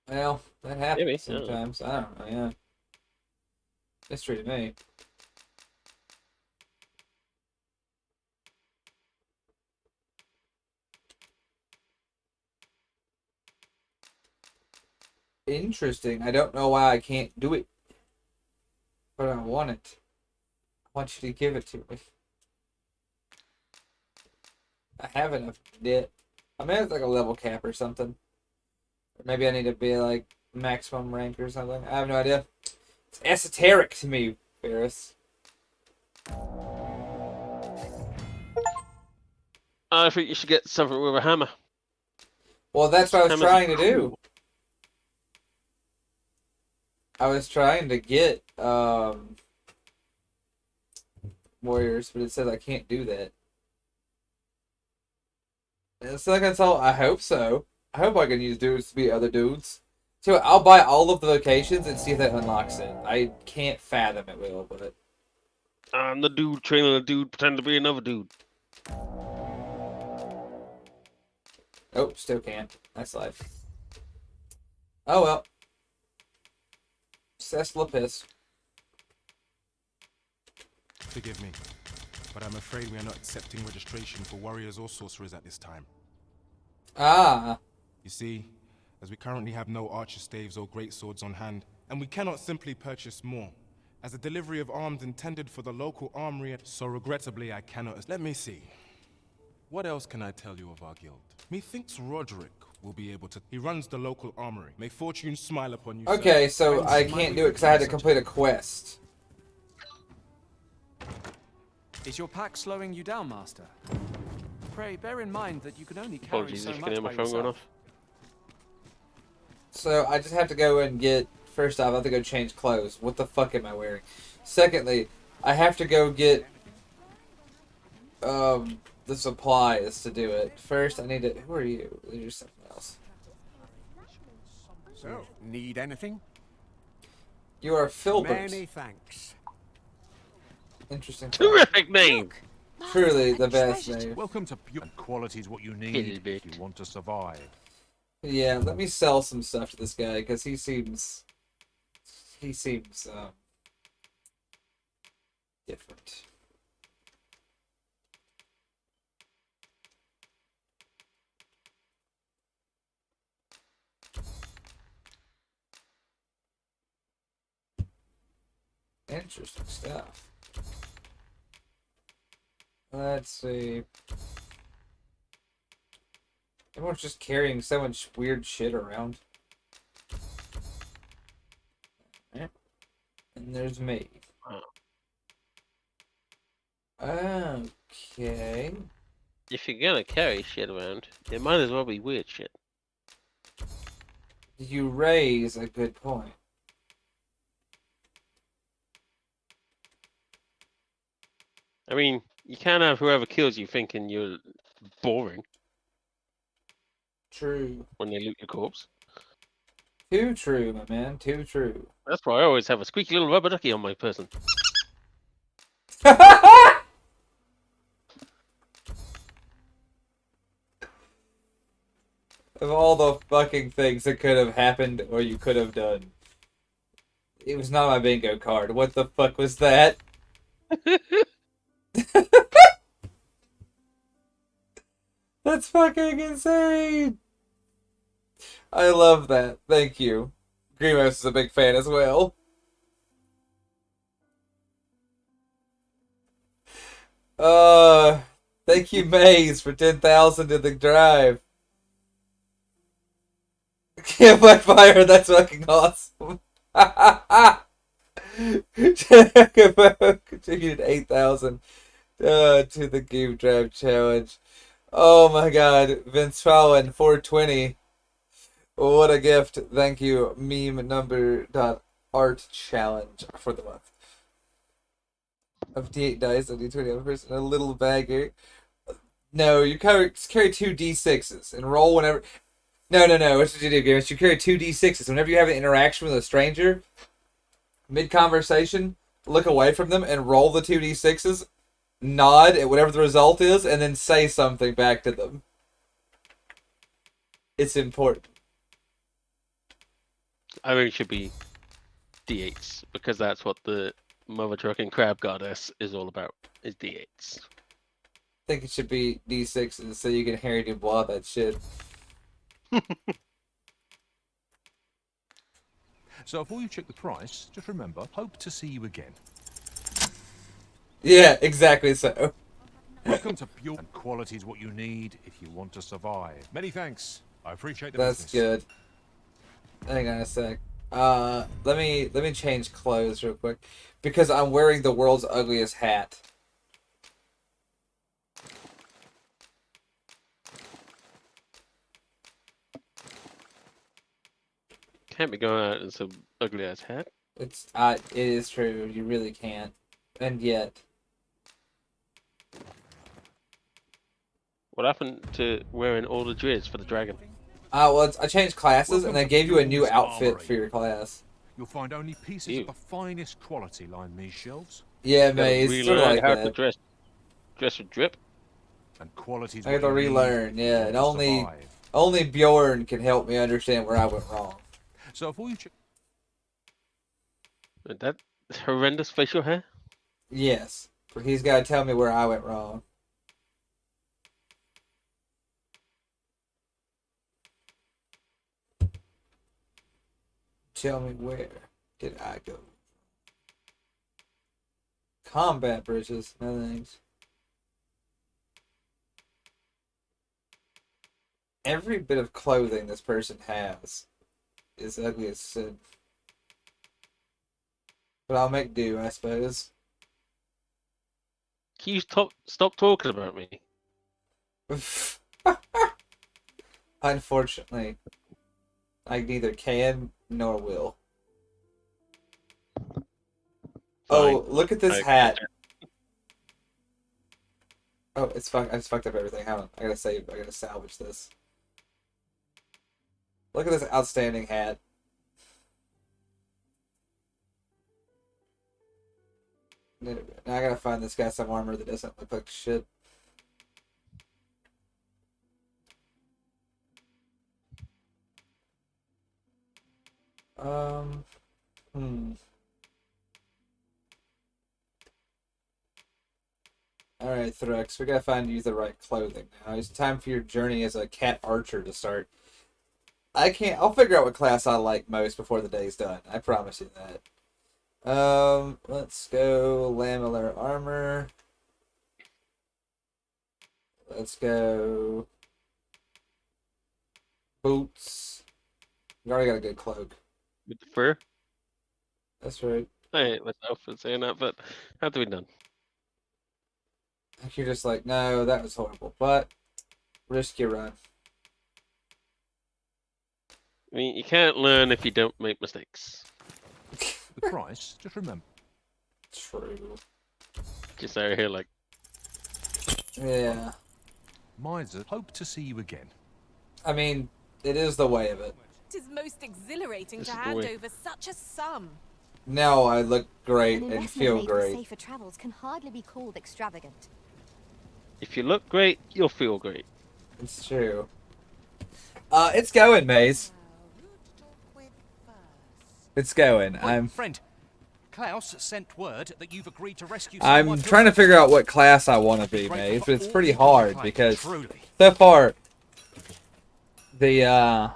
Well, that happens Maybe, sometimes. I don't know, yeah. Mystery to me. Interesting. I don't know why I can't do it. But I want it. I want you to give it to me. I have enough debt. I mean, it's like a level cap or something. Or maybe I need to be like maximum rank or something. I have no idea. It's esoteric to me, Ferris. I think you should get something with a hammer. Well, that's what I was Hammer's trying to cool. do. I was trying to get warriors, but it says I can't do that. It's like that's all. I hope so. I hope I can use dudes to be other dudes. So I'll buy all of the locations and see if that unlocks it. I can't fathom it will, but I'm the dude training a dude pretend to be another dude. oh, still can't. That's life. Oh well. Cesslapis. Forgive me, but I'm afraid we are not accepting registration for warriors or sorcerers at this time. Ah. You see, as we currently have no archer staves or great swords on hand, and we cannot simply purchase more, as the delivery of arms intended for the local armory, so regrettably I cannot. Let me see. What else can I tell you of our guild? Methinks Roderick will be able to. He runs the local armory. May fortune smile upon you, Okay, sir. so I can't do it because I had to complete a quest. Is your pack slowing you down, Master? Pray bear in mind that you can only carry Apologies so if you can much hear my by phone going yourself. off. So I just have to go and get. First off, I have to go change clothes. What the fuck am I wearing? Secondly, I have to go get the supplies to do it. First, I need to. Who are you? You're something else. So, need anything? You are Filbert. Many thanks. Interesting. Terrific name. Truly the best name. Welcome to pure quality is what you need if you want to survive. Yeah, let me sell some stuff to this guy because he seems different. Interesting stuff. Let's see. Everyone's just carrying so much weird shit around. And there's me. Okay. If you're gonna carry shit around, it might as well be weird shit. You raise a good point. I mean, you can't have whoever kills you thinking you're boring True. when they loot your corpse. Too true, my man. Too true. That's why I always have a squeaky little rubber ducky on my person. Of all the fucking things that could have happened or you could have done, it was not my bingo card. What the fuck was that? That's fucking insane. I love that. Thank you. Grimos is a big fan as well. Thank you, Maze, for 10,000 to the drive. Can't by fire, that's fucking awesome. Contributed 8,000 to the Game Drive challenge. Oh my god, Vince Fallon 420. What a gift. Thank you, meme number art challenge for the month. Of D8 dice, a D20 of a person, a little bagger. No, you carry 2 D6s and roll whenever. No. What should you do, Games? You carry 2 D6s. Whenever you have an interaction with a stranger, mid conversation, look away from them and roll the 2 D6s, nod at whatever the result is, and then say something back to them. It's important. I think it should be D8s because that's what the Mother Trucking Crab Goddess is all about. Is D8s. I think it should be D6s so you can Harry Dubois that shit. So before you check the price, just remember, hope to see you again. Yeah, exactly so. Welcome to pure and quality is what you need if you want to survive. Many thanks. I appreciate the That's business. good. Hang on a sec. Let me change clothes real quick because I'm wearing the world's ugliest hat. Can't be going out in some ugly ass hat. It is true. You really can't. And yet. What happened to wearing all the dreads for the dragon? Well, I changed classes and they gave you a new outfit for your class. You'll find only pieces of the finest quality line these shelves. Yeah, mate, it's sort of like how that. to dress with drip. And qualities. I have to relearn, yeah, and only Bjorn can help me understand where I went wrong. So before you check. That horrendous facial hair? Yes, but he's got to tell me where I went wrong. Tell me where did I go? Combat bridges, no thanks. Every bit of clothing this person has is ugly as sin. But I'll make do, I suppose. Can you stop talking about me? Unfortunately, I neither can nor will. Fine. Oh, look at this hat. Oh, it's fuck. I just fucked up everything. Hang on. I gotta save. I gotta salvage this. Look at this outstanding hat. Now I gotta find this guy some armor that doesn't look like shit. Hmm. Alright, Threx, we gotta find you the right clothing now. It's time for your journey as a cat archer to start. I'll figure out what class I like most before the day's done. I promise you that. Let's go lamellar armor. Let's go boots. You already got a good cloak. With the fur? That's right. I hate myself for saying that, but have to be done. I think you're just like, no, that was horrible, but risk your run. I mean, you can't learn if you don't make mistakes. The price, just remember. True. Just out here like... Yeah. Miser, hope to see you again. I mean, it is the way of it. It is most exhilarating This to is the hand way. over such a sum. Now I look great An and investment feel made for great. safer travels can hardly be called extravagant. If you look great, you'll feel great. It's true. It's going, Maze. It's going. Friend, Klaus sent word that you've agreed to rescue I'm someone trying to figure out what class I want to be, Maze, but it's pretty hard because so far the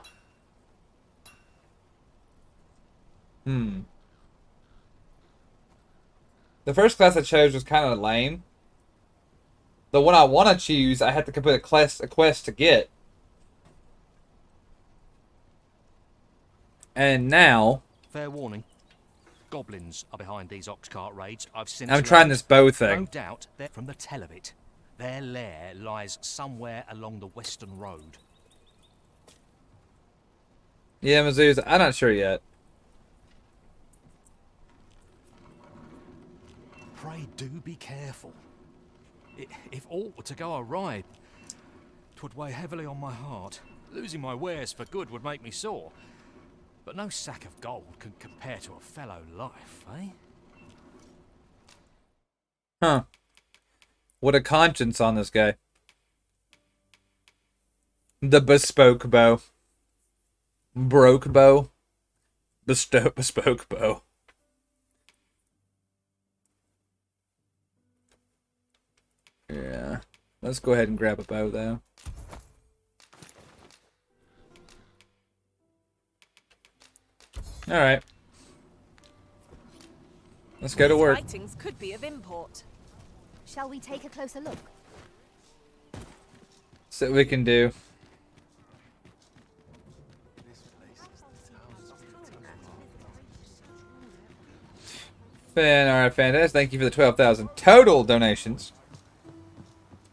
the first class I chose was kind of lame. The one I want to choose, I had to complete a quest to get. And now Fair warning. Goblins are behind these ox cart raids. I've since I'm trying learned. this bow thing. No doubt they're from the tell of it. Their lair lies somewhere along the western road. Yeah, Mizzou's, I'm not sure yet. Pray do be careful. If aught were to go awry, 'twould weigh heavily on my heart. Losing my wares for good would make me sore. But no sack of gold can compare to a fellow life, eh? Huh. What a conscience on this guy. The bespoke bow. Broke bow. Bespoke bow. Yeah. Let's go ahead and grab a bow, though. Alright. Let's go to These work. writings could be of import. Shall we take a closer look? See what we can do. Alright, fantastic. Thank you for the 12,000 total donations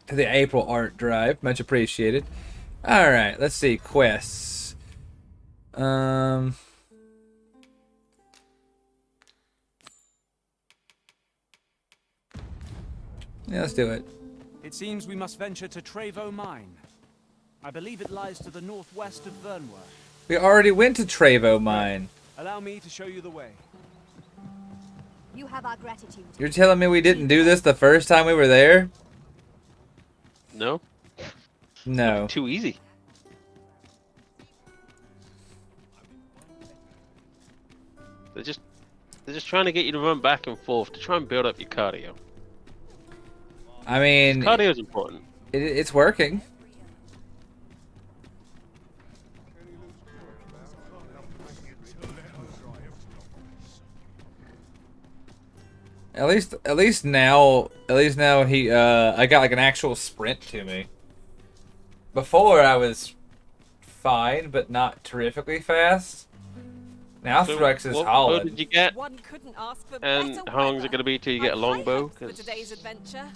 to the April art drive. Much appreciated. Alright, let's see. Quests. Yeah, let's do it. It seems we must venture to Trevo Mine. I believe it lies to the northwest of Vernworth. We already went to Trevo Mine. Allow me to show you the way. You have our gratitude. You're telling me we didn't do this the first time we were there? No? No. Too easy. They're just trying to get you to run back and forth to try and build up your cardio. I mean, Cardio is important. It's working. At least now he I got like an actual sprint to me. Before I was fine, but not terrifically fast. Now So Threx is what bow solid. did you get? One couldn't ask for And better how long is it weather. going to be till you get a longbow? For today's adventure.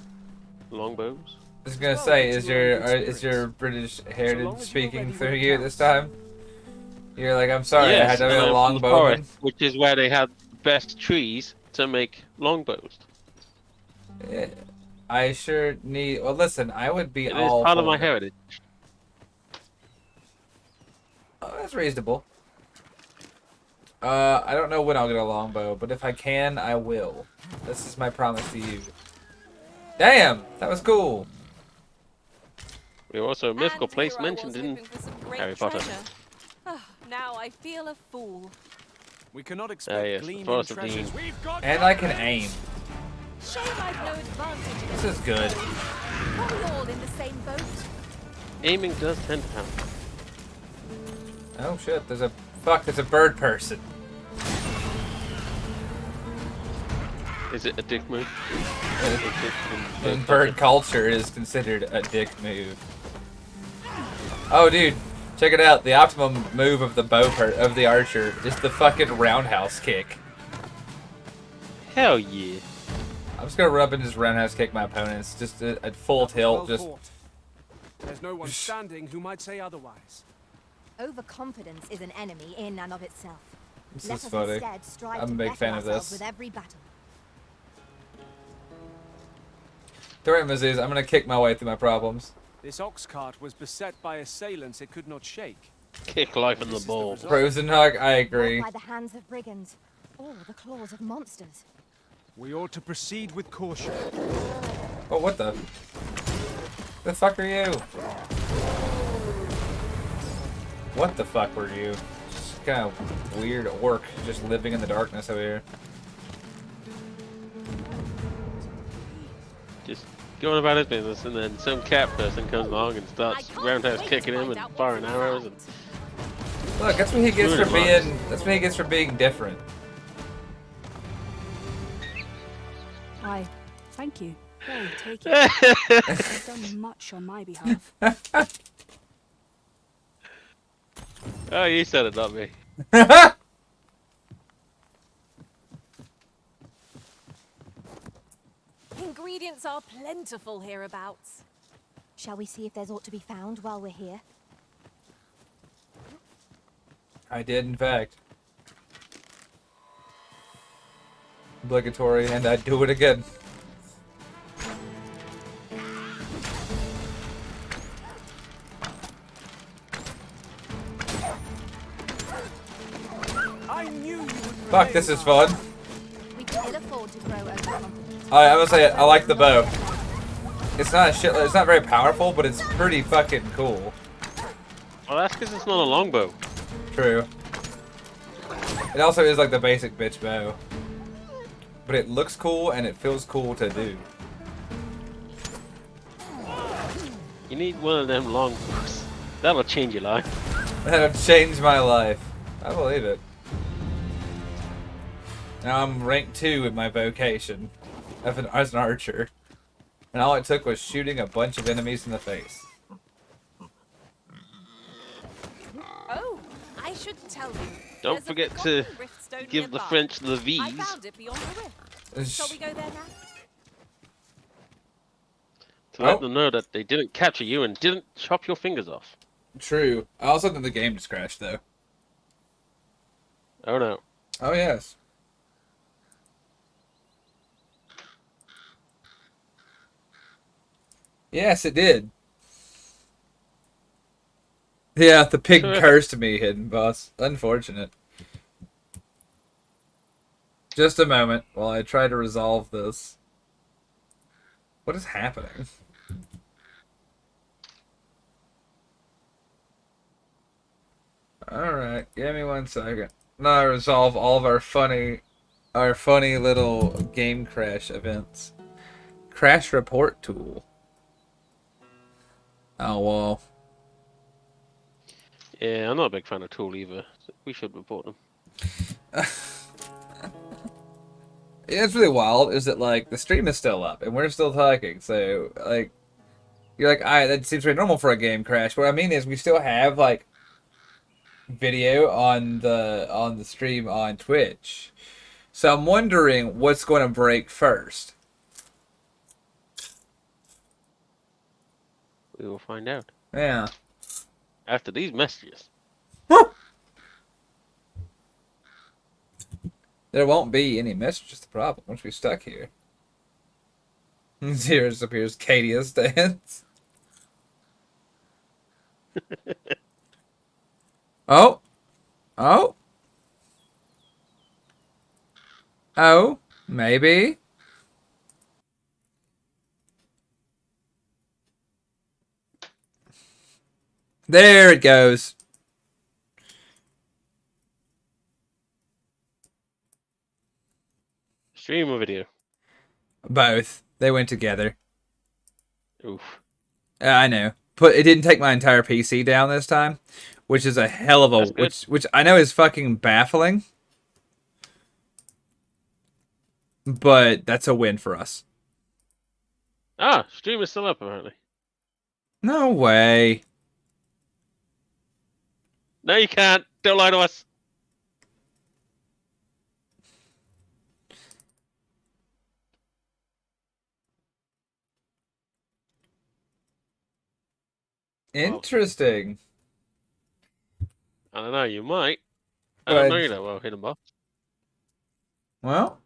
Longbows? I was gonna say, is your British heritage speaking through you this time? You're like, I'm sorry, I had Yes, to be and a I'm from the longbowman. forest, which is where they had the best trees to make longbows. I sure need. Well, listen, I would be It is all part of for my it. heritage. Oh, that's reasonable. I don't know when I'll get a longbow, but if I can, I will. This is my promise to you. Damn, that was cool. We were also a mythical And here place I mentioned was in hoping for some great Harry Potter. treasure. Ah, now I feel a fool. We cannot Ah, expect yes, the gleaming Forest of treasures. Dean. And I can aim. Shame I've no advantage in This is good. Are we all in the same boat? Aiming does tend to happen. Oh shit, there's a bird person. Is it a dick move? In bird culture is considered a dick move. Oh dude, check it out. The optimum move of the archer is the fucking roundhouse kick. Hell yeah. I'm just gonna run up and just roundhouse kick my opponents, just at full tilt, just. There's no one standing who might say otherwise. Overconfidence is an enemy in and of itself. This Let is us funny. instead strive I'm to a big better fan of ourselves this. with every battle. Alright, Mizzes, I'm gonna kick my way through my problems. This ox cart was beset by assailants it could not shake. Kick life in the balls. Frozen hug, I agree. Not by the hands of brigands or the claws of monsters. We ought to proceed with caution. Oh, what the? The fuck are you? What the fuck were you? Just kind of weird orc, just living in the darkness over here. Just going about his business, and then some cat person comes along and starts roundhouse kicking him and firing arrows. And Look, that's what he gets for being. That's what he gets for being different. Why, thank you. Pray, take it. You've done much on my behalf. Oh, you said it, not me. Ingredients are plentiful hereabouts. Shall we see if there's aught to be found while we're here? I did, in fact. Obligatory, and I'd do it again. I knew you would Fuck, this is fun. We can ill afford to grow overconfident. I would say I like the bow. It's not a shit. It's not very powerful, but it's pretty fucking cool. Well, that's because it's not a longbow. True. It also is like the basic bitch bow. But it looks cool and it feels cool to do. You need one of them longbows. That'll change your life. That'll change my life. I believe it. Now I'm rank 2 in my vocation as an archer. And all it took was shooting a bunch of enemies in the face. Oh, I should tell you. Don't There's a forget to forgotten riftstone give the nearby. French the I V's. found it beyond the rift. Shall we go there now? To let them know that they didn't capture you and didn't chop your fingers off. True. I also think the game just crashed though. Oh no. Oh yes. Yes, it did. Yeah, the pig cursed me, hidden boss. Unfortunate. Just a moment while I try to resolve this. What is happening? Alright, give me 1 second. Now I resolve all of our funny little game crash events. Crash report tool. Oh, well. Yeah, I'm not a big fan of Tool either. We should report them. Yeah, it's really wild, is that, like, the stream is still up, and we're still talking, so, like, you're like, alright, that seems very normal for a game crash. What I mean is, we still have, like, video on the stream on Twitch. So I'm wondering what's going to break first. We will find out. Yeah. After these messages. There won't be any messages. The problem once we're stuck here. Here appears Cadia stands. Oh. Oh. Oh. Maybe. There it goes. Stream or video? Both. They went together. Oof. I know. But it didn't take my entire PC down this time, which is a hell of a which I know is fucking baffling. But that's a win for us. Ah, stream is still up apparently. No way. No, you can't. Don't lie to us. Interesting. I don't know. You might. I don't know you that well, Hidden Boss. Well,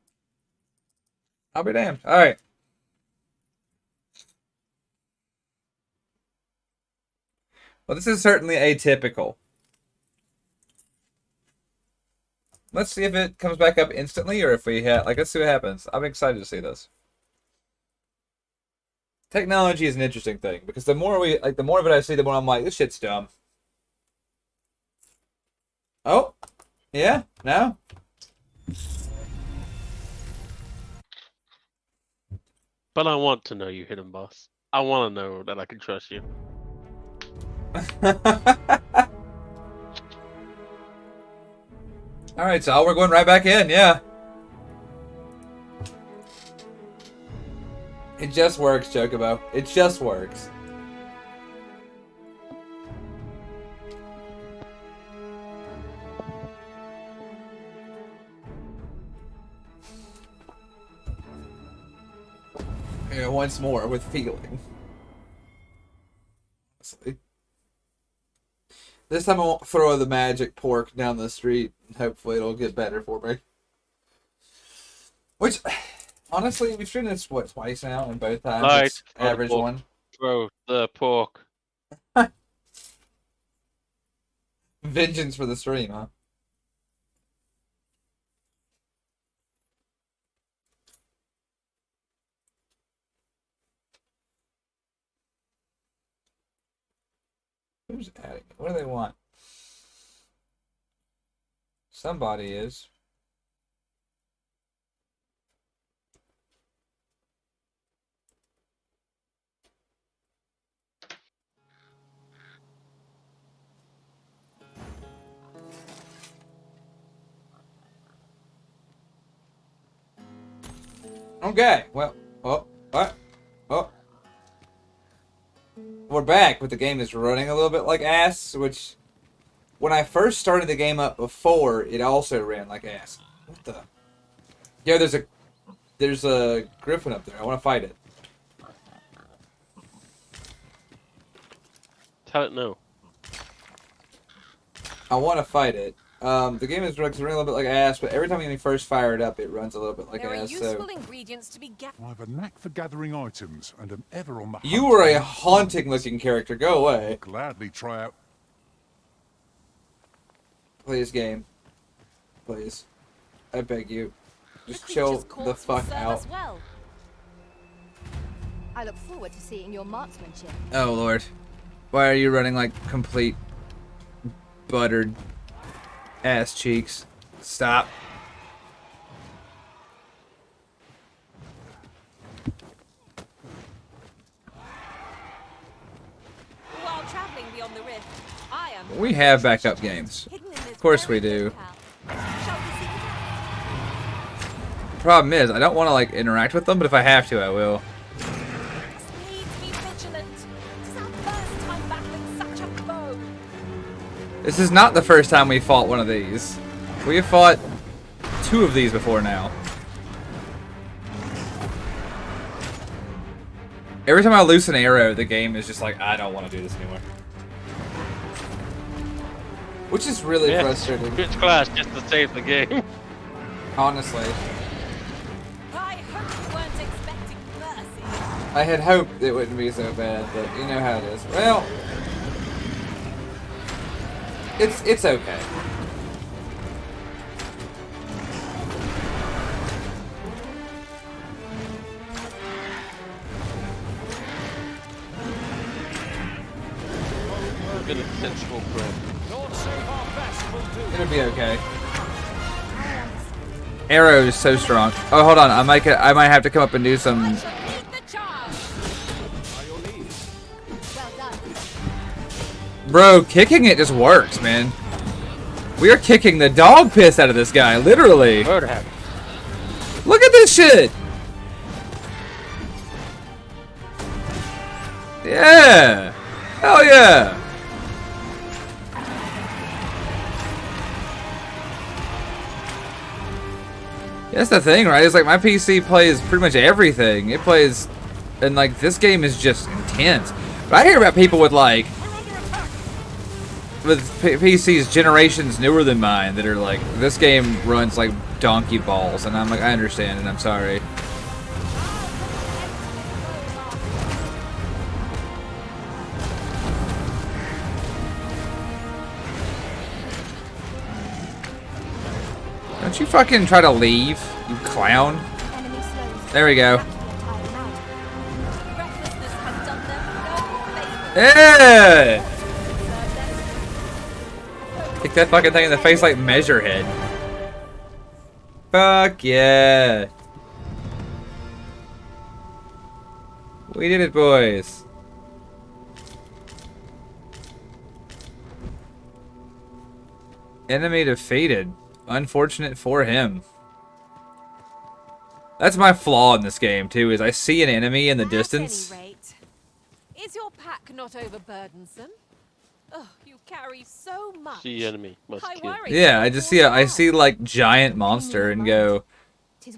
I'll be damned. All right. Well, this is certainly atypical. Let's see if it comes back up instantly, or if we let's see what happens. I'm excited to see this. Technology is an interesting thing because the more the more of it I see, the more I'm like, this shit's dumb. Oh, yeah, no. But I want to know you, Hidden Boss. I want to know that I can trust you. All right, so we're going right back in, yeah. It just works, Chocobo. It just works. Yeah, once more with feeling. This time I won't throw the magic pork down the street. Hopefully it'll get better for me. Which, honestly, we've streamed this, what, twice now? And both times it's average one. Throw the pork. Vengeance for the stream, huh? Who's adding it? What do they want? Somebody is. Okay, well, what? We're back, but the game is running a little bit like ass, which, when I first started the game up before, it also ran like ass. What the? Yeah, there's a griffin up there. I want to fight it. Tell it no. I want to fight it. The game is running a little bit like ass, but every time you first fire it up, it runs a little bit like there ass. Are useful ingredients to be I have a knack for gathering items, and am ever on the hunt. You were a haunting-looking character. Go away. I'll gladly try out. Please, game. Please. I beg you. Just chill the fuck out. Well. I look forward to seeing your marksmanship. Oh, Lord. Why are you running like complete buttered ass cheeks? Stop. While traveling beyond the rift, I am. We have backup games. Of course we do. Problem is, I don't want to like interact with them, but if I have to, I will. This is not the first time we fought one of these. We have fought 2 of these before now. Every time I loose an arrow, the game is just like, I don't want to do this anymore. Which is really frustrating. Switch class just to save the game. Honestly. I hope you weren't expecting mercy. I had hoped it wouldn't be so bad, but you know how it is. Well, it's okay. It'll be okay. Arrow is so strong. Oh, hold on. I might have to come up and do some. Bro, kicking it just works, man. We are kicking the dog piss out of this guy, literally. Look at this shit. Yeah. Hell yeah. That's the thing, right? It's like my PC plays pretty much everything. It plays, and like this game is just intense. But I hear about people with like, with PCs generations newer than mine that are like, this game runs like donkey balls, and I'm like, I understand, and I'm sorry. Don't you fucking try to leave, you clown. There we go. Yeah! Kick that fucking thing in the face like Measurehead. Fuck yeah. We did it, boys. Enemy defeated. Unfortunate for him. That's my flaw in this game, too, is I see an enemy in the distance. At any rate, is your pack not overburdensome? Oh, you carry so much. The enemy must kill. Yeah, I see like giant monster and go,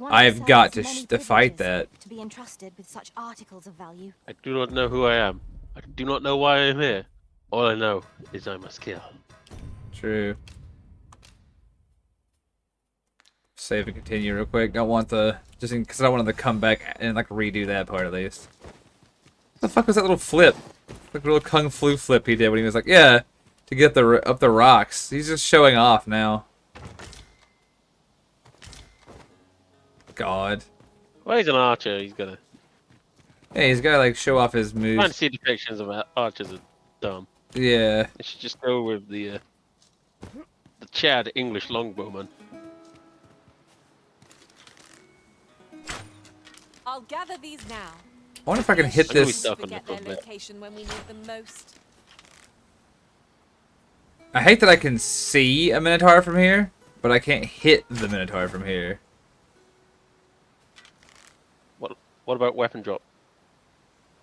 I've got to fight that. To be entrusted with such articles of value. I do not know who I am. I do not know why I am here. All I know is I must kill. True. Save and continue real quick. Don't want the because I don't want them to come back and like redo that part at least. What the fuck was that little flip? Like a little kung flu flip he did when he was like, yeah, to get up the rocks. He's just showing off now. God. Well, he's an archer. He's gonna. Hey, he's gotta like show off his moves. Fantasy depictions of archers are dumb. Yeah. They should just go with the Chad English longbowman. I'll gather these now. I wonder if I can hit this. Forget their location when we need them most. I hate that I can see a Minotaur from here, but I can't hit the Minotaur from here. What about weapon drop?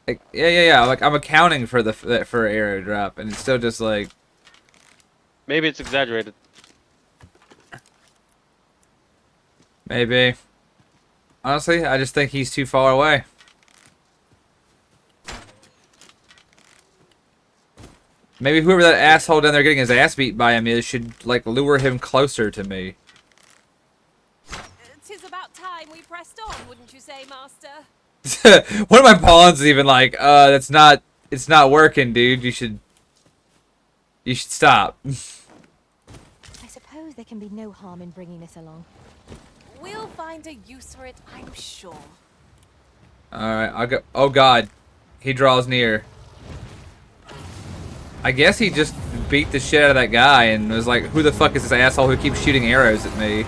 Like, yeah. Like I'm accounting for for arrow drop, and it's still just like. Maybe it's exaggerated. Maybe. Honestly, I just think he's too far away. Maybe whoever that asshole down there getting his ass beat by him is should like lure him closer to me. 'Tis about time we pressed on, wouldn't you say, Master? One of my pawns is even like, it's not working, dude. You should stop. I suppose there can be no harm in bringing this along. We'll find a use for it, I'm sure. Alright, I'll go. Oh god. He draws near. I guess he just beat the shit out of that guy and was like, who the fuck is this asshole who keeps shooting arrows at me?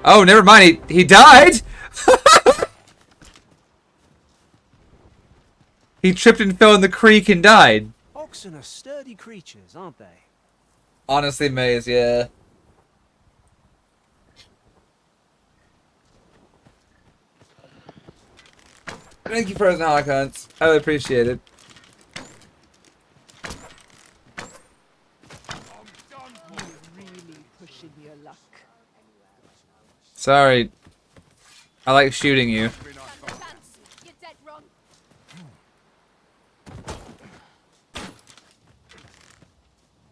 Oh, never mind. He died? He tripped and fell in the creek and died. Oxen are sturdy creatures, aren't they? Honestly, Maze, yeah. Thank you for those knowledge hunts. I really appreciate it. Sorry. I like shooting you.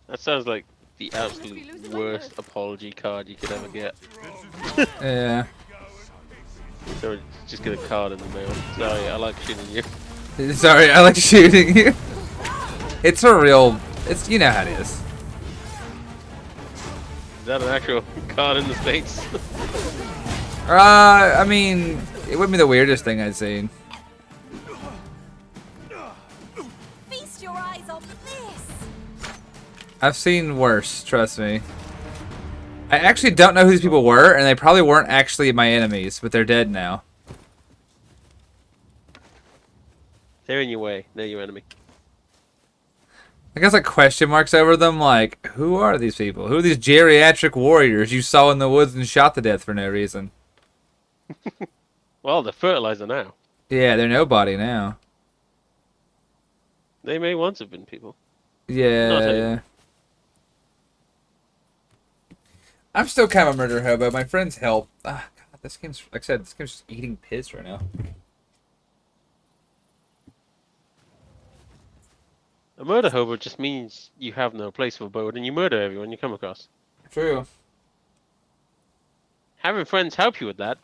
That sounds like the absolute worst apology card you could ever get. Yeah. So just get a card in the mail. Sorry, I like shooting you. Sorry, I like shooting you. It's a real. It's you know how it is. Is that an actual card in the States? I mean, it wouldn't be the weirdest thing I'd seen. Feast your eyes on this. I've seen worse, trust me. I actually don't know who these people were, and they probably weren't actually my enemies, but they're dead now. They're in your way. They're your enemy. I guess like question marks over them, like, who are these people? Who are these geriatric warriors you saw in the woods and shot to death for no reason? Well, they're fertilizer now. Yeah, they're nobody now. They may once have been people. Yeah. I'm still kind of a murder hobo. My friends help. Ah, God, this game's, like I said, this game's just eating piss right now. A murder hobo just means you have no place for abode and you murder everyone you come across. True. Having friends help you with that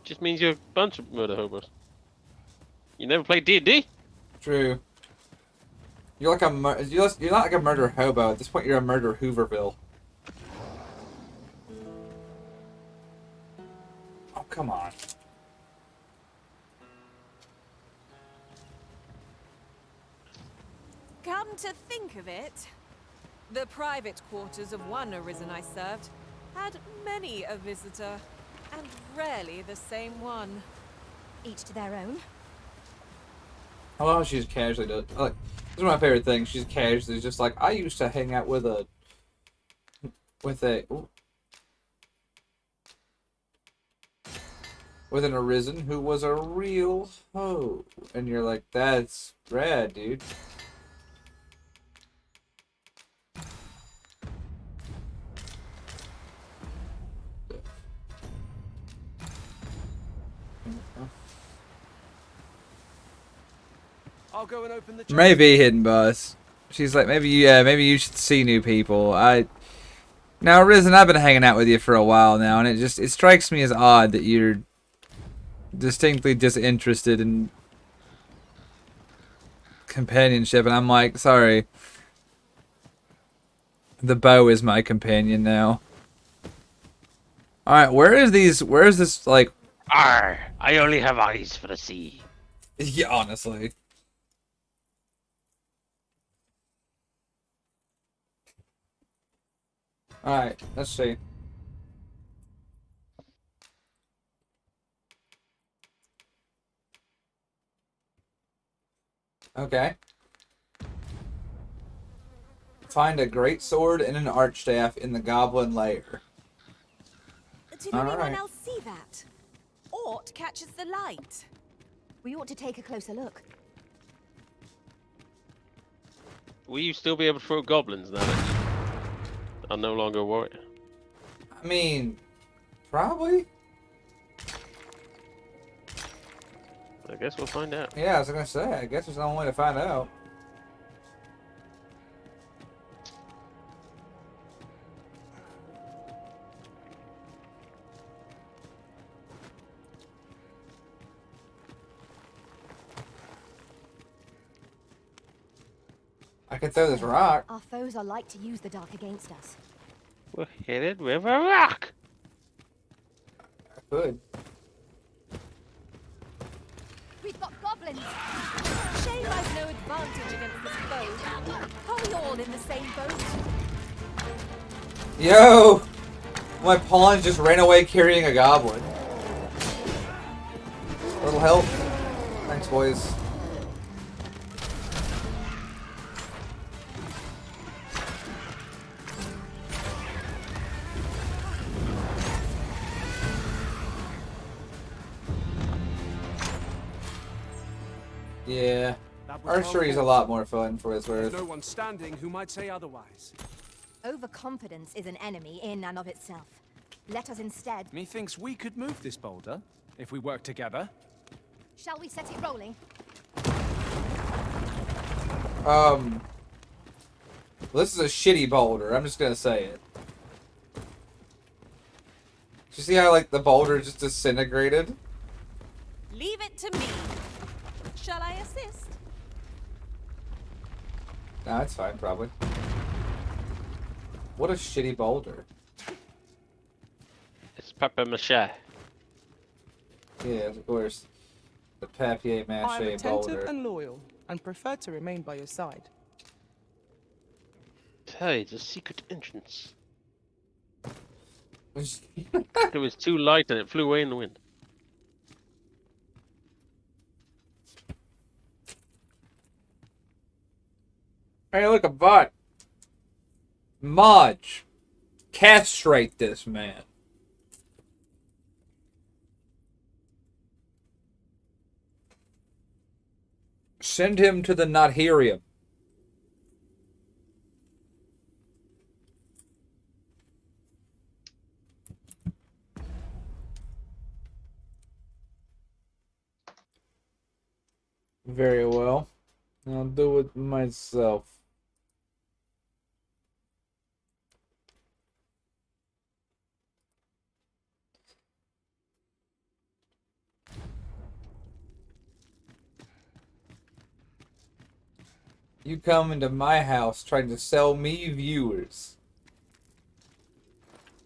just means you're a bunch of murder hobos. You never played D&D? True. You're like a you're not like a murder hobo. At this point, you're a murder Hooverville. Oh, come on. Come to think of it, the private quarters of one Arisen I served had many a visitor, and rarely the same one. Each to their own. I love how she just casually does. Like, this is one of my favorite things. She's casually just like, I used to hang out with a with an Arisen who was a real hoe, and you're like, that's rad, dude. I'll go and open the chest. Maybe hidden boss. She's like, maybe you should see new people. Now Arisen, I've been hanging out with you for a while now, and it strikes me as odd that you're distinctly disinterested in companionship, and I'm like, sorry. The bow is my companion now. Alright, where is this, like... Arr! I only have eyes for the sea. Yeah, honestly. Alright, let's see. Okay. Find a great sword and an archstaff in the goblin lair. Did anyone else see that? Ort catches the light. We ought to take a closer look. Will you still be able to throw goblins now that you are no longer a warrior? I mean, probably. I guess we'll find out. Yeah, I was gonna say, I guess there's no way to find out. I can throw this rock. Our foes are like to use the dark against us. We're headed with a rock. I could. We've got goblins. Shame I've no advantage against this foe. Are we all in the same boat? Yo! My pawn just ran away carrying a goblin. A little help. Thanks, boys. Yeah. Archery is a lot more fun for what it's worth. There's no one standing who might say otherwise. Overconfidence is an enemy in and of itself. Let us instead... Methinks we could move this boulder, if we work together. Shall we set it rolling? This is a shitty boulder. I'm just gonna say it. Did you see how, like, the boulder just disintegrated? Leave it to me. Shall I assist? Nah, it's fine, probably. What a shitty boulder. It's papier mache. Yeah, of course. The papier I'm mache attentive boulder. and loyal, and prefer to remain by your side. Hey, the secret entrance. It was too light and it flew away in the wind. Hey, look, a bot. Modge. Castrate this man. Send him to the Notherium. Very well. I'll do it myself. You come into my house trying to sell me viewers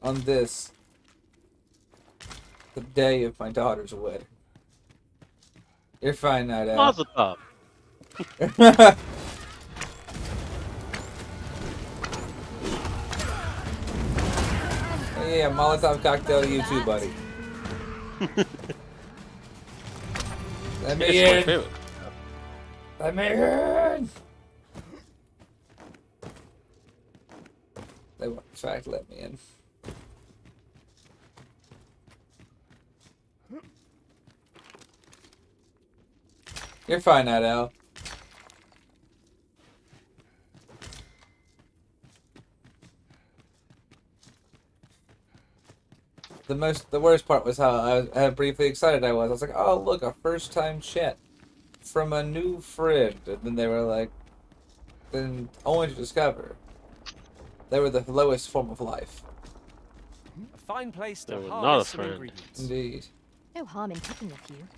on this, the day of my daughter's wedding. You're fine, Night Owl. Mazel tov. Yeah, Molotov cocktail to you too, buddy. Let me It's my in. favorite. Let me in. They won't, in fact, let me in. You're fine, Night Owl. The worst part was how briefly excited I was. I was like, oh look, a first time chat from a new friend, and then they were like, then only to discover they were the lowest form of life. A fine place They to were not a harvest some friend. ingredients. Indeed. No harm in picking a few.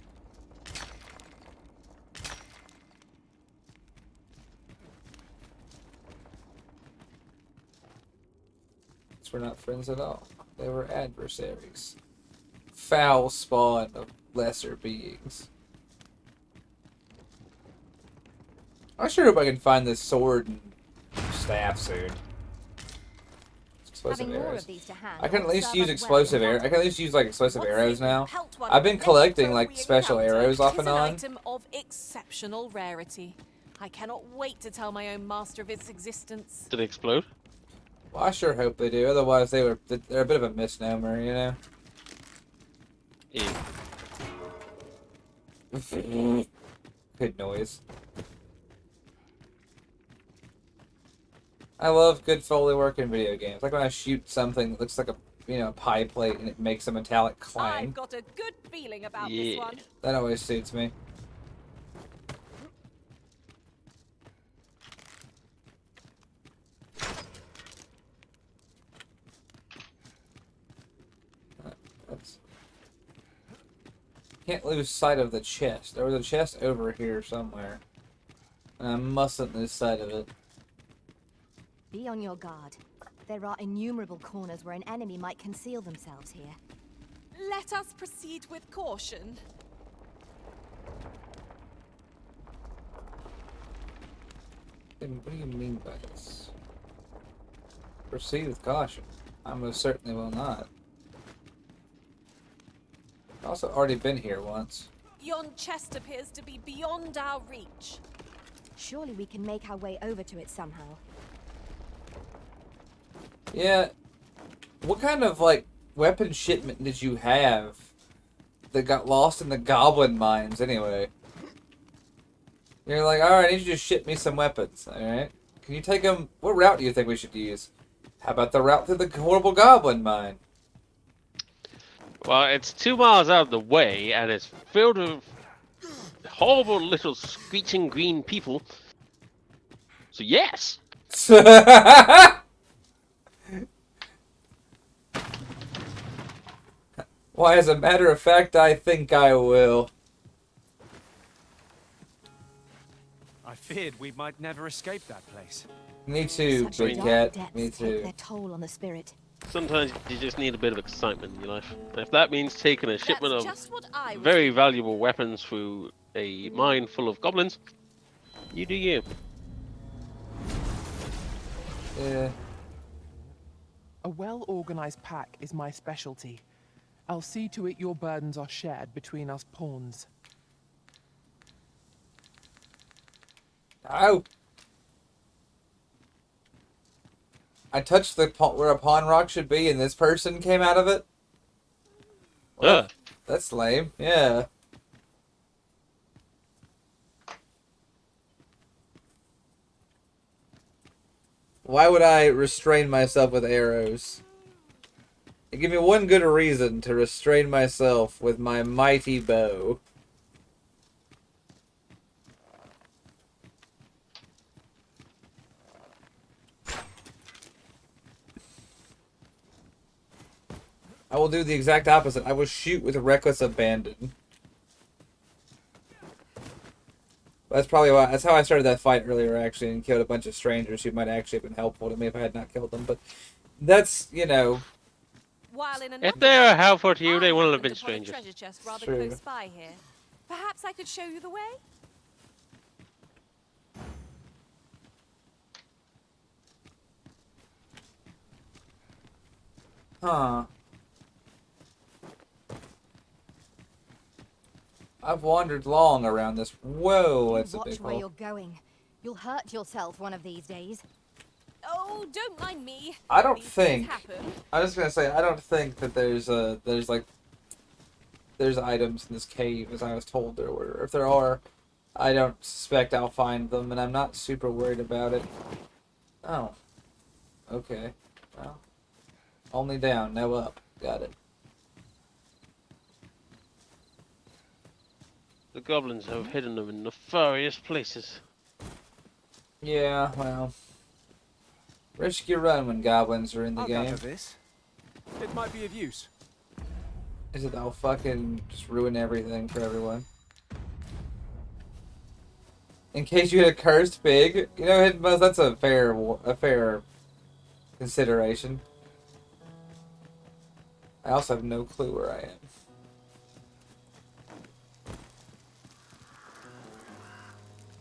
We're not friends at all. They were adversaries. Foul spawn of lesser beings. I sure hope I can find this sword and staff soon. Explosive Having more arrows. of these to hand I can at will least serve use us well explosive in arrows. I can at least use like explosive What's arrows it? now. Pelt one I've been of the collecting next like foe we special encounter. arrows off Tis and an on. item of exceptional rarity. I cannot wait to tell my own master of its existence. Did it explode? Well, I sure hope they do. Otherwise, they're a bit of a misnomer, you know. Yeah. Good noise. I love good Foley work in video games. Like when I shoot something that looks like a pie plate and it makes a metallic clang. I've got a good feeling about this one. That always suits me. Can't lose sight of the chest. There was a chest over here somewhere. And I mustn't lose sight of it. Be on your guard. There are innumerable corners where an enemy might conceal themselves here. Let us proceed with caution. What do you mean by this? Proceed with caution. I most certainly will not. I've also already been here once. Yon chest appears to be beyond our reach. Surely we can make our way over to it somehow. Yeah. What kind of, like, weapon shipment did you have that got lost in the goblin mines anyway? You're like, alright, I need you to ship me some weapons, alright? Can you take them? What route do you think we should use? How about the route through the horrible goblin mine? Well, it's 2 miles out of the way, and it's filled with horrible little screeching green people. So yes. Why, as a matter of fact, I think I will. I feared we might never escape that place. Me too, Such Big dark Cat. depths Me take too. their toll on the spirit. Sometimes you just need a bit of excitement in your life. And if that means taking a shipment That's of just what I was very thinking. valuable weapons through a mine full of goblins, you do you. Yeah. A well-organized pack is my specialty. I'll see to it your burdens are shared between us pawns. Ow! I touched the where a pawn rock should be, and this person came out of it? Well, that's lame. Yeah. Why would I restrain myself with arrows? Give me one good reason to restrain myself with my mighty bow. I will do the exact opposite. I will shoot with reckless abandon. That's probably why. That's how I started that fight earlier, actually, and killed a bunch of strangers who might actually have been helpful to me if I had not killed them. But that's, you know. While in If another they are way, helpful to you, they I wouldn't have happened been upon a strangers. treasure chest rather True. close by here. Perhaps I could show you the way? Huh. I've wandered long around this. Whoa, that's a Watch big where hole. you're going. You'll hurt yourself one of these days. Oh, don't mind me. I don't These things think. happen. I was gonna say I don't think that there's items in this cave as I was told there were. If there are, I don't suspect I'll find them, and I'm not super worried about it. Oh. Okay. Well. Only down, no up. Got it. The goblins have hidden them in nefarious places. Yeah, well. Risk your run when goblins are in the I'll game. gather this. It might be of use. Is it I'll fucking just ruin everything for everyone? In case you hit a cursed pig, you know, Hidden Buzz, that's a fair consideration. I also have no clue where I am.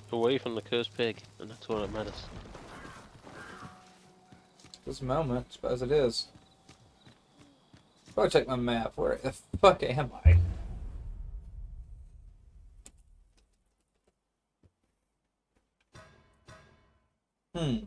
Away from the cursed pig, and that's all that matters. This moment, I suppose it is. Go check my map. Where the fuck am I? Hmm.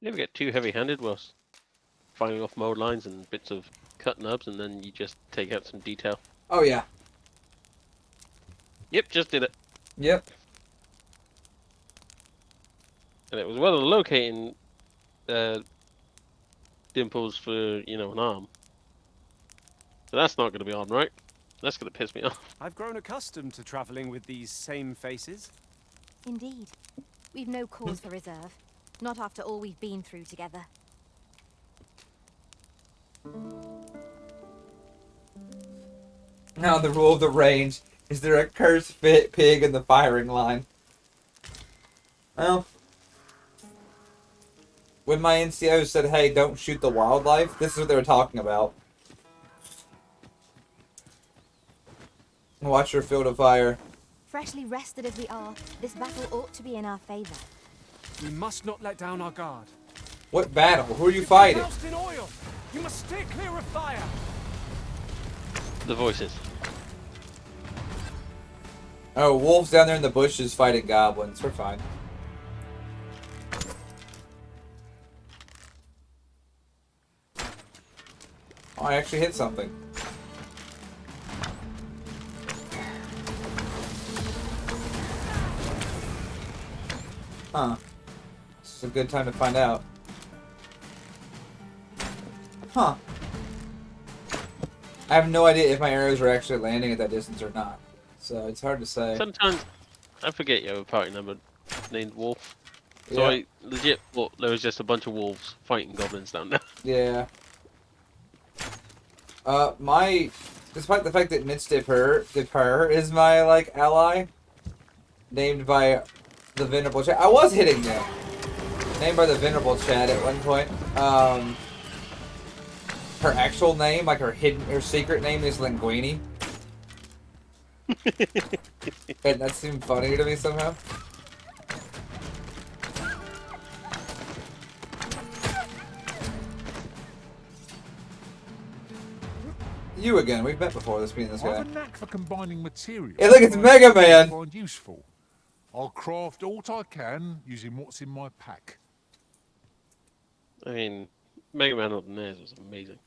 You ever get too heavy-handed whilst firing off mold lines and bits of cut nubs, and then you just take out some detail? Oh yeah. Yep, just did it. Yep. And it was well locating dimples for, you know, an arm. So that's not going to be on, right? That's going to piss me off. I've grown accustomed to traveling with these same faces. Indeed. We've no cause for reserve. Not after all we've been through together. Now the rule of the range. Is there a cursed pig in the firing line? Well, when my NCO said, hey, don't shoot the wildlife, this is what they were talking about. Watch your field of fire. Freshly rested as we are, this battle ought to be in our favor. We must not let down our guard. What battle? Who are you fighting? Doused in oil. You must stay clear of fire. The voices. Oh, wolves down there in the bushes fighting goblins. We're fine. Oh, I actually hit something. Huh. This is a good time to find out. Huh. I have no idea if my arrows are actually landing at that distance or not. So it's hard to say. Sometimes I forget you have a party member named Wolf. So Yeah. I legit thought there was just a bunch of wolves fighting goblins down there. Yeah. Despite the fact that Dipper is my, like, ally, named by the Venerable Chat. I was hitting them. Named by the Venerable Chat at one point. Her actual name, like her secret name is Linguini. And that seemed funnier to me somehow. You again. We've met before. This being this I guy. have a knack for combining materials. Hey, look, it's Mega Man. I find useful. I'll craft all I can using what's in my pack. I mean, Mega Man on the NES was amazing.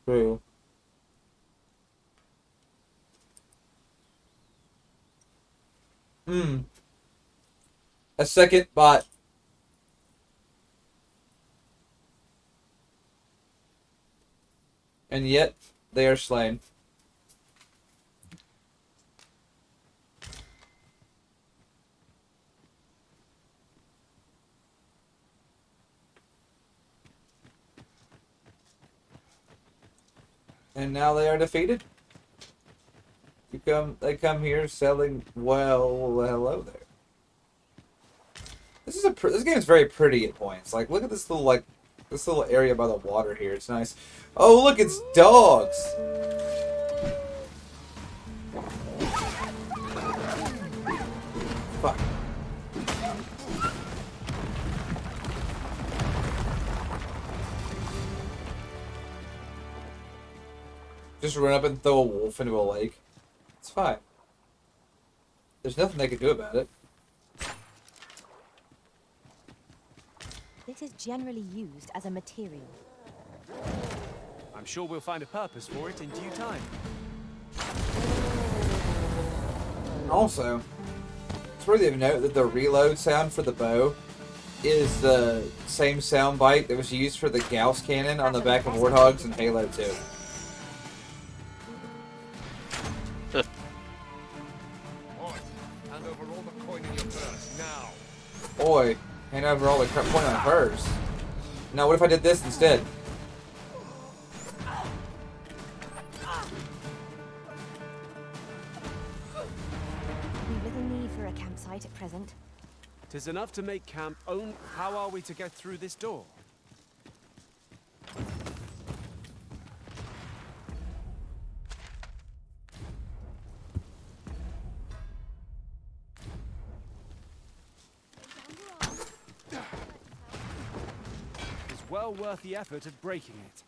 True. A second bot. And yet, they are slain. And now they are defeated. They come here selling. Well, hello there. This game is very pretty at points. Like, look at this little area by the water here. It's nice. Oh, look, it's dogs. Fuck. Just run up and throw a wolf into a lake. It's fine. There's nothing they can do about it. This is generally used as a material. I'm sure we'll find a purpose for it in due time. Also, it's worthy of note that the reload sound for the bow is the same sound bite that was used for the Gauss cannon on the back of Warthogs in Halo 2. Hand over all the coin in your purse, now. Boy, hand over all the crap point on hers. Now, what if I did this instead? We've little need for a campsite at present. 'Tis enough to make camp own. How are we to get through this door? It's well worth the effort of breaking it.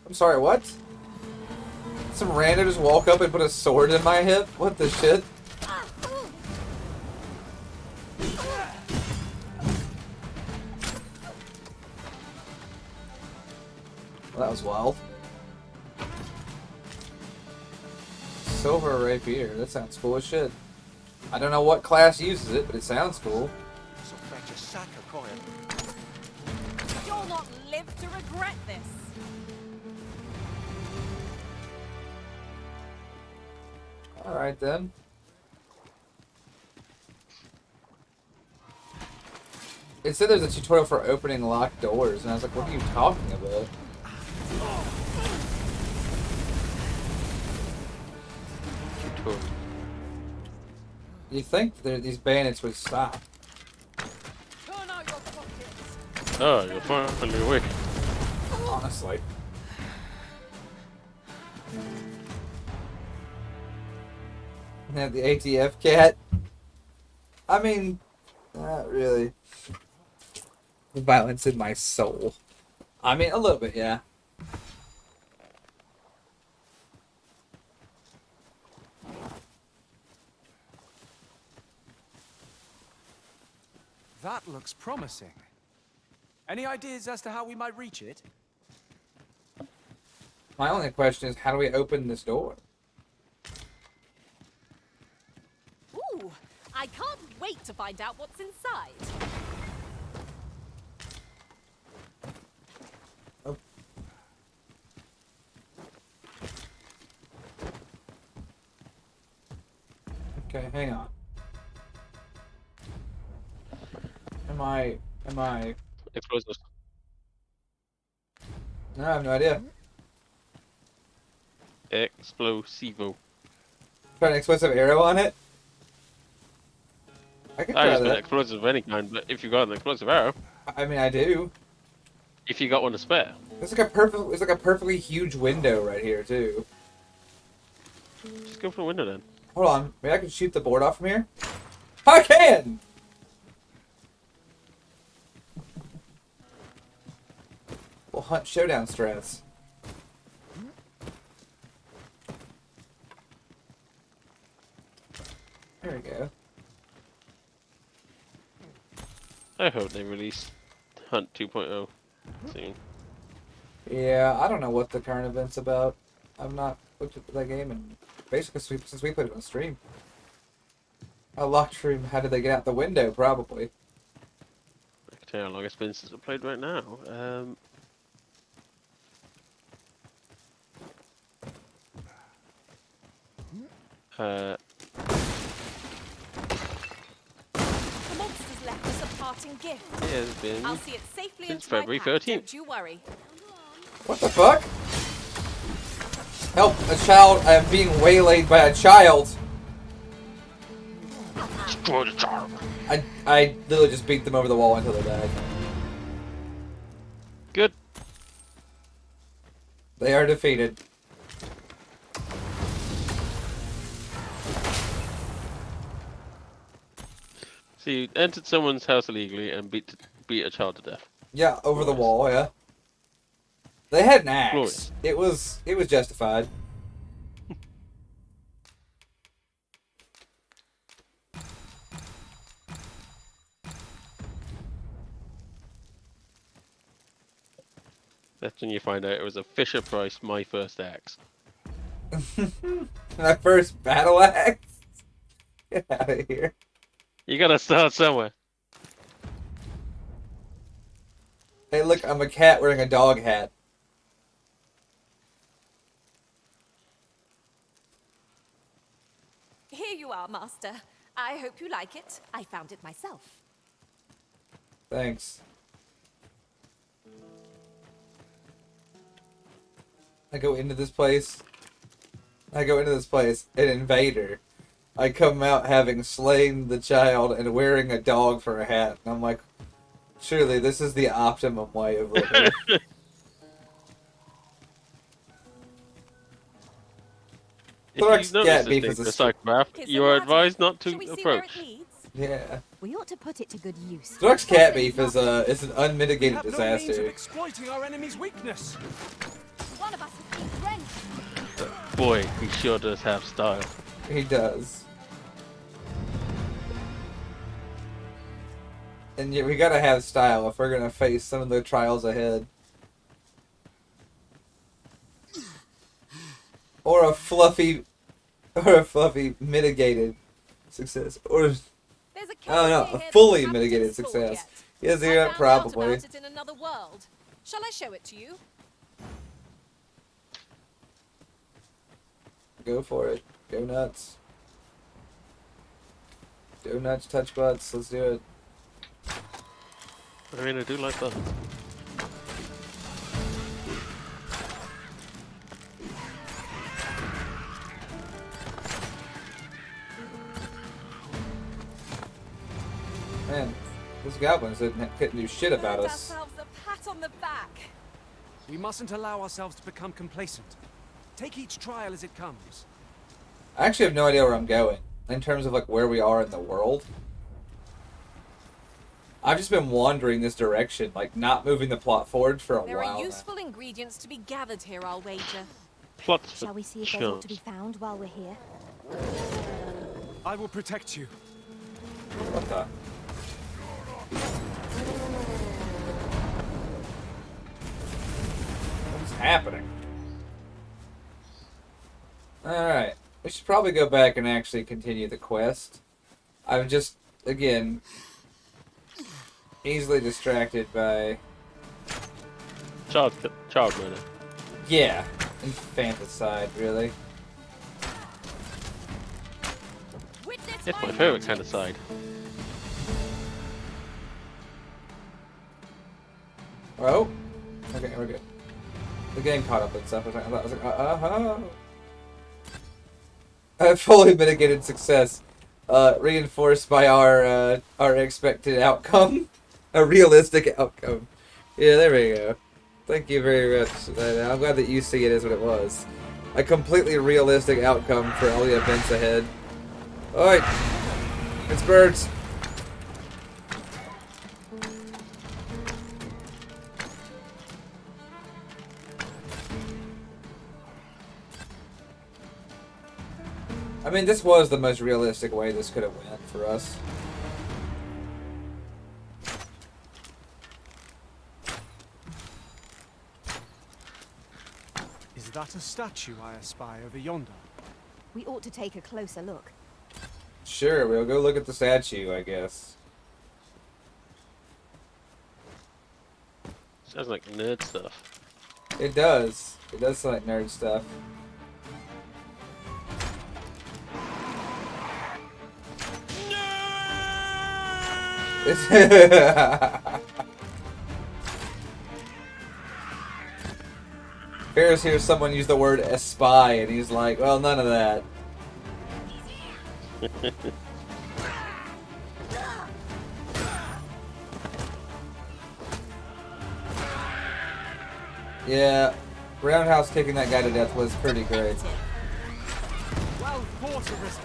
I'm sorry, what? Some random just walk up and put a sword in my hip? What the shit? Well, that was wild. Silver rapier. That sounds cool as shit. I don't know what class uses it, but it sounds cool. So fetch a sack of coin. You'll not live to regret this. Alright then. It said there's a tutorial for opening locked doors, and I was like, what are you talking about? You think that these bandits would stop? Oh, you're finally awake. Honestly. And have the ATF cat. I mean, not really. The violence in my soul. I mean, a little bit, yeah. That looks promising. Any ideas as to how we might reach it? My only question is, how do we open this door? I can't wait to find out what's inside. Oh. Okay, hang on. Am I... Explosives. No, I have no idea. Explosivo. Put an explosive arrow on it? I can I try just put that. explosive of any kind, but if you got an explosive arrow. I mean, I do. If you got one to spare. There's like a perfectly huge window right here too. Just go for the window then. Hold on, maybe I can shoot the board off from here? I can! We'll hunt showdown strats. There we go. I hope they release Hunt 2.0 soon. Yeah, I don't know what the current event's about. I've not looked at that game and basically since we played it on stream. A locked stream, how did they get out the window? Probably. I can tell you how long it's been since I played right now. The monsters left us a parting gift. Yeah, it's been I'll see it safely since into my February pack, 13th. Don't you worry. What the fuck? Help! A child! I am being waylaid by a child! Destroy the child! I literally just beat them over the wall until they died. Good. They are defeated. So you entered someone's house illegally and beat a child to death. Yeah, over the wall, yeah. They had an axe. Glorious. It was justified. That's when you find out it was a Fisher Price My First Axe. My first battle axe? Get out of here. You gotta start somewhere. Hey, look, I'm a cat wearing a dog hat. Here you are, Master. I hope you like it. I found it myself. Thanks. I go into this place. An invader. I come out having slain the child and wearing a dog for a hat. And I'm like, surely this is the optimum way of living. If you notice this thing, the psychopath, you are advised not to approach. Yeah. We ought to put it to good use. Stark's cat beef is an unmitigated have no means of disaster. exploiting our enemy's weakness. One of us has been drenched. Boy, he sure does have style. He does. And yeah, we gotta have style if we're gonna face some of the trials ahead. Or a fluffy mitigated success. Or oh no, a fully mitigated success. Yes, yeah, probably. About it in another world. Shall I show it to you? Go for it. Go nuts. Go nuts, touch butts. Let's do it. I mean, I do like that. Man, those goblins couldn't do shit about Earned us. ourselves a pat on the back. We mustn't allow ourselves to become complacent. Take each trial as it comes. I actually have no idea where I'm going in terms of like where we are in the world. I've just been wandering this direction, like not moving the plot forward for a There while are now. useful ingredients to be gathered here, I'll wager. Plots Shall we see if there's aught to be found while we're here? I will protect you. What the? What's happening? Alright. We should probably go back and actually continue the quest. I'm just, again, easily distracted by... Child murder. Yeah, infanticide, really. It's my favorite kind of side. Oh, okay, we're good. We're getting caught up and stuff. I was like, a fully mitigated success, reinforced by our expected outcome, a realistic outcome. Yeah, there we go. Thank you very much. I'm glad that you see it as what it was. A completely realistic outcome for all the events ahead. Alright, it's birds. I mean, this was the most realistic way this could have went for us. Is that a statue I espy over yonder? We ought to take a closer look. Sure, we'll go look at the statue, I guess. Sounds like nerd stuff. It does. It does sound like nerd stuff. Ferris hears someone use the word espy, and he's like, well, none of that. Yeah, roundhouse kicking that guy to death was pretty great. Well fought, Arisen.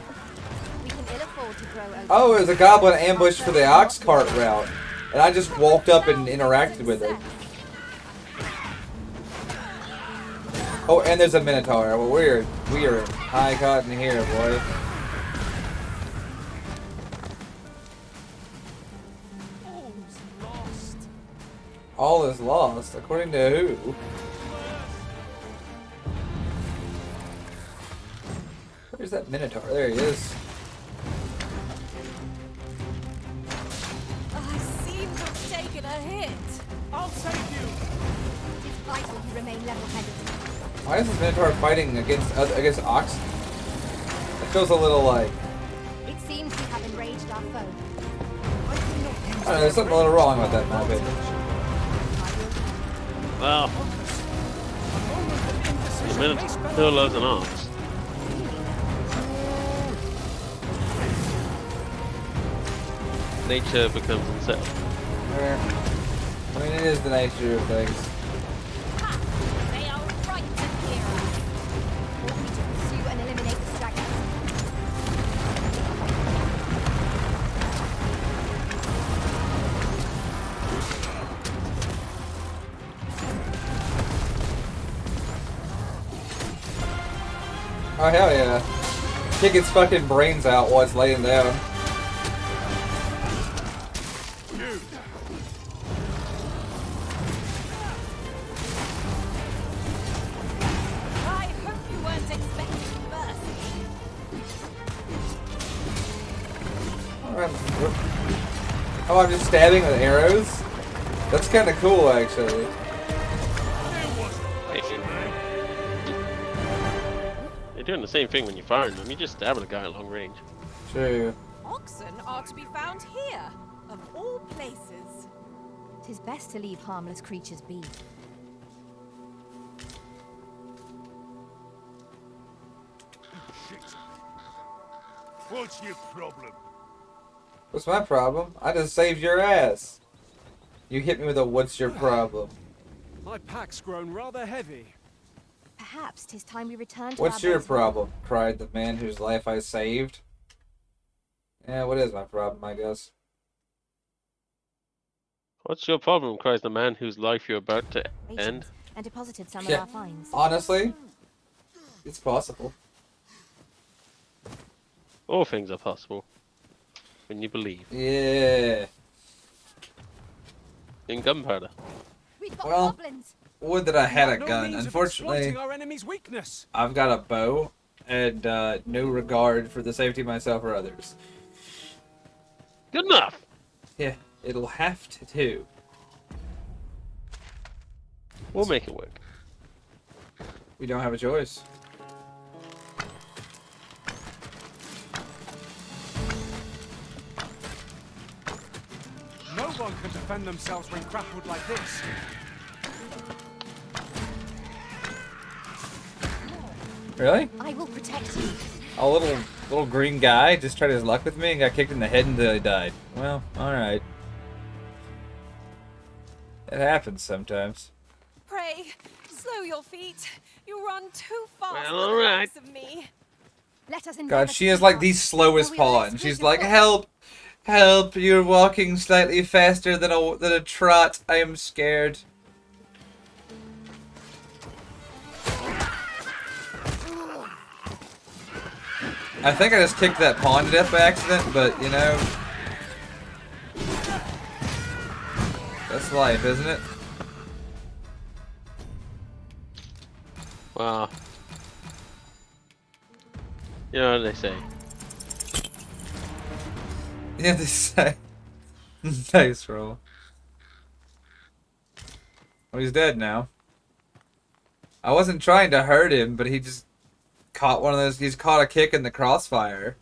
We can ill afford to grow over. Oh, it was a goblin ambush for the ox cart route, and I just walked up and interacted with it. Oh, and there's a minotaur. Well, we are high cotton here, boy. All is lost, according to who? Where's that minotaur? There he is. I seem to have taken a hit. I'll save you. It is vital you remain level-headed. Why is this minotaur fighting against ox? It feels a little like... It seems we have enraged our foe. I don't know, there's something a little wrong with that, in my opinion. Well, the minute still loves an ox. Nature becomes unsettled. I mean, it is the nature of things. They are right to hear us. Want me to pursue and eliminate the stragglers? Oh, hell yeah. Kick its fucking brains out while it's laying down. I hope you weren't expecting mercy. Oh, I'm just stabbing with arrows? That's kind of cool, actually. You're doing the same thing when you're firing them. You just stabbing a guy at long range. True. Oxen are to be found here, of all places. 'Tis best to leave harmless creatures be. What's your problem? What's my problem? I just saved your ass. You hit me with a what's your problem? My pack's grown rather heavy. Perhaps 'tis time we return to What's our your base. problem? Cried the man whose life I saved. Yeah, what is my problem, I guess? What's your problem? Cries the man whose life you're about to end. And deposited some Yeah. of our finds. Honestly, it's possible. All things are possible when you believe. Yeah. In gunpowder. We've got Well, goblins. would that I had a No gun. means of Unfortunately, exploiting our enemy's weakness. I've got a bow and no regard for the safety of myself or others. Good enough. Yeah, it'll have to do. We'll make it work. We don't have a choice. No one can defend themselves when grappled like this. Really? I will protect you. A little green guy just tried his luck with me and got kicked in the head until he died. Well, alright. It happens sometimes. Pray, slow your feet. You run too fast Well, for the alright. likes of me. Let us God, she has like the slowest paw, and she's like, "Help, help! You're walking slightly faster than a trot. I am scared." I think I just kicked that pawn to death by accident, but you know, that's life, isn't it? Wow. You know what they say. Yeah, they say. Nice roll. Oh, he's dead now. I wasn't trying to hurt him, but he just caught one of those. He's caught a kick in the crossfire.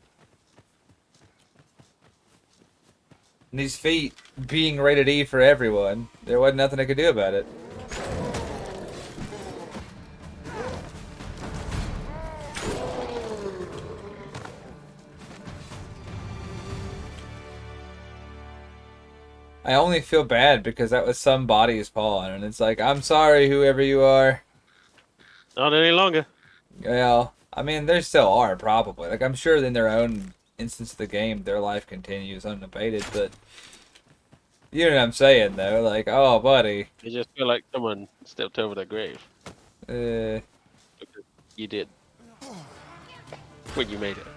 And these feet being rated E for everyone, there wasn't nothing I could do about it. I only feel bad because that was somebody's pawn, and it's like, I'm sorry, whoever you are. Not any longer. Well, I mean, there still are, probably. Like, I'm sure in their own instance of the game, their life continues unabated, but... You know what I'm saying, though? Like, oh, buddy. You just feel like someone stepped over their grave. Uh... Because you did. When you made it.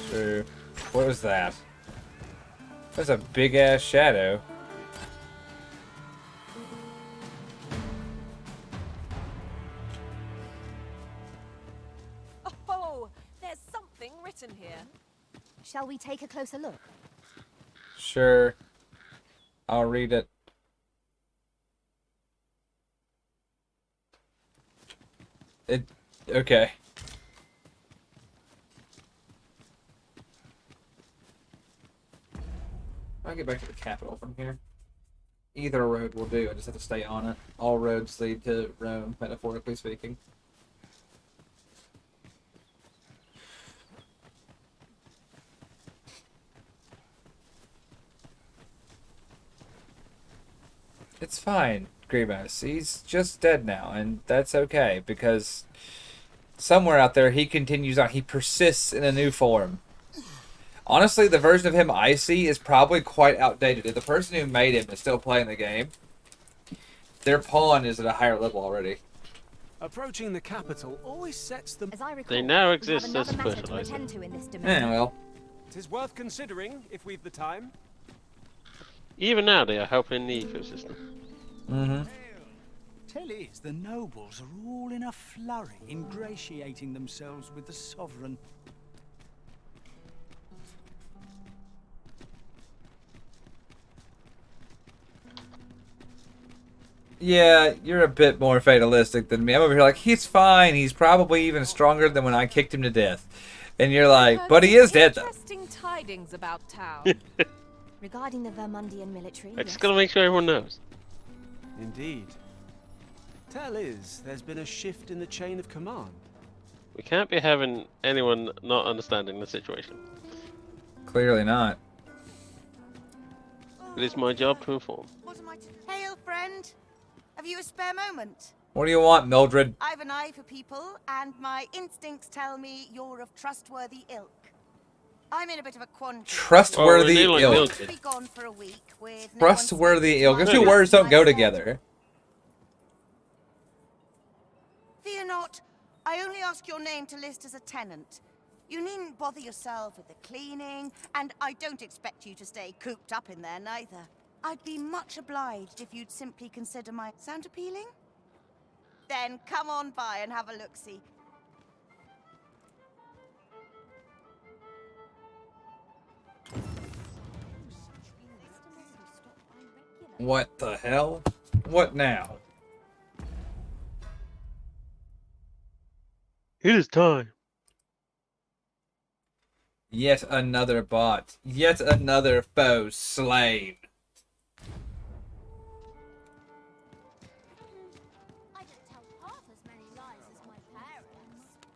True. What was that? That's a big-ass shadow. Oh, there's something written here. Shall we take a closer look? Sure. I'll read it. Okay. I'll get back to the capital from here. Either road will do, I just have to stay on it. All roads lead to Rome, metaphorically speaking. It's fine, Grievous. He's just dead now, and that's okay, because somewhere out there he continues on. He persists in a new form. Honestly, the version of him I see is probably quite outdated. If the person who made him is still playing the game, their pawn is at a higher level already. Approaching the capital always sets them. As I recall, They now we exist have as another matter to fertilizer. attend to in this Yeah, domain. well. Tis worth considering if we've the time. Even now, they are helping the ecosystem. Mm-hmm. Tell is the nobles are all in a flurry, ingratiating themselves with the sovereign. Yeah, you're a bit more fatalistic than me. I'm over here like, he's fine. He's probably even stronger than when I kicked him to death. And you're like, but he is dead, though. Interesting tidings about town. Regarding the Vermundian military, I just yes. gotta make sure everyone knows. Indeed. Tell is there's been a shift in the chain of command. We can't be having anyone not understanding the situation. Clearly not. It is my job to inform. Hail, friend. Have you a spare moment? What do you want, Mildred? I've an eye for people, and my instincts tell me you're of trustworthy ilk. I'm in a bit of a quandary. Trustworthy Oh, ilk. To be gone for a week with no Trustworthy ilk. Those one two speaks words don't my go side. together. Fear not. I only ask your name to list as a tenant. You needn't bother yourself with the cleaning, and I don't expect you to stay cooped up in there neither. I'd be much obliged if you'd simply consider my... Sound appealing? Then come on by and have a look-see. What the hell? What now? It is time. Yet another bot. Yet another foe slain.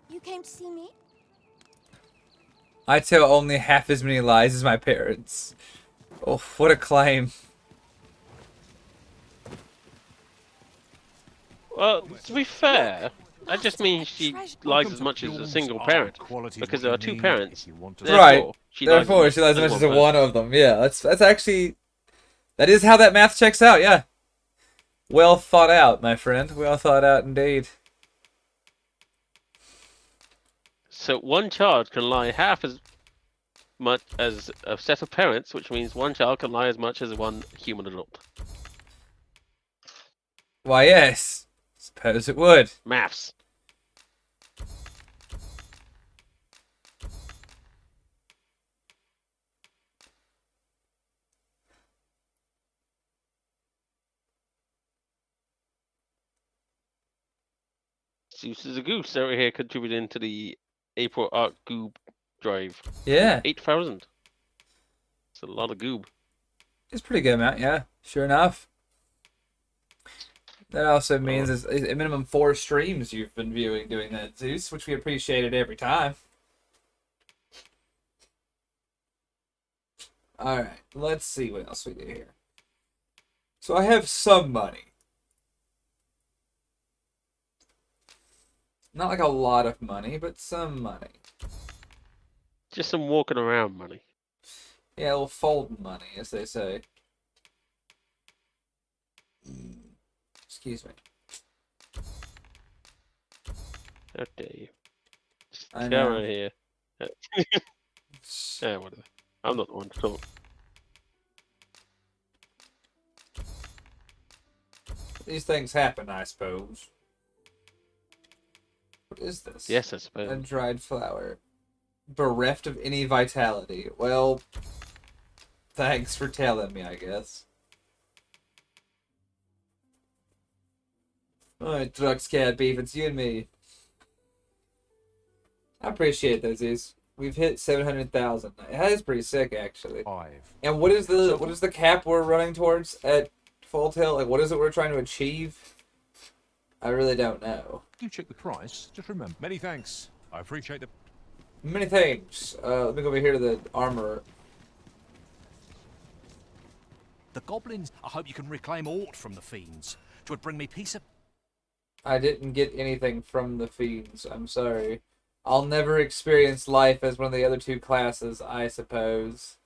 You came to see me? I tell only half as many lies as my parents. Oh, what a claim. Well, to be fair, that just means she lies as much as a single parent. Because there are two parents. Right. She Therefore, lies she lies as much as one one of them. Yeah, that's actually... That is how that math checks out, yeah. Well thought out, my friend. Well thought out indeed. So one child can lie half as much as a set of parents, which means one child can lie as much as one human adult. Why, yes. Suppose it would. Maths. Zeus is a goose over here contributing to the April Art Goob drive. Yeah. 8,000. It's a lot of goob. It's a pretty good amount, yeah. Sure enough. That also means it's a minimum 4 streams you've been viewing doing that, Zeus, which we appreciated every time. Alright, let's see what else we do here. So I have some money. Not like a lot of money, but some money. Just some walking around money. Yeah, a little fold money, as they say. Excuse me. How dare you? Just I go know. around here. Yeah, whatever. I'm not the one to talk. These things happen, I suppose. What is this? Yes, I suppose. A dried flower. Bereft of any vitality. Well, thanks for telling me, I guess. Alright, Drux Cat Beef, it's you and me. I appreciate those, Zeus. We've hit 700,000. That is pretty sick, actually. 5. And what is the cap we're running towards at Full Tilt? Like, what is it we're trying to achieve? I really don't know. Do check the price. Just remember. Many thanks. I appreciate the... Many thanks. Let me go over here to the armorer. The goblins, I hope you can reclaim aught from the fiends. 'Twould bring me peace of... I didn't get anything from the fiends. I'm sorry. I'll never experience life as one of the other two classes, I suppose.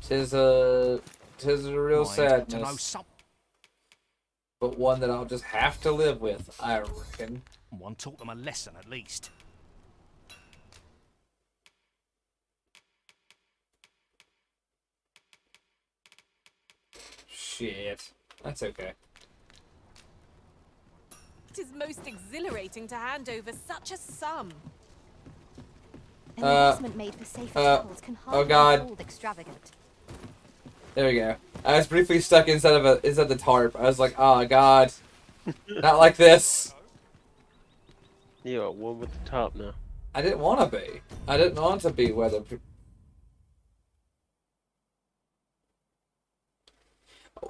Tis a real sadness. But one that I'll just have to live with, I reckon. One taught them a lesson, at least. Shit. That's okay. It is most exhilarating to hand over such a sum. An investment made for safer travels can hardly oh God. be called extravagant. There we go. I was briefly stuck inside the tarp. I was like, oh God. Not like this. You are one with the top now. I didn't want to be. I didn't want to be weatherproof.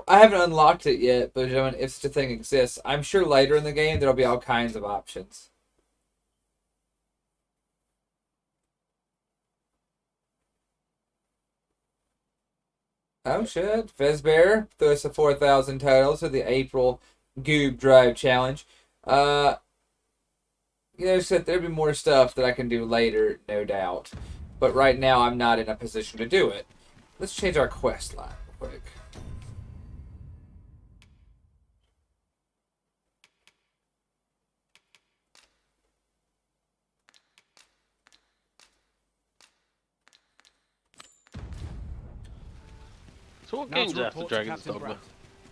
I haven't unlocked it yet, but if such a thing exists, I'm sure later in the game there'll be all kinds of options. Oh shit, Fizbear threw us a 4,000 total to the April Goob Drive Challenge. You know, said there'll be more stuff that I can do later, no doubt. But right now I'm not in a position to do it. Let's change our quest line real quick. So what game's after Dragon's Dogma?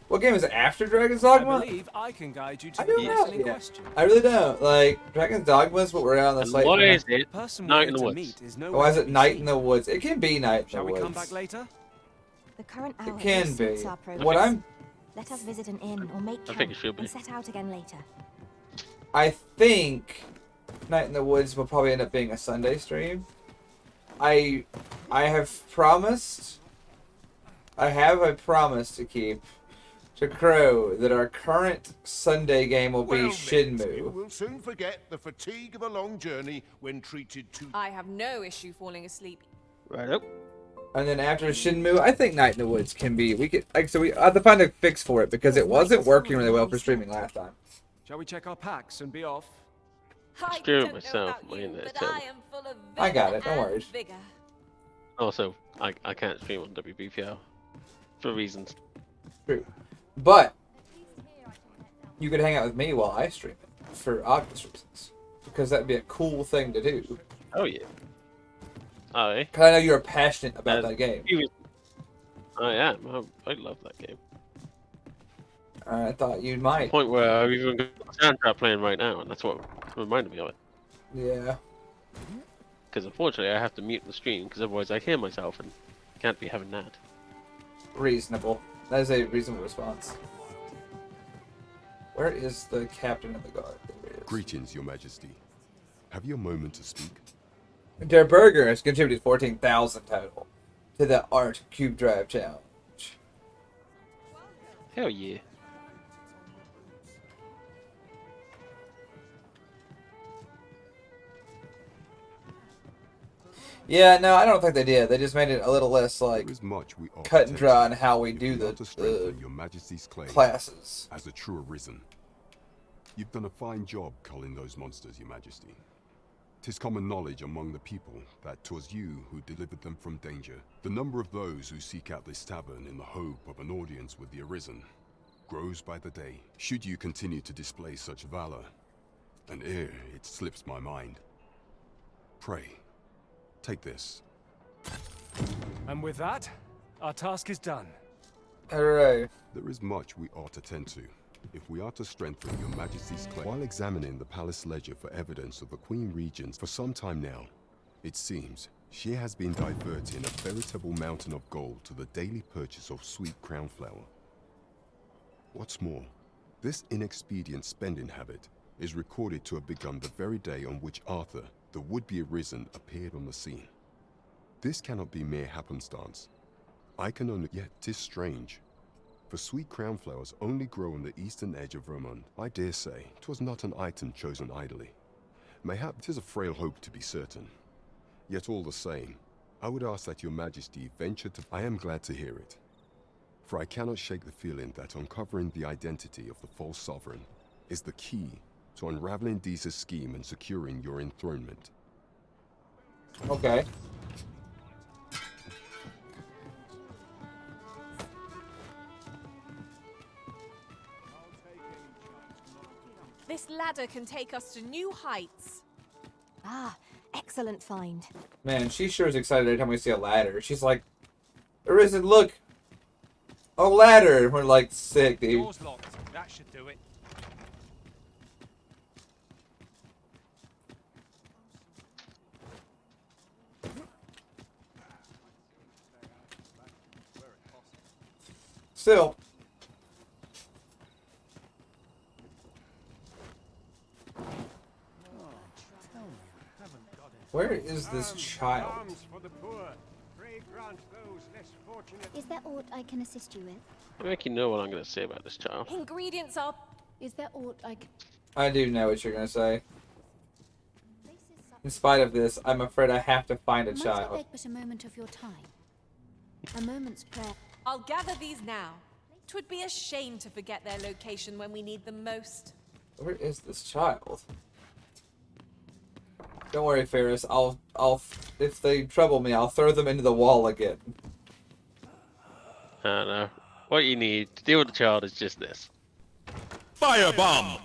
What game is after Dragon's Dogma? I believe I can guide you to I the don't know. person in question. I really don't. Like, Dragon's Dogma is what we're on the And site. why for now. is it Night in the Woods? Why is it Night in the Woods? It can be Night in Shall the we Woods. come back later? The current It hour can suits be. our progress. What I'm Let us visit an inn or make I think camp it should be. and set out again later. I think Night in the Woods will probably end up being a Sunday stream. I have promised. I have a promise to keep to Crow that our current Sunday game will be You Shinmu. will soon forget the fatigue of a long journey when treated too. I have no issue falling asleep. Right up. And then after Shinmu, I think Night in the Woods can be. We could like so we have to find a fix for it because it wasn't working really well for streaming last time. Shall we check our packs and be off? I Screw don't know myself. about My you, internet's but terrible. I am full of I got vim it, no and worries. vigor. Also, I can't stream on WBPL for reasons. True, but you could hang out with me while I stream it for obvious reasons because that'd be a cool thing to do. Oh yeah. I. Cause I know you're passionate about that game. I am. I love that game. I thought you To the might. point where I've even got the soundtrack playing right now, and that's what reminded me of it. Yeah. Because unfortunately, I have to mute the stream because otherwise I hear myself and can't be having that. Reasonable. That is a reasonable response. Where is the captain of the guard? There he is. Greetings, Your Majesty. Have you a moment to speak? Der Burger has contributed 14,000 total to the Art Cube Drive Challenge. Hell yeah. Yeah, no, I don't think they did. They just made it a little less like There is much we ought cut to and dry on take how we if do are to the strengthen Your Majesty's claim classes. as a true arisen. You've done a fine job culling those monsters, Your Majesty. 'Tis common knowledge among the people that 'twas you who delivered them from danger. The number of those who seek out this tavern in the hope of an audience with the arisen grows by the day. Should you continue to display such valor, and ere it slips my mind, pray, take this. And with that, our task is done. Hooray. There is much we ought to tend to, if we are to strengthen Your Majesty's claim. While examining the palace ledger for evidence of the Queen Regent for some time now, it seems she has been diverting a veritable mountain of gold to the daily purchase of sweet crown flower. What's more, this inexpedient spending habit is recorded to have begun the very day on which Arthur, the would-be arisen, appeared on the scene. This cannot be mere happenstance. I can only... Yet 'tis strange. For sweet crown flowers only grow on the eastern edge of Vermont. I dare say 'twas not an item chosen idly. Mayhap 'tis a frail hope to be certain. Yet all the same, I would ask that Your Majesty venture to... I am glad to hear it. For I cannot shake the feeling that uncovering the identity of the false sovereign is the key to unraveling Deeza's scheme and securing your enthronement. Okay. This ladder can take us to new heights. Ah, excellent find. Man, she sure is excited every time we see a ladder. She's like, Arisen, look! A ladder! We're like, sick, dude. Door's locked. That should do it. Still. Where is this child? Is there aught I can assist you with? I think you know what I'm going to say about this child. Ingredients are... Is there aught I can... I do know what you're gonna say. In spite of this, I'm afraid I have to find a Might I child. beg but a moment of your time? A moment's prayer. I'll gather these now. 'Twould be a shame to forget their location when we need them most. Where is this child? Don't worry, Ferris. If they trouble me, I'll throw them into the wall again. I don't know. What you need to deal with the child is just this. Firebomb!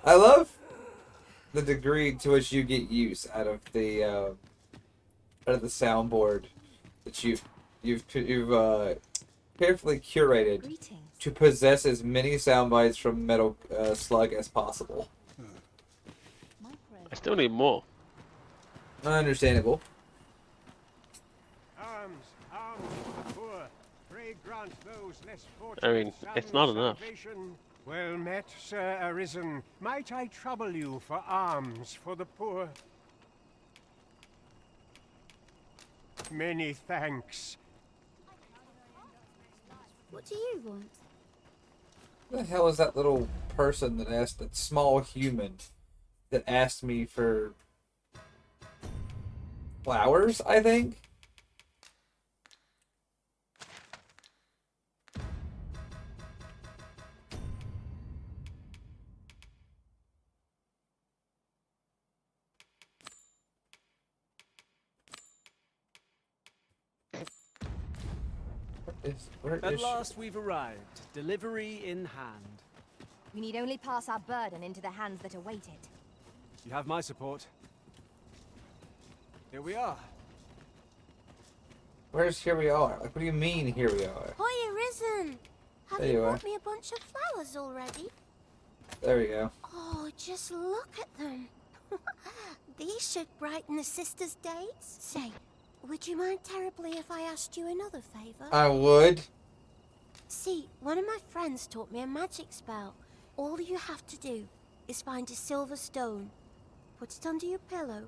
I love the degree to which you get use out of the soundboard that you've carefully curated to possess as many sound bites from Metal Slug as possible. I still need more. Understandable. grant those less I mean, fortunate it's some not enough. salvation. Well met, Sir Arisen. Might I trouble you for alms for the poor? Many thanks. What do you want? Who the hell is that little person that asked, that small human that asked me for flowers, I think? Where At is last we've arrived. Delivery in hand. We need only pass our burden into the hands that await it. You have my support. Here we are. Where's here we are? Like, what do you mean here we are? Hi, Arisen! Have There you you brought are. me a bunch of flowers already? There we go. Oh, just look at them. These should brighten the sisters' days. Say, would you mind terribly if I asked you another favor? I would. See, one of my friends taught me a magic spell. All you have to do is find a silver stone, put it under your pillow,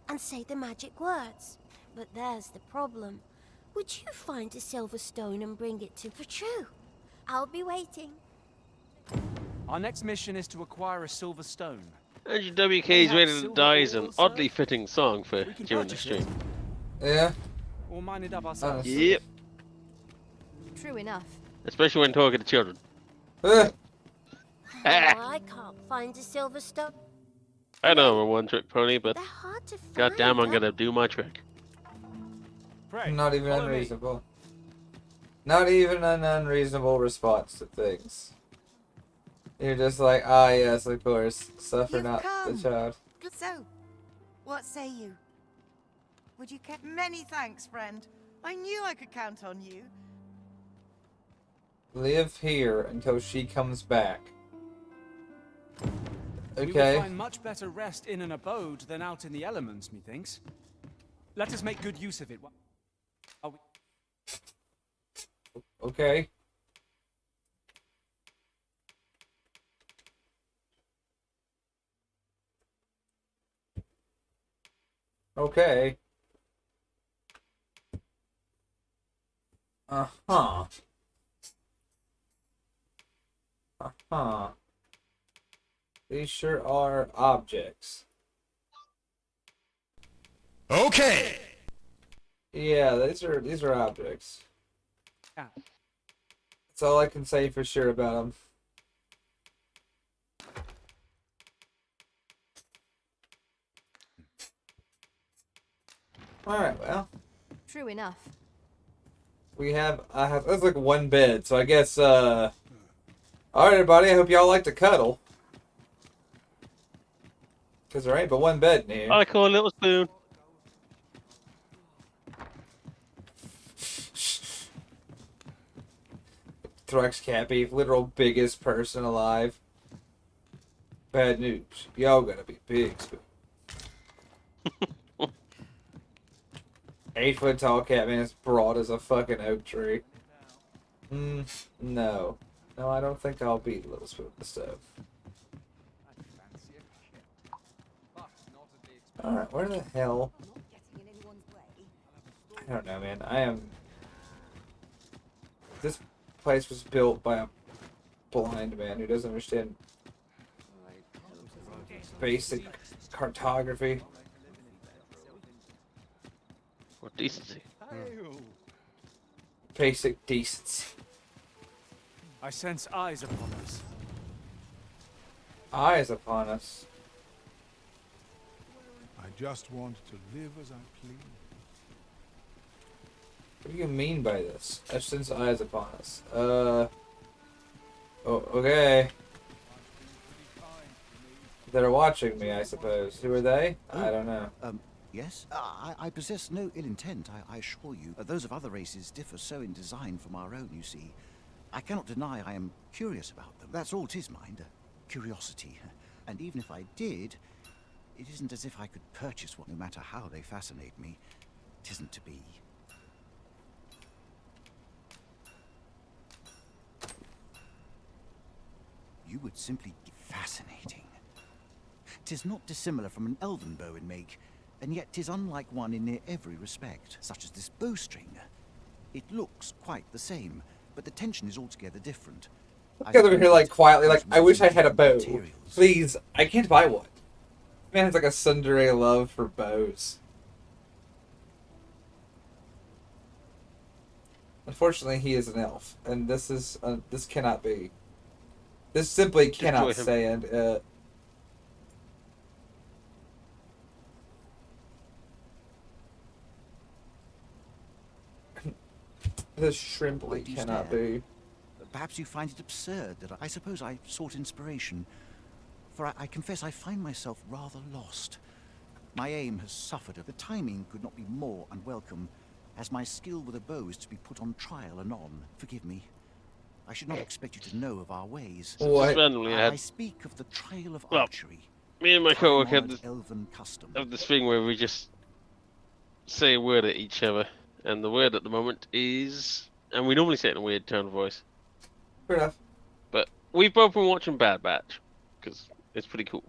and say the magic words. But there's the problem. Would you find a silver stone and bring it to for true? I'll be waiting. Our next mission is to acquire a silver stone. Andrew WK's Ready to Die is an oddly fitting song for during the stream. Yeah. Or mine it up ourselves. Yep. True enough. Especially when talking to children. Oh, I can't find a silver stone. I know I'm a one-trick pony, but They're hard to find. goddamn, I'm gonna do my trick. Not even unreasonable. Not even an unreasonable response to things. You're just like, ah, yes, of course. Suffer You've not come. the child. So, what say you? Would you care? Many thanks, friend. I knew I could count on you. Live here until she comes back. We will Okay. find much better rest in an abode than out in the elements, methinks. Let us make good use of it. Are we... Okay. Okay. Uh-huh. Uh-huh. These sure are objects. Okay. Yeah, these are objects. Yeah. That's all I can say for sure about them. Alright, well. True enough. I have, that's like one bed, so I guess, alright everybody, I hope y'all like to cuddle. Cause there ain't but one bed in here. I call a little spoon. Threx Cappy, literal biggest person alive. Bad news. Y'all gonna be big spoon. 8-foot tall cat man is broad as a fucking oak tree. No. No, I don't think I'll beat Little Spoon the stove. Alright, where the hell? I don't know, man. This place was built by a blind man who doesn't understand basic cartography. Or decency. Basic decency. I sense eyes upon us. Eyes upon us. I just want to live as I please. What do you mean by this? I sense eyes upon us. Oh, okay. They're watching me, I suppose. Who are they? I don't know. Yes? I possess no ill intent, I assure you. Those of other races differ so in design from our own, you see. I cannot deny I am curious about them. That's all 'tis, mind. Curiosity. And even if I did, it isn't as if I could purchase one, no matter how they fascinate me. 'Tisn't to be. you would simply be fascinating. 'Tis not dissimilar from an elven bow in make, and yet 'tis unlike one in near every respect, such as this bowstring. It looks quite the same, but the tension is altogether different. Guys over here like quietly like, I wish I had a bow. Please, I can't buy one. Man has like a tsundere love for bows. Unfortunately, he is an elf, and this is this cannot be. This simply cannot stand. This simply cannot be. Perhaps you find it absurd that I suppose I sought inspiration, for I confess I find myself rather lost. My aim has suffered. The timing could not be more unwelcome, as my skill with a bow is to be put on trial anon. Forgive me. I should not expect you to know of our ways. Just randomly, I speak of the trail of archery. Me and my coworker have elven custom. This thing where we just say a word at each other, and the word at the moment is, and we normally say it in a weird tone of voice. Fair enough. But we've both been watching Bad Batch because it's pretty cool.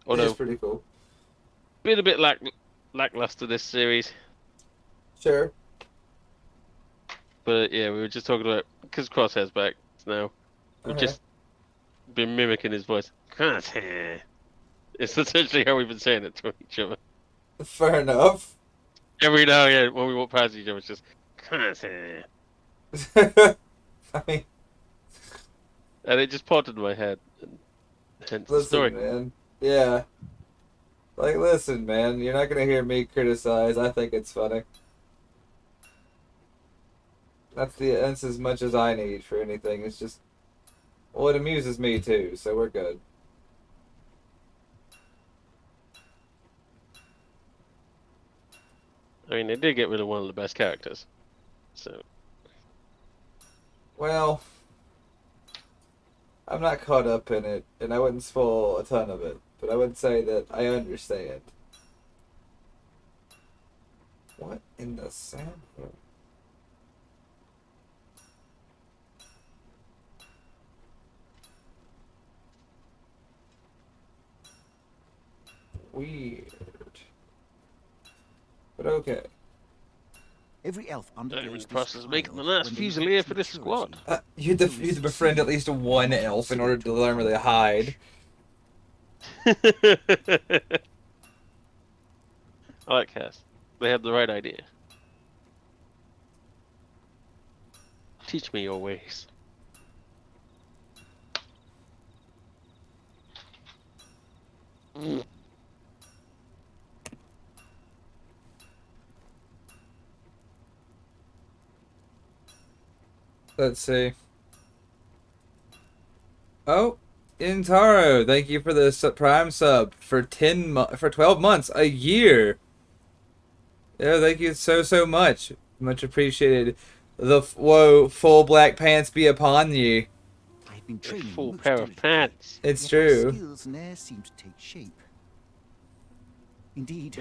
It is pretty cool. Been a bit lackluster this series. Sure. But yeah, we were just talking about because Crosshair's back now. We've just been mimicking his voice. Crosshair. It's essentially how we've been saying it to each other. Fair enough. Every now and again, when we walk past each other, it's just Crosshair. I mean, and it just popped into my head. And hence the story. Man. Yeah. Like, listen, man. You're not gonna hear me criticize. I think it's funny. That's as much as I need for anything. It's just, well, it amuses me too, so we're good. I mean, they did get rid of one of the best characters, so. Well, I'm not caught up in it, and I wouldn't spoil a ton of it, but I would say that I understand. What in the sand? Weird. But okay. Every elf undergoes in the process of making the last Fusilier for this squad. You had to befriend at least one elf in order to learn where they hide. I like Cass. They have the right idea. Teach me your ways. Let's see. Oh, Intaro, thank you for the Prime sub for 12 months, a year. Yeah, thank you so much. Much appreciated. The full black pants be upon ye. I've been training full pair of pants. It's true. Skills ne'er seem to take shape. Indeed,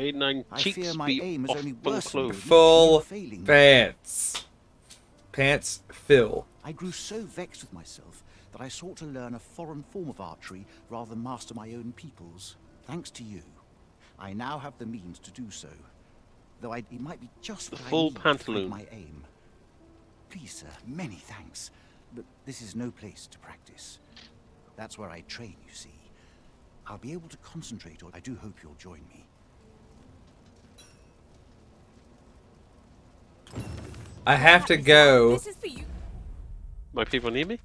I cheeks fear my be aim is only worsened. Full pants. Pants fill. I grew so vexed with myself that I sought to learn a foreign form of archery rather than master my own people's. Thanks to you, I now have the means to do so. Though it might be just what full I need pantaloon. to find my aim. Please, sir, many thanks, but this is no place to practice. That's where I train, you see. I'll be able to concentrate, or I do hope you'll join me. I have to go. This is for you. My people need me?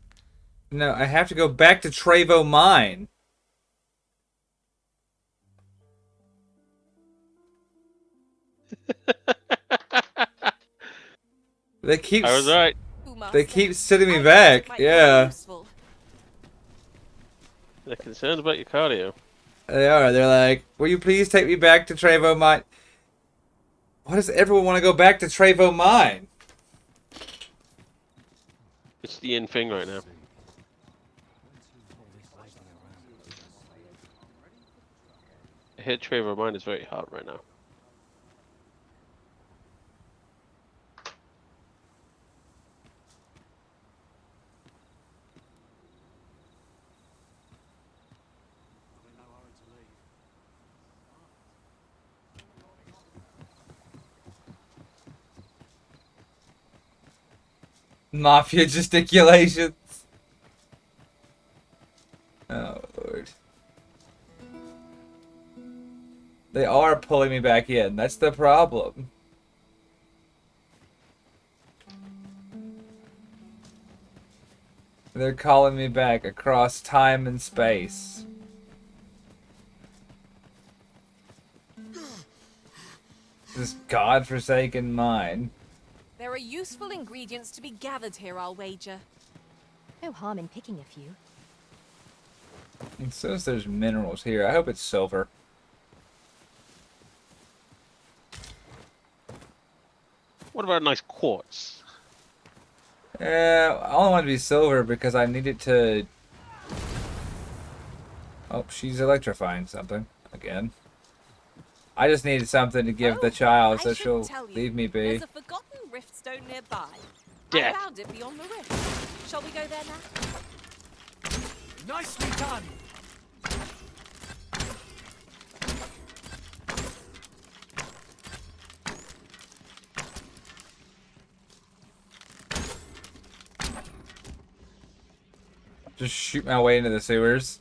No, I have to go back to Trevo Mine. They keep. I was right. They keep sending me back. Yeah. They're concerned about your cardio. They are. They're like, will you please take me back to Trevo Mine? Why does everyone want to go back to Trevo Mine? It's the in thing right now. I hit Trevor Mine is very hot right now. Mafia gesticulations. Oh, Lord. They are pulling me back in. That's the problem. They're calling me back across time and space. This godforsaken mine. There are useful ingredients to be gathered here, I'll wager. No harm in picking a few. It says there's minerals here. I hope it's silver. What about a nice quartz? I only want it to be silver because I need it to... Oh, she's electrifying something again. I just needed something to give the child so she'll leave me be. There's a forgotten rift stone nearby. Death. I found it beyond the rift. Shall we go there now? Nicely done! Just shoot my way into the sewers.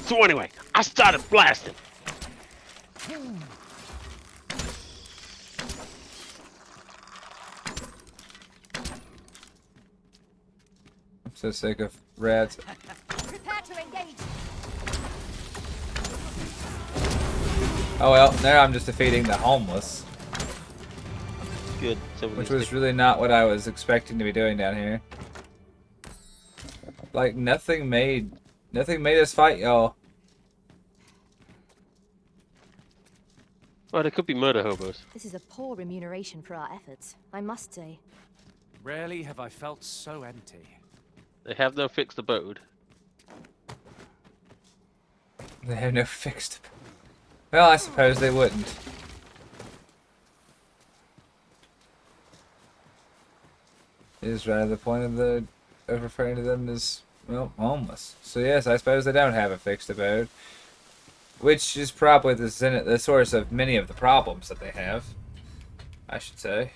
So anyway, I started blasting. I'm so sick of rats. Prepare to engage. Oh well, there I'm just defeating the homeless. Good. Which was really not what I was expecting to be doing down here. Like nothing made us fight y'all. Well, there could be murder hobos. This is a poor remuneration for our efforts, I must say. Rarely have I felt so empty. They have no fixed abode. They have no fixed. Well, I suppose they wouldn't. Is rather the point of referring to them as, well, homeless. So yes, I suppose they don't have a fixed abode. Which is probably the source of many of the problems that they have, I should say.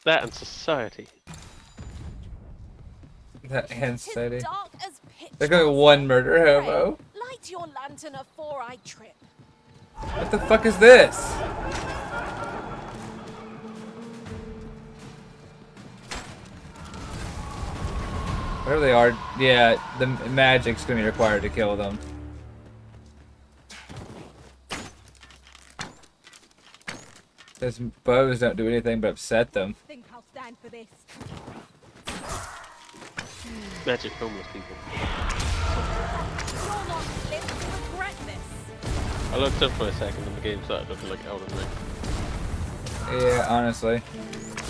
That and society. That and society. Dark as pitch. There's gonna be one murder hobo. Light your lantern afore I trip. What the fuck is this? Whatever they are, yeah, the magic's gonna be required to kill them. Those bows don't do anything but upset them. Think I'll stand for this. Magic homeless people. You're not living to regret this. I looked up for a second and the game started looking like Elden Ring. Yeah, honestly.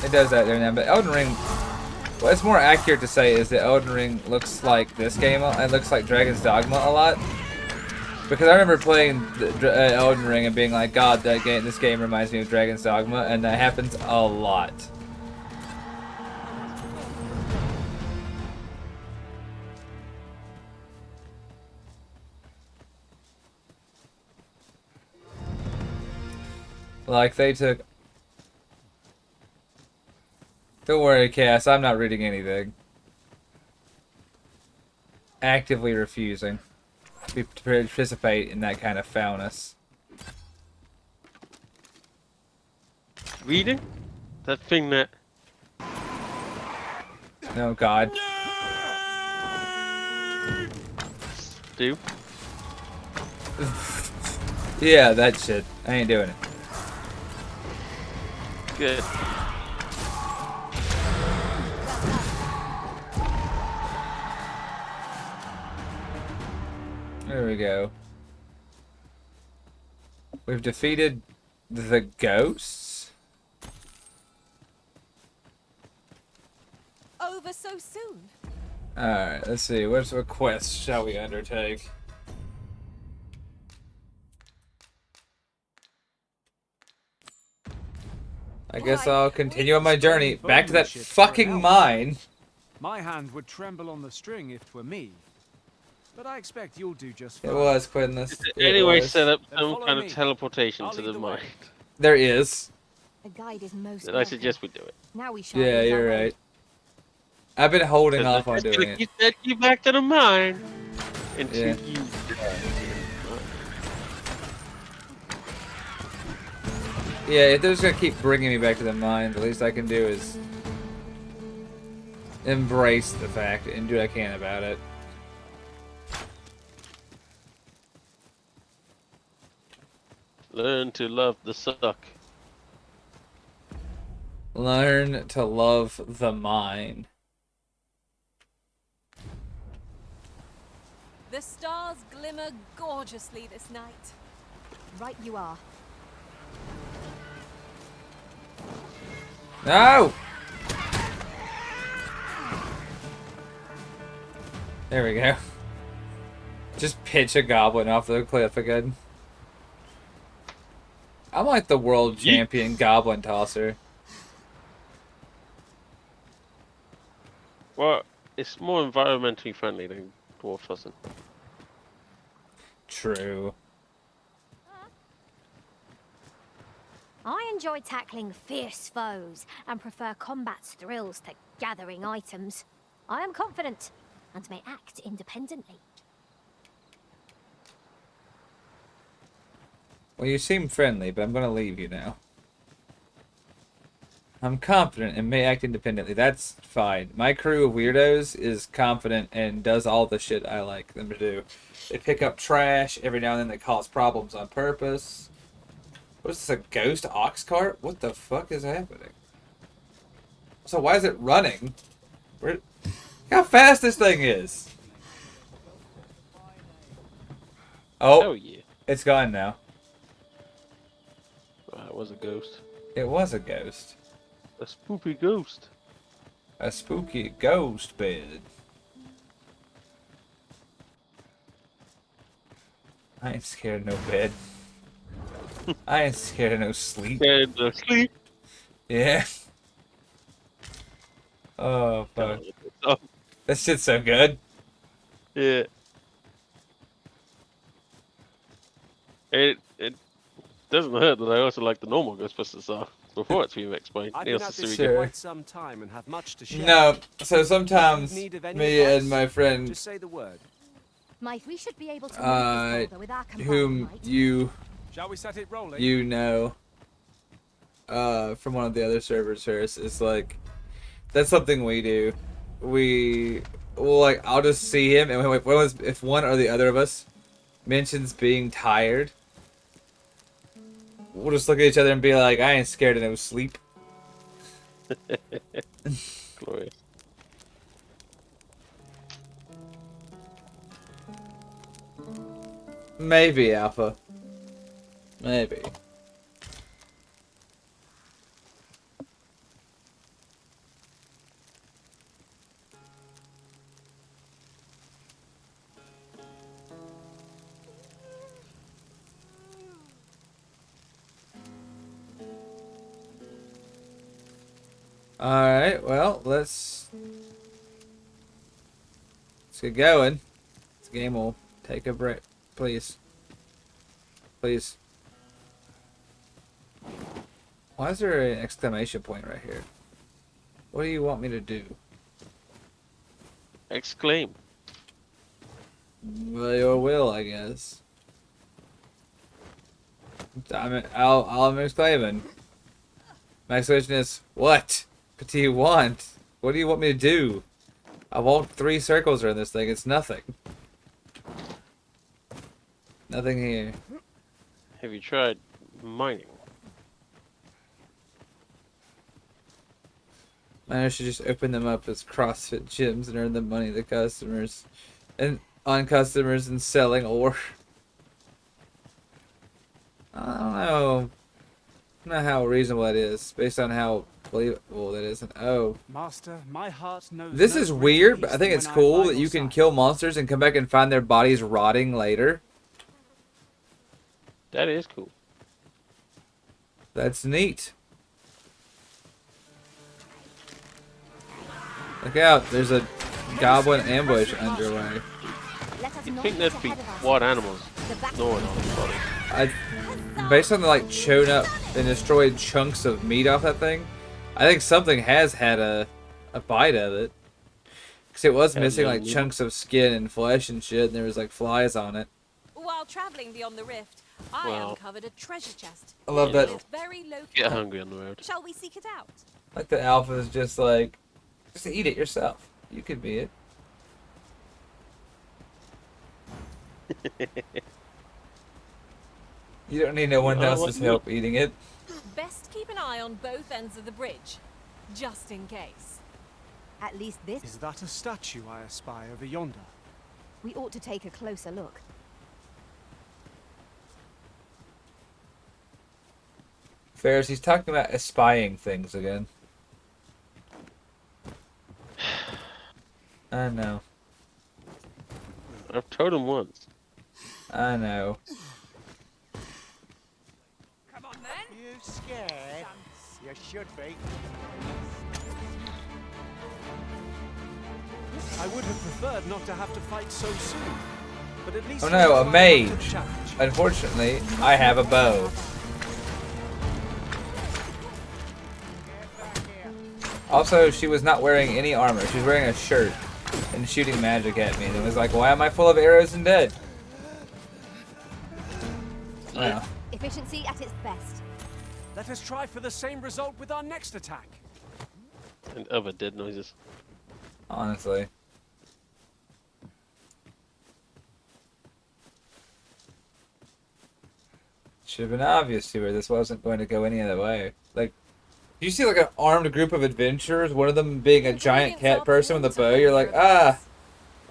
It does that there now, but Elden Ring... What's more accurate to say is that Elden Ring looks like this game, and looks like Dragon's Dogma a lot. Because I remember playing Elden Ring and being like, God, this game reminds me of Dragon's Dogma, and that happens a lot. Like, they took... Don't worry, Cass, I'm not reading anything. Actively refusing to participate in that kind of foulness. Reading? That thing that... Oh, God. Do? Yeah, that shit. I ain't doing it. Good. There we go. We've defeated the ghosts. Over so soon. Alright, let's see. What quest shall we undertake? I guess I'll continue on my journey back to that fucking mine. My hand would tremble on the string if 'twere me. But I expect you'll do just fine. It was, Quinless. Anyway, set up some kind of teleportation to the mind. There is. The guide is most Then I welcome. suggest we do it. Now we shall Yeah, lose our you're way. right. I've been holding Because off on that's doing gonna it. take you back to the mine until Yeah. you Yeah, if they're just gonna keep bringing me back to the mine, the least I can do is embrace the fact and do what I can about it. learn to love the suck. Learn to love the mine. The stars glimmer gorgeously this night. Right you are. No! There we go. Just pitch a goblin off the cliff again. I'm like the world champion goblin tosser. Well, it's more environmentally friendly than dwarf tossing. True. I enjoy tackling fierce foes and prefer combat's thrills to gathering items. I am confident and may act independently. Well, you seem friendly, but I'm gonna leave you now. I'm confident and may act independently. That's fine. My crew of weirdos is confident and does all the shit I like them to do. They pick up trash. Every now and then they cause problems on purpose. What is this, a ghost ox cart? What the fuck is happening? So why is it running? Look how fast this thing is. Oh, yeah. It's gone now. It was a ghost. It was a ghost. A spooky ghost. A spooky ghost bed. I ain't scared of no bed. I ain't scared of no sleep. Scared of sleep? Yeah. Oh, fuck. Oh. That shit's so good. Yeah. It doesn't hurt that I also like the normal Ghostbusters song before it's been explained. I've Neil been out Cicero. this Sure. quite some time and have much to share. No, so sometimes If you need of any me advice, and my friend, just say the word. Mike, we should be able to move this boulder with our combined whom might. Shall we set it rolling? you know, from one of the other servers, hers is like, that's something we do. Well, like, I'll just see him, and if one or the other of us mentions being tired, we'll just look at each other and be like, I ain't scared of no sleep. Glorious. Maybe, Alpha. Maybe. Alright, well, let's get going. This game will take a break. Please. Please. Why is there an exclamation point right here? What do you want me to do? Exclaim. Well, your will, I guess. I'm exclaiming. My question is, what do you want? What do you want me to do? I walked 3 circles around this thing. It's nothing. Nothing here. Have you tried mining? I should just open them up as CrossFit gyms and earn the money to customers and on customers and selling ore. I don't know. I don't know how reasonable that is based on how believable that isn't. Oh. Master, my heart knows This no is greater weird, but peace I think than it's when cool by that your you can side. kill monsters and come back and find their bodies rotting later. That is cool. That's neat. Look out, there's a goblin ambush underway. You think there'd be wild animals gnawing on the body? based on the like chewed up and destroyed chunks of meat off that thing, I think something has had a bite of it. Because it was missing like chunks of skin and flesh and shit, and there was like flies on it. While traveling beyond the rift, I uncovered a treasure chest. I love that. It's very low Get hungry on the road. Shall we seek it out? Like the alpha is just like, just eat it yourself. You could be it. You don't need no one else's help eating it. Best keep an eye on both ends of the bridge, just in case. At least this... Is that a statue I espy over yonder? We ought to take a closer look. Ferris, he's talking about espying things again. I know. I've told him once. I know. Come on, then. You scared? You should be. I would have preferred not to have to fight so soon, but at least... Oh no, a mage. Unfortunately, I have a bow. Also, she was not wearing any armor. She was wearing a shirt and shooting magic at me. And it was like, why am I full of arrows and dead? Wow. Efficiency at its best. Let us try for the same result with our next attack. And other dead noises. Honestly. Should have been obvious to her this wasn't going to go any other way. Like, you see like an armed group of adventurers, one of them being a giant cat person with a bow, you're like, ah,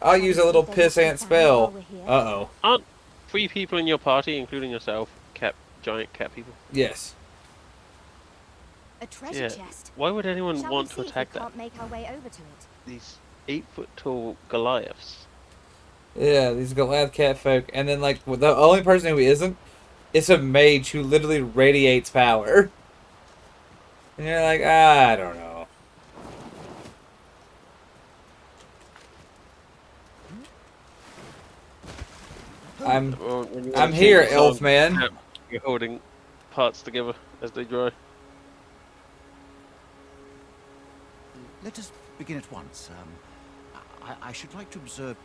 I'll use a little pissant spell. Uh-oh. Aren't 3 people in your party, including yourself, giant cat people? Yes. A treasure chest. Why would anyone Shall want we to see if attack we that? can't make our way over to it? These 8-foot-tall Goliaths. Yeah, these Goliath cat folk. And then, like, the only person who isn't is a mage who literally radiates power. And you're like, I don't know. I'm here, elf man. You're holding parts together as they dry. Let us begin at once. I should like to observe...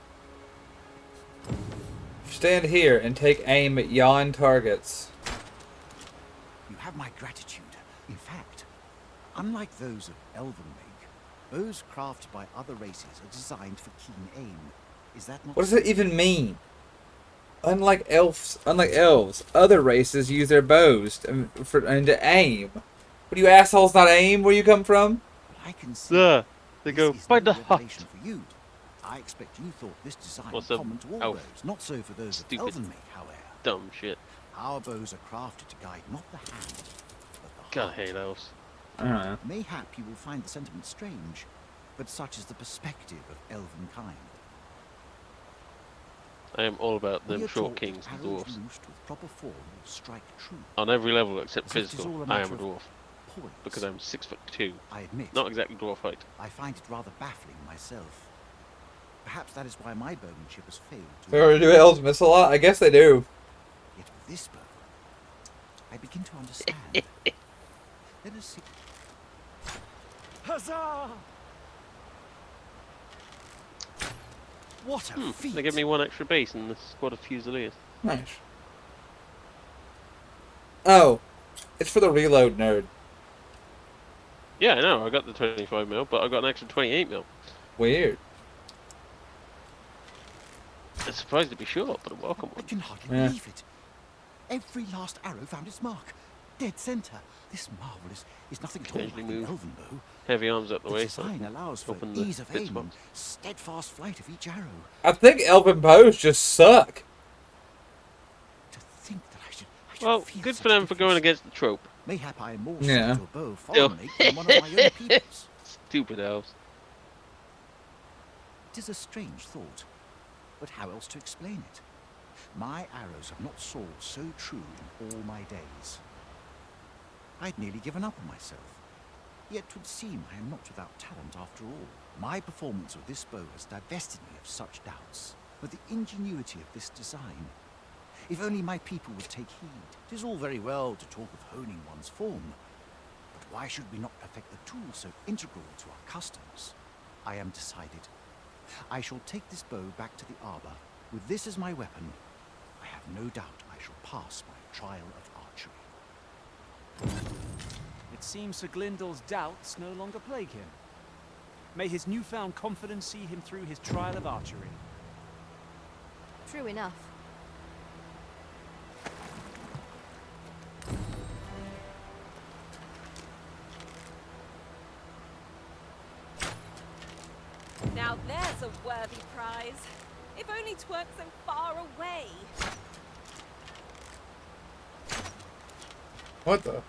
Stand here and take aim at yon targets. You have my gratitude. In fact, unlike those of Elven make, bows crafted by other races are designed for keen aim. Is that not... What does it even mean? Unlike elves, other races use their bows to aim. What do you assholes not aim where you come from? I can see they go by the heart. For you. I expect you thought this design What's was common to all elf? bows, not so for those Stupid. of Elven make, however. Dumb shit. Our bows are crafted to guide not the hand, but the God, heart. I hate elves. Mayhap you will find the sentiment strange, but such is the perspective of Elven kind. I am all about We them are short taught kings that and arrows dwarves. loosed with proper form will strike true. On every level except As if it is physical, all a I am matter a of dwarf. points. Because I'm 6'2". I admit. Not exactly dwarf height. I find it rather baffling myself. Perhaps that is why my bowmanship has failed to... They already do elves miss a lot? I guess they do. Yet with this bow, I begin to understand. Let us see... Huzzah! What a feat! They give me 1 extra base in the squad of Fusiliers. Nice. Oh, it's for the reload nerd. Yeah, I know. I got the 25 mil, but I got an extra 28 mil. Weird. I'm surprised to be short, but a welcome one. I can hardly believe it. Every last arrow found its mark. Dead center. This marvel is nothing at all like an Elven bow. Heavy arms up the way. Design allows for open the ease of bit aim spot. and steadfast flight of each arrow. I think elven bows just suck. Well, good for them for going against the trope. Mayhap I am more Yeah. suited to a bow foreign make than one of my own people's. Stupid elves. It is a strange thought, but how else to explain it? My arrows have not soared so true in all my days. I'd nearly given up on myself. Yet 'twould seem I am not without talent after all. My performance with this bow has divested me of such doubts, but the ingenuity of this design. If only my people would take heed. It is all very well to talk of honing one's form, but why should we not perfect the tool so integral to our customs? I am decided. I shall take this bow back to the arbor. With this as my weapon, I have no doubt I shall pass my trial of archery. It seems Sir Glyndal's doubts no longer plague him. May his newfound confidence see him through his trial of archery. True enough. Now there's a worthy prize. If only 'tweren't so far away. What the?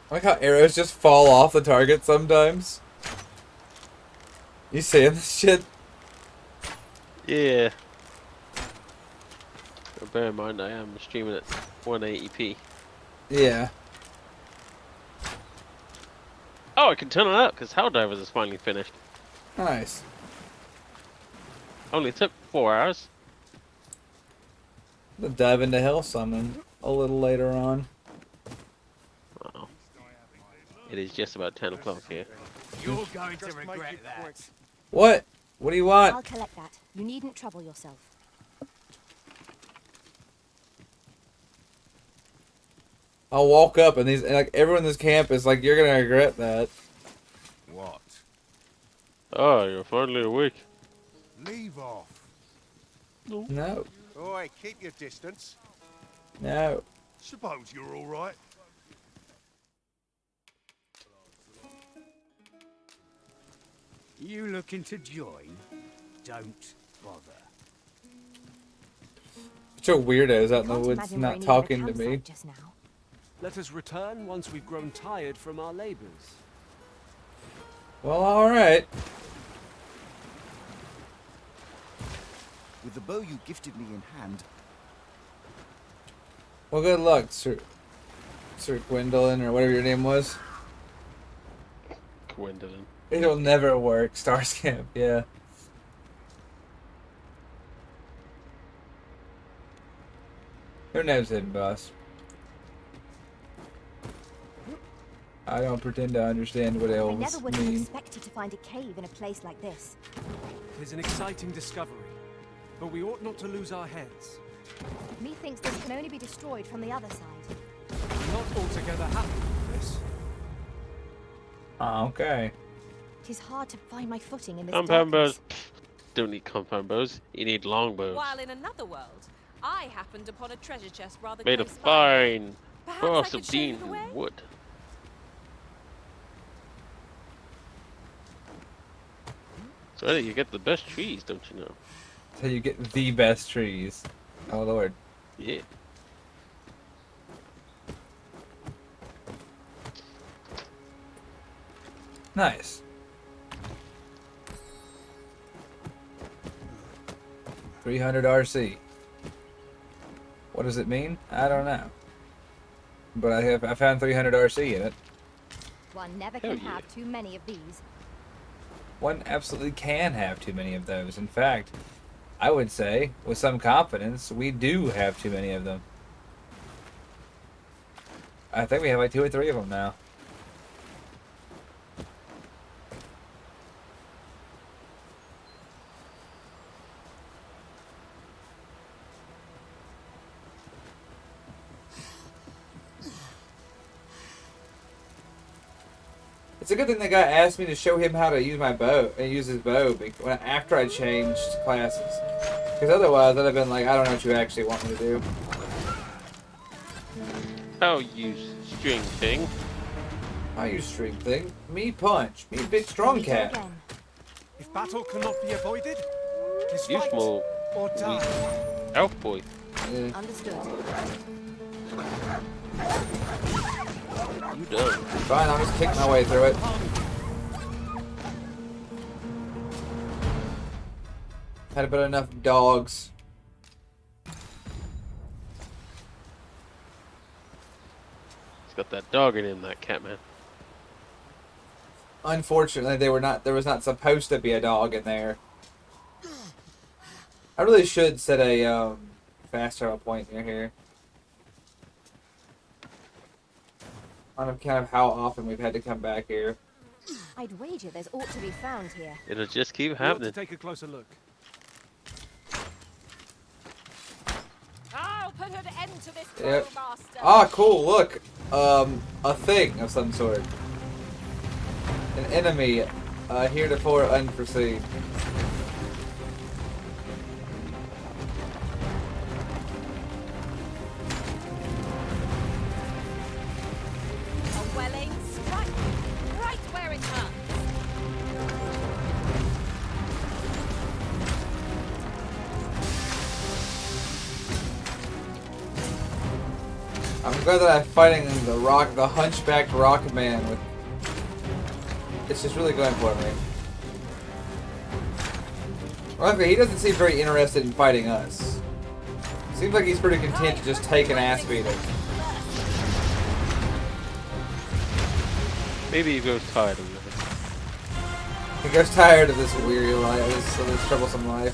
I like how arrows just fall off the target sometimes. You seeing this shit? Yeah. But bear in mind, I am streaming at 180p. Yeah. Oh, I can turn it up because Helldivers is finally finished. Nice. Only took 4 hours. We'll dive into Hell Summon a little later on. Oh. It is just about 10 o'clock here. You're going to regret that. What? What do you want? I'll collect that. You needn't trouble yourself. I'll walk up and like everyone in this camp is like, you're gonna regret that. What? Oh, you're finally awake. Leave off. No. Oi, keep your distance. No. Suppose you're all right. You looking to join? Don't bother. Bunch of weirdos out in the woods not talking to me. Let us return once we've grown tired from our labors. Well, alright. With the bow you gifted me in hand, Well, good luck, Sir Gwendolyn, or whatever your name was. Gwendolyn. It'll never work, Starscamp, yeah. Her name's hidden, boss. I don't pretend to understand what I elves never would have mean. expected to find a cave in a place like this. It is an exciting discovery, but we ought not to lose our heads. Methinks this can only be destroyed from the other side. I'm not altogether happy with this. Okay. It is hard to find my footing in this Compound darkness. bows. Don't need compound bows. You need longbows. While in another world, I happened upon a treasure chest rather Made of close by. fine Perhaps I brass could of show you beans the and way? wood. So how do you get the best trees, don't you know? So you get the best trees. Oh lord. Yeah. Nice. 300 RC. What does it mean? I don't know. But I found 300 RC in it. One never Hell can yeah. have too many of these. One absolutely can have too many of those. In fact, I would say, with some confidence, we do have too many of them. I think we have like 2 or 3 of them now. It's a good thing the guy asked me to show him how to use my bow and use his bow after I changed classes. Because otherwise, I'd have been like, I don't know what you actually want me to do. How you string thing? How you string thing? Me punch. Me big strong cat. If battle cannot be avoided, tis You fight small or die. weak elf boy. Understood. You done. Fine, I'll just kick my way through it. Had about enough dogs. He's got that dog in him, that cat man. Unfortunately, there was not supposed to be a dog in there. I really should set a fast travel point near here. On account of how often we've had to come back here. I'd wager there's ought to be found here. It'll just keep We ought happening. to take a closer look. I'll put an end to this, Yep. master. Ah, cool. Look, a thing of some sort. An enemy, heretofore unforeseen. A well-aimed strike, right where it hurts. I'm glad that I'm fighting the hunchbacked rock man with. It's just really going for me. Luckily, he doesn't seem very interested in fighting us. Seems like he's pretty content to just take an ass beating. Maybe he grows tired of it. He goes tired of this weary life, this troublesome life.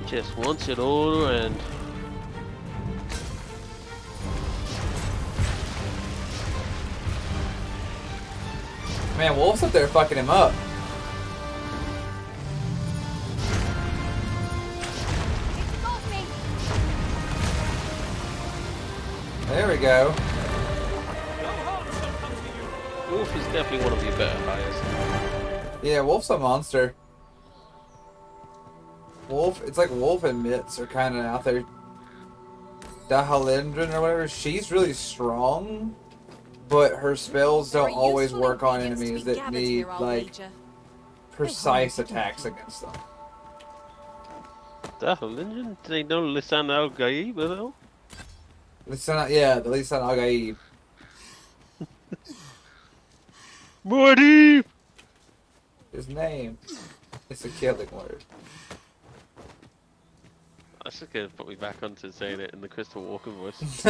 Just wants it all to end. Man, Wolf's up there fucking him up. There we go. Wolf is definitely one of your better hires. Yeah, Wolf's a monster. Wolf, it's like Wolf and Mitz are kind of out there. Dahalindran or whatever, she's really strong, but her spells don't always work on enemies that need, like, precise attacks against them. Did they know Lisan al Gaib though? Lisan, yeah, the Lisan al Gaib. Morty! His name is a killing word. That's just gonna put me back onto saying it in the Crystal Walker voice. His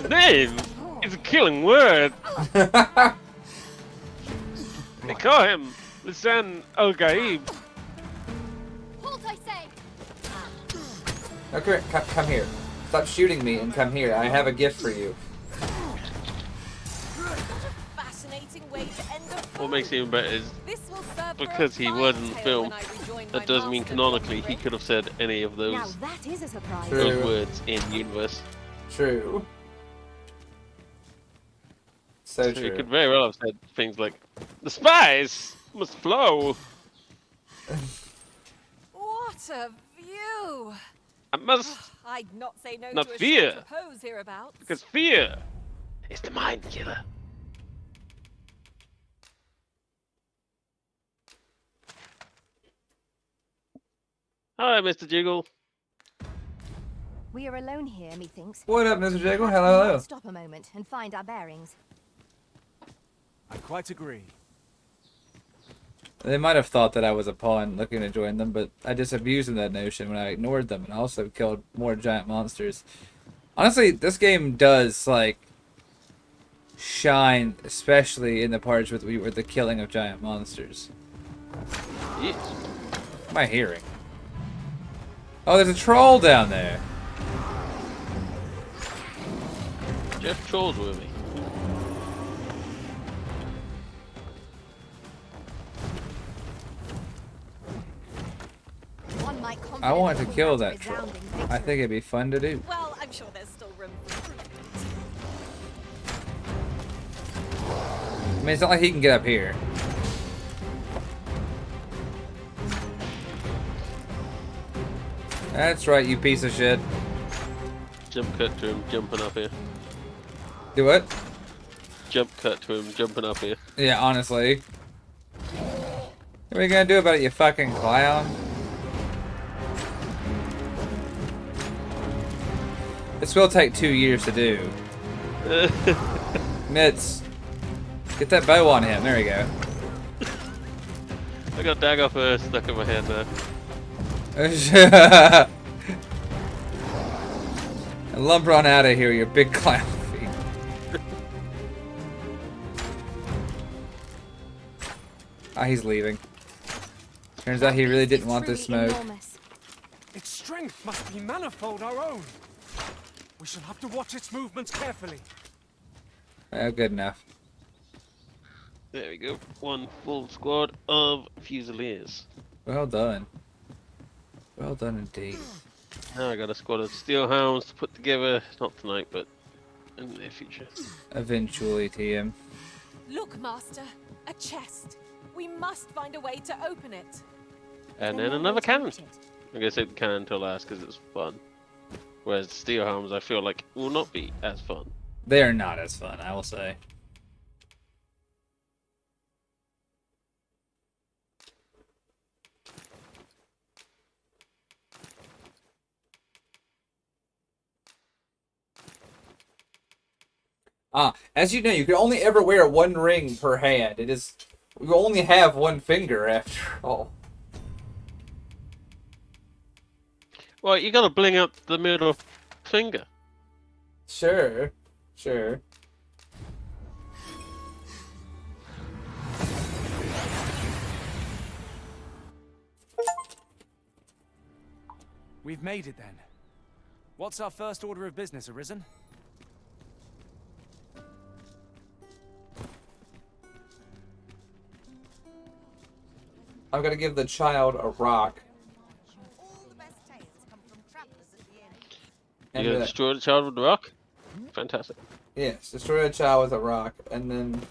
name is a killing word! They call him Lisan al Gaib. Halt, I say! Okay, come here. Stop shooting me and come here. I have a gift for you. Fascinating way to end a What makes it even better is This will serve because he was in the film, that doesn't mean canonically he could have said any of Now those, that is a surprise. those words in universe. True. So He true. could very well have said things like, "The spies must flow." What a view! I must I'd not say no not to a fear, short repose hereabouts. because fear is the mind killer. Hi, Mr. Jiggle. We are alone here, methinks. What up, Mr. Jiggle? Perhaps Hello, we might hello. Stop a moment and find our bearings. I quite agree. They might have thought that I was a pawn looking to join them, but I disabused them of that notion when I ignored them and also killed more giant monsters. Honestly, this game does, like, shine, especially in the parts with the killing of giant monsters. Yes. What am I hearing? Oh, there's a troll down there. Jeff trolls with me. One might I want to confidently kill call that a troll. resounding I victory. think it'd be fun to do. Well, I'm sure there's still room for improvement. I mean, it's not like he can get up here. That's right, you piece of shit. Jump cut to him jumping up here. Do what? Jump cut to him jumping up here. Yeah, honestly. What are you gonna do about it, you fucking clown? This will take 2 years to do. Mitz, get that bow on him. There we go. I got dagger first stuck in my hand now. Lumber on out of here, you big clown feet. Ah, he's leaving. Turns out he really didn't want this smoke. Its strength must be manifold our own. We shall have to watch its movements carefully. Oh, good enough. There we go. One full squad of Fusiliers. Well done. Well done indeed. Now I got a squad of Steelhounds to put together. Not tonight, but in the near future. Eventually, TM. Look, Master, a chest. We must find a way to open it. And then another cannon. I'm gonna save the cannon until last because it's fun. Whereas the Steelhounds, I feel like, will not be as fun. They are not as fun, I will say. As you know, you can only ever wear one ring per hand. It is, you only have one finger after all. Well, you gotta bling up the middle finger. Sure, sure. We've made it then. What's our first order of business, Arisen? I'm gonna give the child a rock. You gonna destroy the child with the rock? Fantastic. Yes, destroy a child with a rock, and then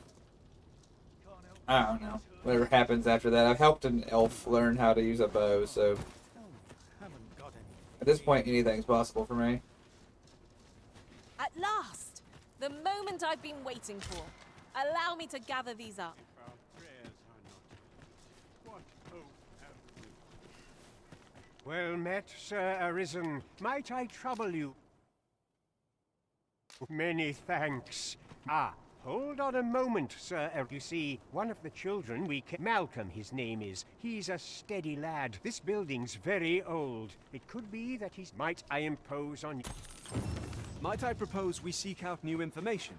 I don't know. Whatever happens after that. I've helped an elf learn how to use a bow, so at this point anything's possible for me. At last! The moment I've been waiting for. Allow me to gather these up. Well met, Sir Arisen. Might I trouble you? Many thanks. Ah, hold on a moment, Sir. You see, one of the children Malcolm, his name is. He's a steady lad. This building's very old. It could be that Might I impose on you? Might I propose we seek out new information?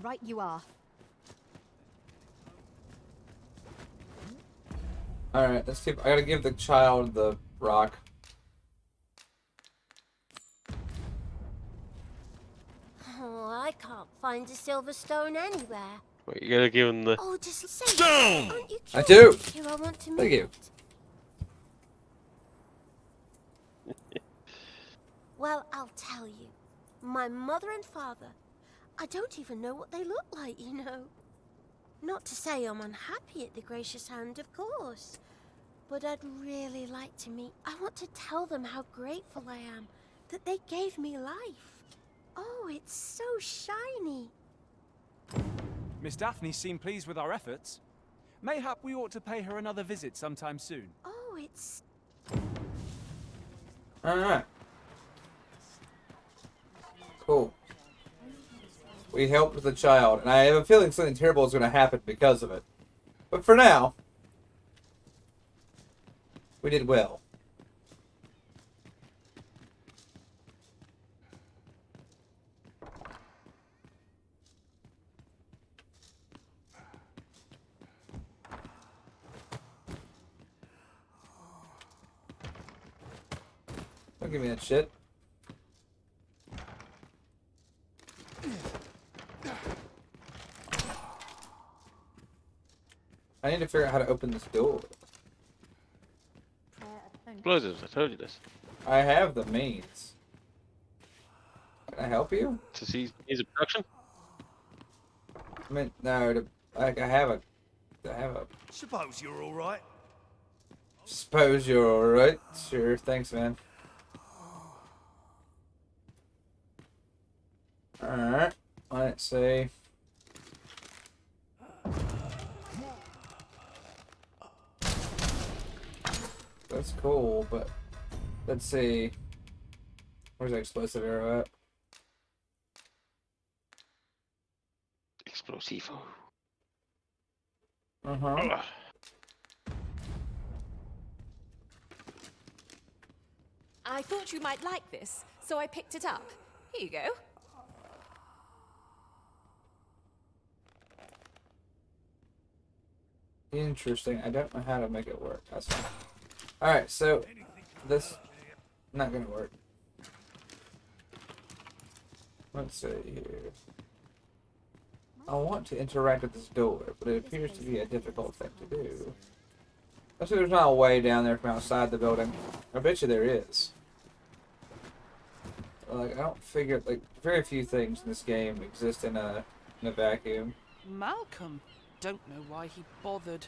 Right you are. Alright, let's see. I gotta give the child the rock. Oh, I can't find a silver stone anywhere. Wait, you gotta give him the Oh, just say stone! Aren't you I do! curious who I want to meet? Thank you. Well, I'll tell you. My mother and father. I don't even know what they look like, you know. Not to say I'm unhappy at the gracious hand, of course. But I'd really like to meet. I want to tell them how grateful I am that they gave me life. Oh, it's so shiny. Miss Daphne seemed pleased with our efforts. Mayhap we ought to pay her another visit sometime soon. Oh, it's... Alright. Cool. We helped the child, and I have a feeling something terrible is going to happen because of it. But for now, we did well. Don't give me that shit. I need to figure out how to open this door. explosives. I told you this. I have the means. Can I help you? To see he's a production? I mean, no, I have a... Suppose you're all right. Suppose you're alright. Sure, thanks, man. Alright, let's see. That's cool, but let's see. Where's the explosive arrow at? Explosivo. Uh-huh. I thought you might like this. so I picked it up. Here you go. Interesting. I don't know how to make it work. That's fine. Alright, so this not gonna work. Let's see here. I want to interact with this door, but it appears to be a difficult thing to do. Let's see, there's not a way down there from outside the building. I bet you there is. Like, I don't figure, like, very few things in this game exist in a vacuum. Malcolm. Don't know why he bothered.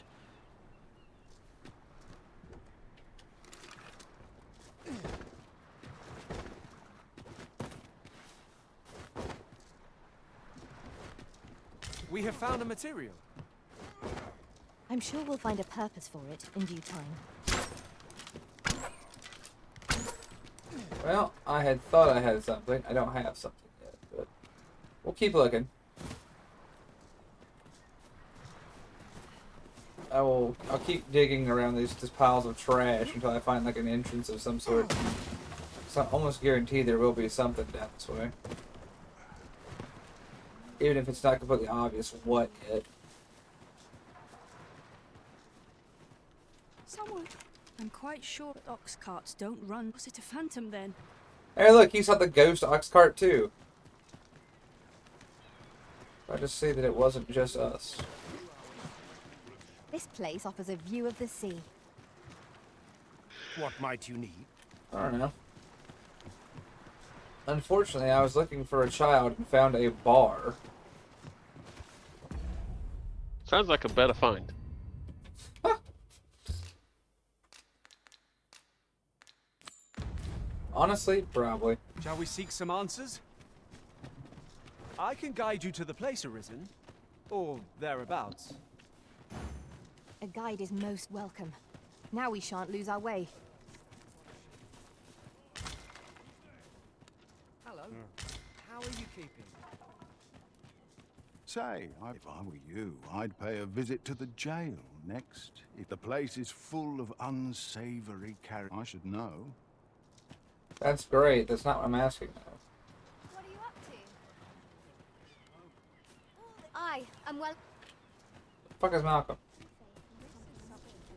We have found a material. I'm sure we'll find a purpose for it in due time. Well, I had thought I had something. I don't have something yet, but we'll keep looking. I'll keep digging around these piles of trash until I find like an entrance of some sort. So I'm almost guaranteed there will be something down this way. Even if it's not completely obvious what yet. Someone. I'm quite sure that ox carts don't run. Was it a phantom then? Hey look, he saw the ghost ox cart too. I just see that it wasn't just us. This place offers a view of the sea. What might you need? I don't know. Unfortunately, I was looking for a child and found a bar. Sounds like a better find. Honestly, probably. Shall we seek some answers? I can guide you to the place, Arisen. Or thereabouts. A guide is most welcome. Now we shan't lose our way. Hello. How are you keeping? Say, if I were you, I'd pay a visit to the jail next. If the place is full of unsavory characters, I should know. That's great. That's not what I'm asking though. What are you up to? I am well. The fuck is Malcolm?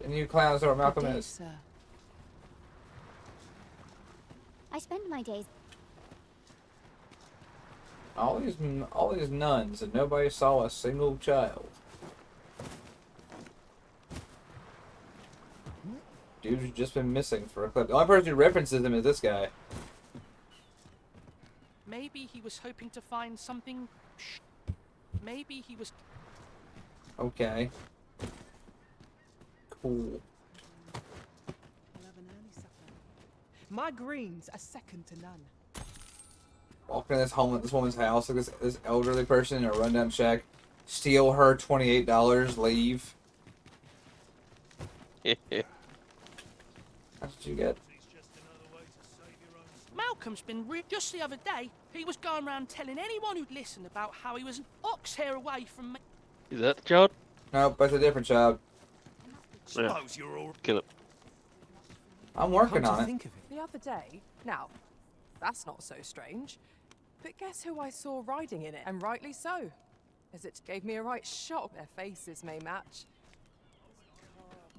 And you clowns know where Malcolm is. Sir. I spend my days. All these nuns and nobody saw a single child. Dude's just been missing for a clip. The only person who references him is this guy. Maybe he was hoping to find something. Maybe he was. Okay. Cool. My greens are second to none. Walk into this woman's house, like this elderly person in a rundown shack, steal her $28, leave. How did you get? Malcolm's been just the other day. He was going around telling anyone who'd listen about how he was an ox hair away from me. Is that the child? Nope, that's a different child. Yeah. You're all... Kill it. I'm working on it. The other day, now, that's not so strange, but guess who I saw riding in it, and rightly so, as it gave me a right shock. Their faces may match.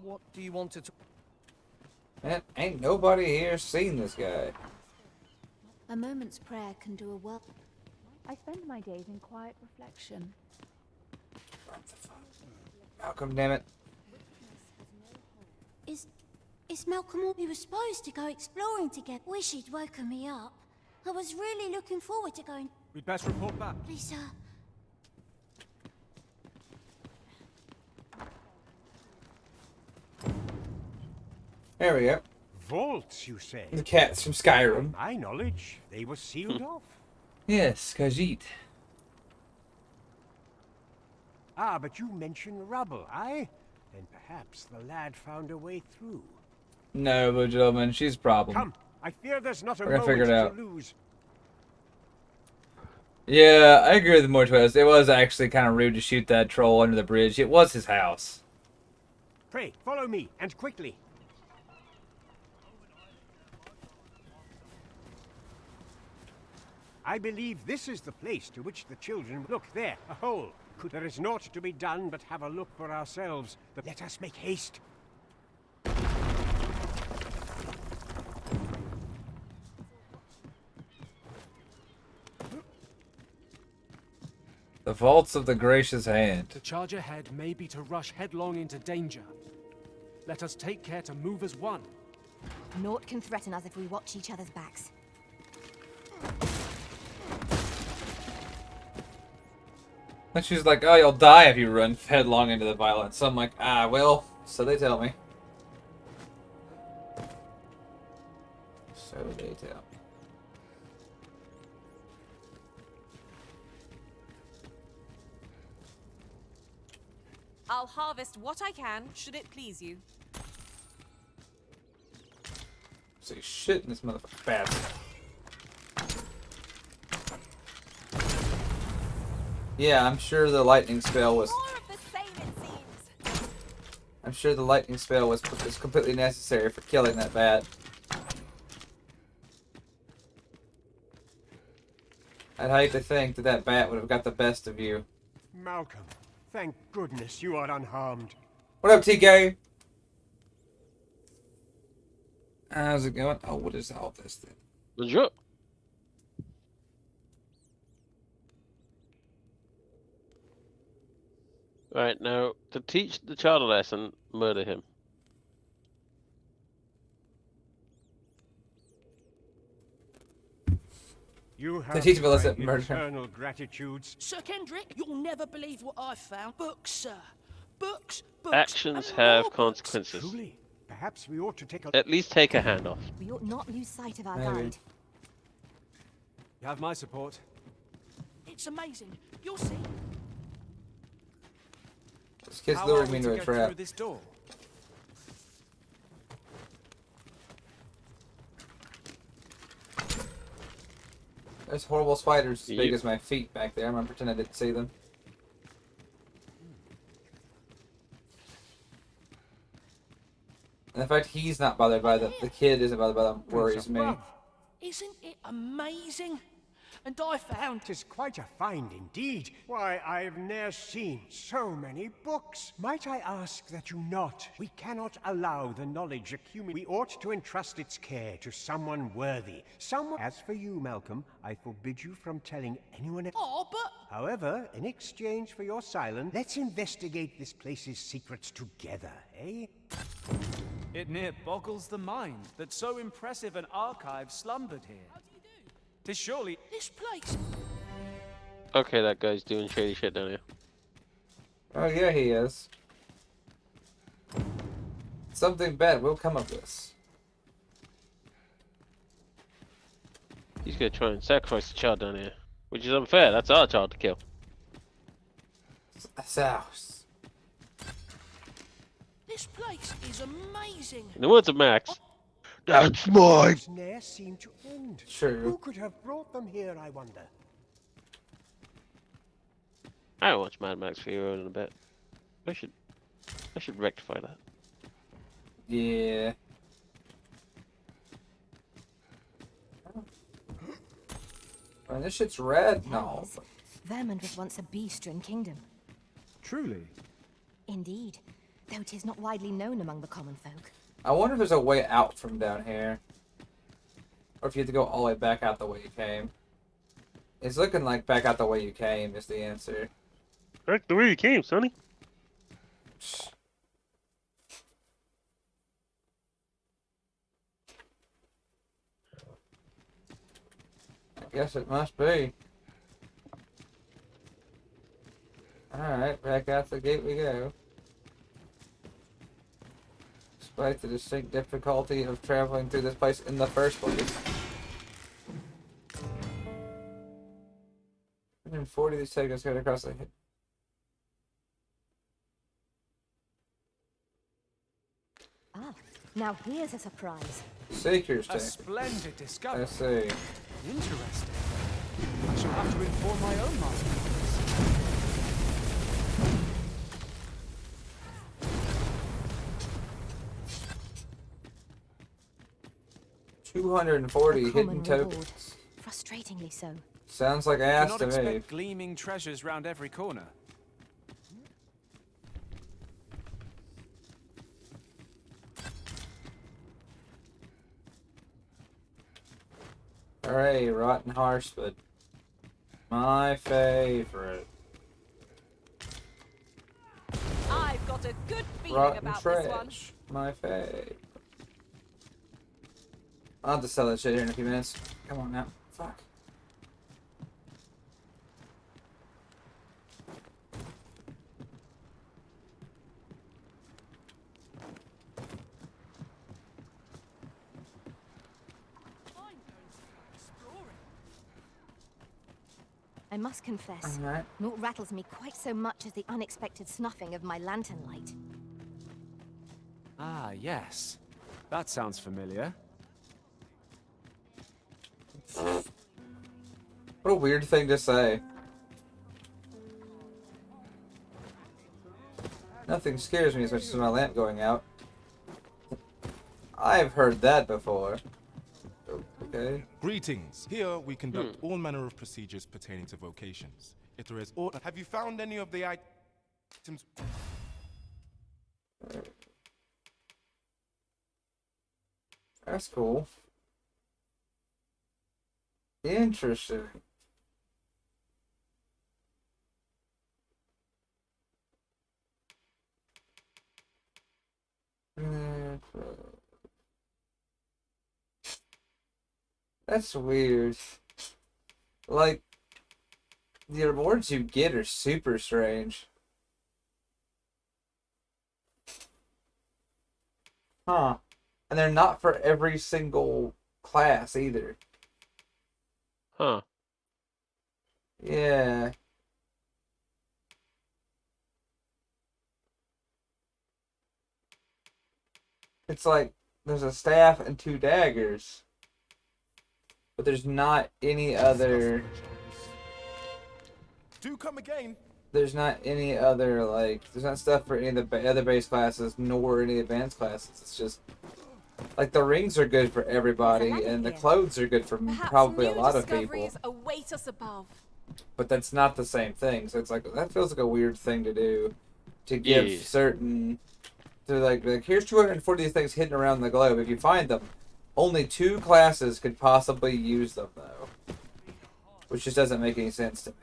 What do you want to... Man, ain't nobody here seen this guy. A moment's prayer can do a world. I spend my days in quiet reflection. Malcolm, damn it. Is Malcolm all... We were supposed to go exploring together. Wish he'd woken me up. I was really looking forward to going... We'd best report back. Please, sir. There we go. Vaults, you say? The cats from Skyrim. My knowledge, they were sealed off. Yes, Khajiit. Ah, but you mentioned rubble, aye? Then perhaps the lad found a way through. No, but gentlemen, she's a problem. Come, I fear there's not a We're gonna figure moment it out. to lose. Yeah, I agree with Mortwest. It was actually kind of rude to shoot that troll under the bridge. It was his house. Pray, follow me, and quickly. I believe this is the place to which the children... Look, there, a hole. There is naught to be done but have a look for ourselves. But let us make haste. The vaults of the gracious hand. To charge ahead may be to rush headlong into danger. Let us take care to move as one. Naught can threaten us if we watch each other's backs. And she's like, oh, you'll die if you run headlong into the violence. So I'm like, ah, well, so they tell me. So they tell me. I'll harvest what I can, should it please you. Say shit in this motherfucker. Bad. Yeah, I'm sure the lightning spell was... More of the same, it seems. I'm sure the lightning spell was completely necessary for killing that bat. I'd hate to think that that bat would have got the best of you. Malcolm, thank goodness you are unharmed. What up, TK? How's it going? Oh, what is all this then? Bonjour. Right, now, to teach the child a lesson, murder him. You have To teach him a my lesson, murder him. eternal gratitudes. Sir Kendrick, you'll never believe what I've found. Books, sir. Books, books. Actions and have more books. consequences. Truly, perhaps we ought to take a... At least take a hand off. We ought not lose sight of our Maybe. guide. You have my support. It's amazing. You'll see. This kid's How luring are me we into to a get trap. through this door? There's horrible spiders as big Yep. as my feet back there. I'm gonna pretend I didn't see them. And the fact he's not bothered by them, the kid isn't bothered by them, worries me. Isn't it amazing? And I found... 'Tis quite a find indeed. Why, I've ne'er seen so many books. Might I ask that you not? We cannot allow the knowledge accumulate. We ought to entrust its care to someone worthy. Someone... As for you, Malcolm, I forbid you from telling anyone else. Oh, but... However, in exchange for your silence, let's investigate this place's secrets together, eh? It near boggles the mind that so impressive an archive slumbered here. 'Tis surely This place... Okay, that guy's doing shady shit down here. Oh yeah, he is. Something bad will come of this. He's gonna try and sacrifice the child down here. Which is unfair, that's our child to kill. That's ours. This place is amazing. In the words of Max, that's mine! Ne'er seem to end. True. Who could have brought them here, I wonder? I watch Mad Max Fury Road in a bit. I should rectify that. Yeah. Oh, this shit's red. No. Vermund was once a beast-ridden kingdom. Truly. Indeed, though 'tis not widely known among the common folk. I wonder if there's a way out from down here. Or if you have to go all the way back out the way you came. It's looking like back out the way you came is the answer. Back the way you came, Sonny. I guess it must be. Alright, back out the gate we go. Despite the distinct difficulty of traveling through this place in the first place. 140 of these tokens go across the... Ah, now here's a surprise. Seeker's a Tank. splendid discovery. I see. Interesting. I shall have to inform my own master. 240 A hidden common reward. tokens. frustratingly so. Sounds like Do ass not to me. expect gleaming treasures round every corner. Hooray, rotten horsewood. My favorite. I've got a good feeling Rotten about this one. trash. My fave. I'll have to sell that shit here in a few minutes. Come on now. Fuck. I must confess, Alright. naught rattles me quite so much as the unexpected snuffing of my lantern light. Ah, yes. That sounds familiar. What a weird thing to say. Nothing scares me as much as my lamp going out. I've heard that before. Okay. Greetings. Here we conduct all manner of procedures pertaining to vocations. If there is aught, have you found any of the items? That's cool. Interesting. That's weird. Like, the rewards you get are super strange. Huh. And they're not for every single class either. Huh. Yeah. It's like there's a staff and 2 daggers. But there's not any other... Do come again. There's not any other, like... There's not stuff for any of the other base classes, nor any advanced classes. It's just... Like, the rings are good for everybody, and the clothes are good for probably a lot of people. Discoveries await us above. But that's not the same thing. So it's like, that feels like a weird thing to do. To give certain... To like, here's 240 things hidden around the globe. If you find them, only 2 classes could possibly use them, though. Which just doesn't make any sense to me.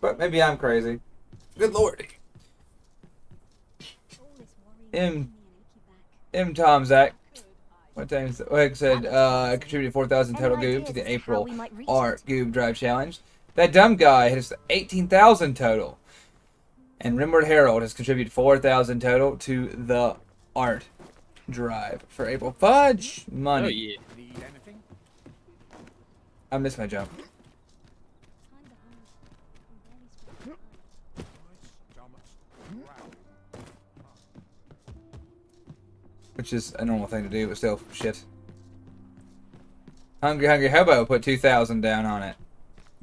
But maybe I'm crazy. Good lordy. M. Tom Zach. What time is it? Like I said, contributed 4,000 total goob to the April Art Goob Drive Challenge. That dumb guy has 18,000 total. And Rimward Herald has contributed 4,000 total to the Art Drive for April. Fudge money. Oh, yeah. I missed my jump. Which is a normal thing to do, but still, shit. Hungry Hobo put 2,000 down on it.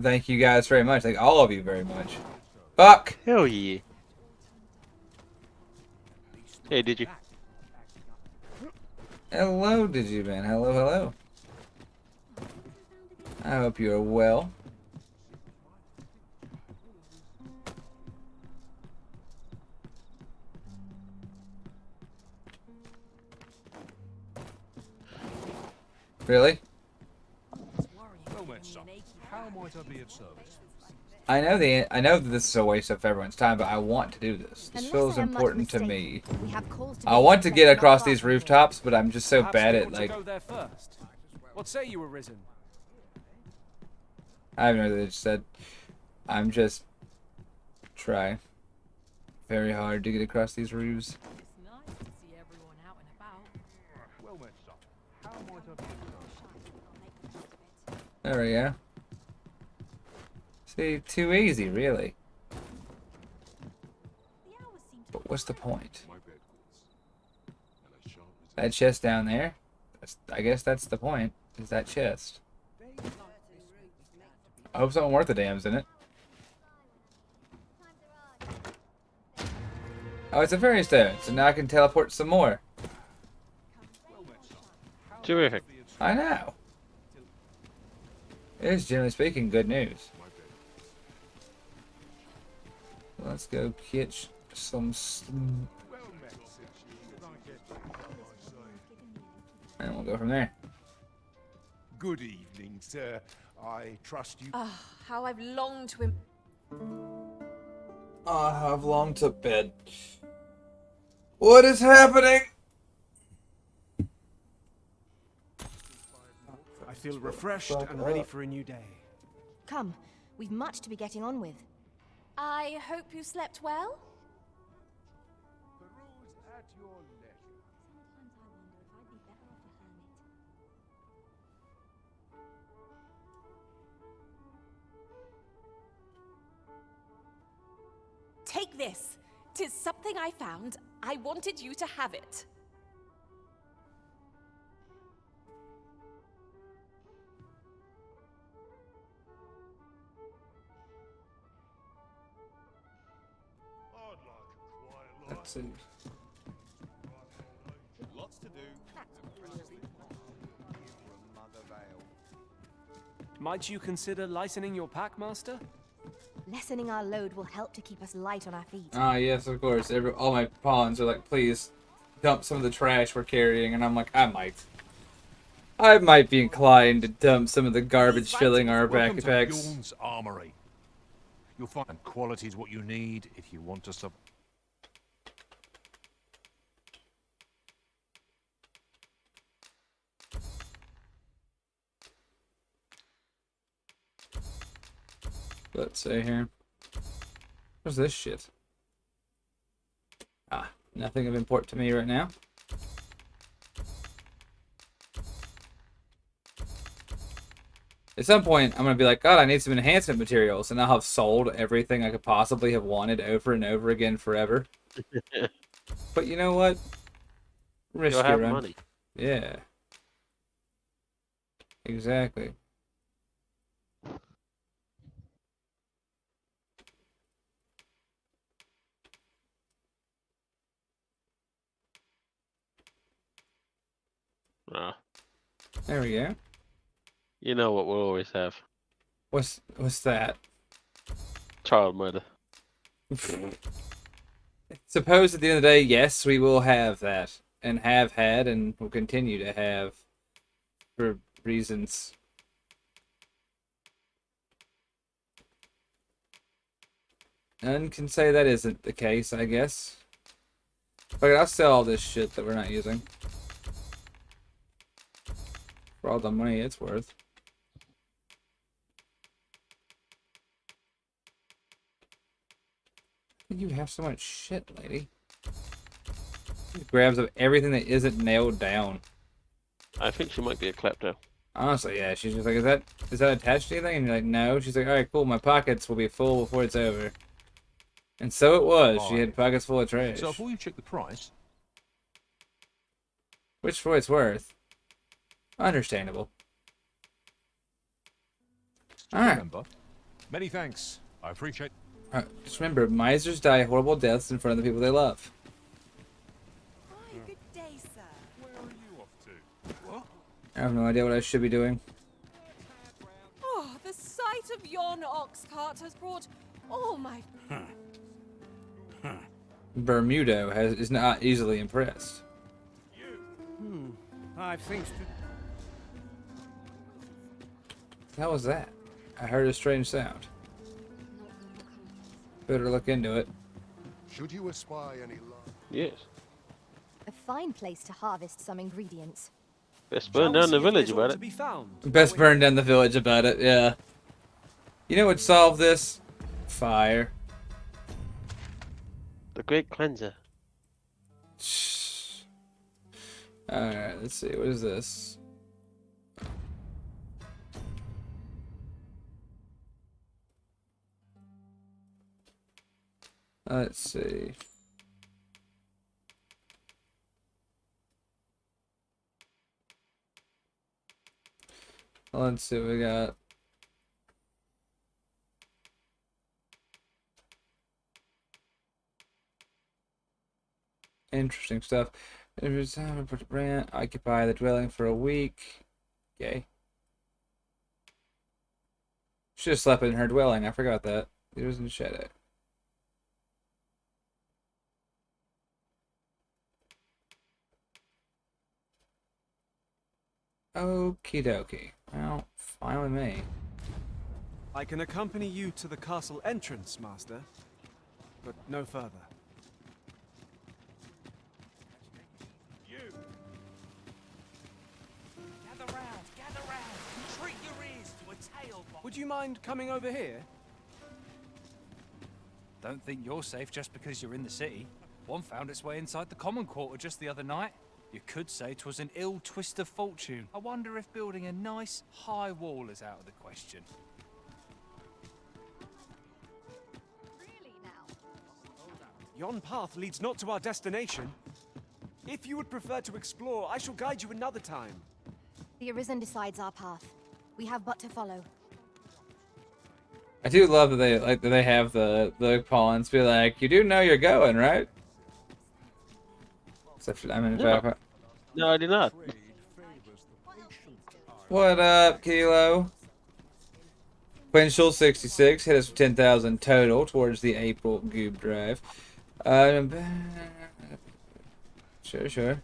Thank you guys very much. Thank all of you very much. Fuck! Hell yeah. Hey, did you? Hello, did you, man? Hello, hello. I hope you are well. Really? Well met, son. How might I be of service? I know that this is a waste of everyone's time, but I want to do this. This feels important to me. I want to get across these rooftops, but I'm just so bad at like. Go there first. What say you, Arisen? I have no idea. They just said I'm just try very hard to get across these roofs. Well met, son. How might I be of service? There we go. See, too easy, really. But what's the point? That chest down there? I guess that's the point, is that chest. I hope something worth a damn's in it. Oh, it's a fairy stone, so now I can teleport some more. Terrific. I know. It is, generally speaking, good news. Let's go catch some and we'll go from there. Good evening, sir. I trust you. Ah, how I've longed to. I've longed to bed. What is happening? I feel refreshed and ready for a new day. Come, we've much to be getting on with. I hope you slept well? Peruse at your leisure. Sometimes I wonder if I'd be better off a hermit. Take this. 'Tis something I found. I wanted you to have it. Let's see. Lots to do. Might you consider lightening your pack, Master? Lessening our load will help to keep us light on our feet. Ah, yes, of course. All my pawns are like, please dump some of the trash we're carrying, and I'm like, I might be inclined to dump some of the garbage filling our Welcome to backpacks. Bjorn's Armory. You'll find quality is what you need if you want to survive. Let's see here. What's this shit? Ah, nothing of import to me right now. At some point, I'm going to be like, God, I need some enhancement materials, and I'll have sold everything I could possibly have wanted over and over again forever. But you know what? Risk You'll your have own. money. Yeah. Exactly. Ah, There we go. you know what we'll always have. What's that? Child murder. Suppose at the end of the day, yes, we will have that. And have had and will continue to have. For reasons. None can say that isn't the case, I guess. But I'll sell all this shit that we're not using. For all the money it's worth. You have so much shit, lady. She grabs up everything that isn't nailed down. I think she might be a klepto. Honestly, yeah. She's just like, is that attached to anything? And you're like, no. She's like, alright, cool. My pockets will be full before it's over. And so it was. She had pockets full of trash. So before you check the price, Which for it's worth. Understandable. Alright. remember. Many thanks. I appreciate. Just remember, misers die horrible deaths in front of the people they love. Good day, sir. Where are you off to? What? I have no idea what I should be doing. Oh, the sight of yon ox cart has brought all my. Bermudo is not easily impressed. I've things to. How was that? I heard a strange sound. Better look into it. Should you espy any light? Yes. A fine place to harvest some ingredients. Best burn down the village about it. Best burn down the village about it, yeah. You know what would solve this? Fire. The Great Cleanser. Alright, let's see. What is this? Let's see. Let's see what we got. Interesting stuff. Every time I put rent, occupy the dwelling for a week. Yay. Should have slept in her dwelling. I forgot that. It was in shadow. Okie dokie. Well, fine with me. I can accompany you to the castle entrance, Master, but no further. You! Gather round, treat your ears to a tail box. Would you mind coming over here? Don't think you're safe just because you're in the city. One found its way inside the common quarter just the other night. You could say 'twas an ill twist of fortune. I wonder if building a nice, high wall is out of the question. Yon path leads not to our destination. If you would prefer to explore, I shall guide you another time. The Arisen decides our path. We have but to follow. I do love that they have the pawns be like, you do know you're going, right? Except for, I mean, No, I did not. What up, Kilo? Quinchel 66 hit us with 10,000 total towards the April Goob Drive. Sure.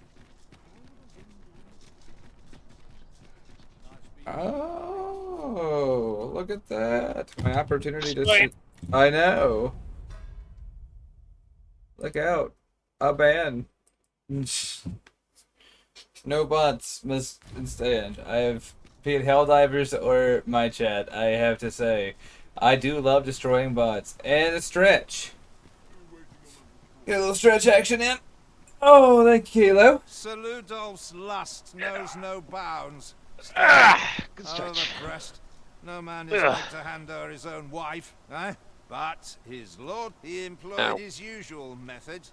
Oh, look at that! My opportunity to see. I know. Look out! A ban. No bots must stand. I have, be it Helldivers or my chat, I have to say, I do love destroying bots. And a stretch. Get a little stretch action in. Oh, thank you, Kilo. Sir Ludolf's lust knows no bounds. Good However stretch. pressed, no man is like to hand over his own wife, eh? But his lord, he employed his usual method,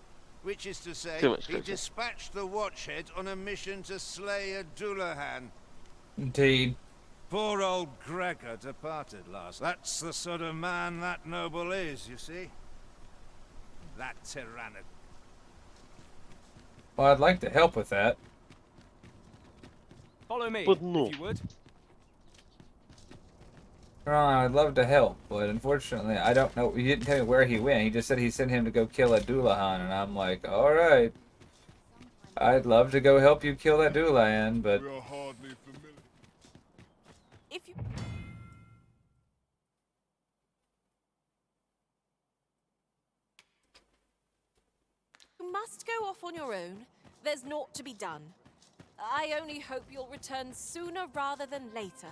which is to say, he dispatched the Watchhead on a mission to slay a Dullahan. Indeed. Poor old Gregor departed last. That's the sort of man that noble is, you see. That tyrannic. Well, I'd like to help with that. Follow me, But no. if you would. Well, I'd love to help, but unfortunately, I don't know. He didn't tell me where he went. He just said he sent him to go kill a Dullahan, and I'm like, all right. I'd love to go help you kill that Dullahan, but We are hardly familiar. If you... You must go off on your own. There's naught to be done. I only hope you'll return sooner rather than later.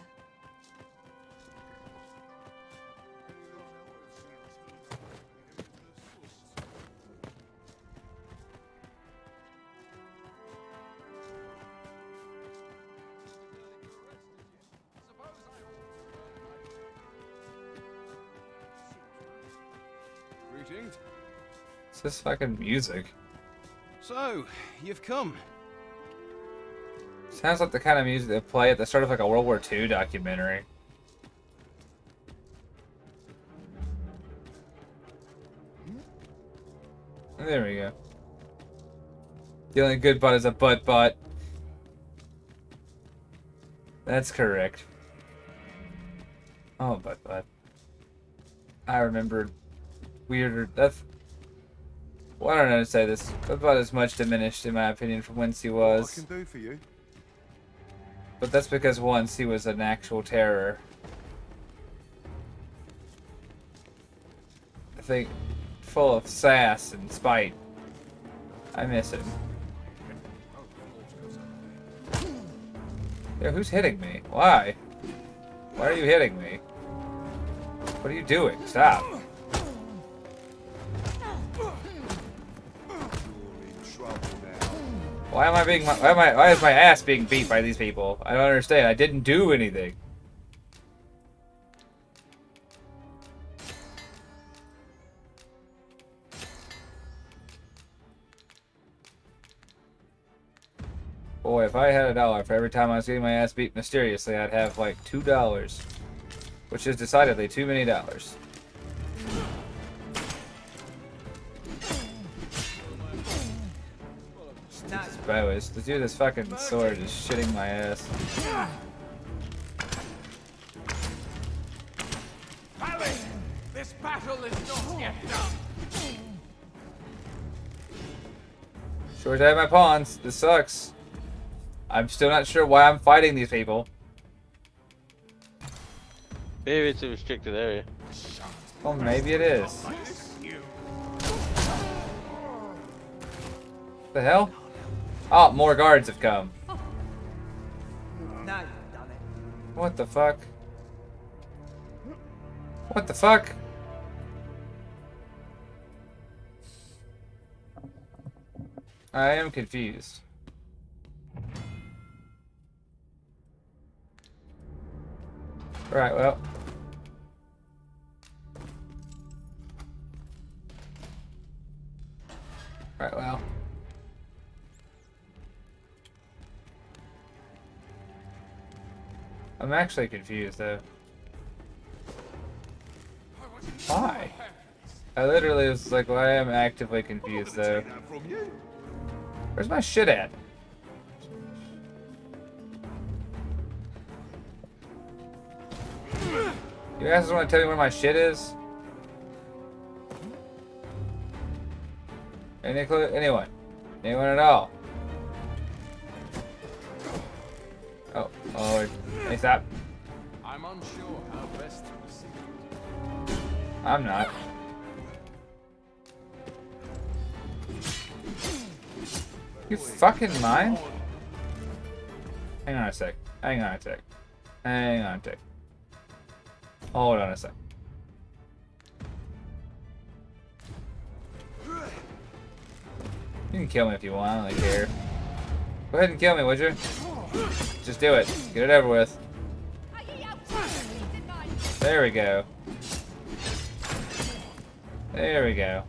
Greetings. it's this fucking music. So, you've come. Sounds like the kind of music they play at the start of like a World War II documentary. There we go. The only good butt is a butt. That's correct. Oh, butt. I remember weirder. That's. Well, I don't know how to say this. Butt is much diminished, in my opinion, from whence he was. What I can do for you? But that's because once he was an actual terror. I think full of sass and spite. I miss him. Yeah, who's hitting me? Why? Why are you hitting me? What are you doing? Stop. Why is my ass being beat by these people? I don't understand. I didn't do anything. Boy, if I had $1 for every time I was getting my ass beat mysteriously, I'd have like $2. Which is decidedly too many dollars. This bow is. The dude, this fucking sword is shitting my ass. This battle is not yet done. Sure to have my pawns. This sucks. I'm still not sure why I'm fighting these people. Maybe it's a restricted area. Well, maybe it is. The hell? Oh, more guards have come. Now you've done it. What the fuck? What the fuck? I am confused. Right, well. Right, well. I'm actually confused, though. Why? I literally was like, well, I am actively confused, though. Where's my shit at? You guys want to tell me where my shit is? Any clue? Anyone? Anyone at all? Oh, hey, stop. I'm unsure how best to proceed. I'm not. You fucking mind? Hang on a sec. Hang on a sec. Hang on a sec. Hold on a sec. You can kill me if you want, I don't really care. Go ahead and kill me, would you? Just do it. Get it over with. There we go. There we go.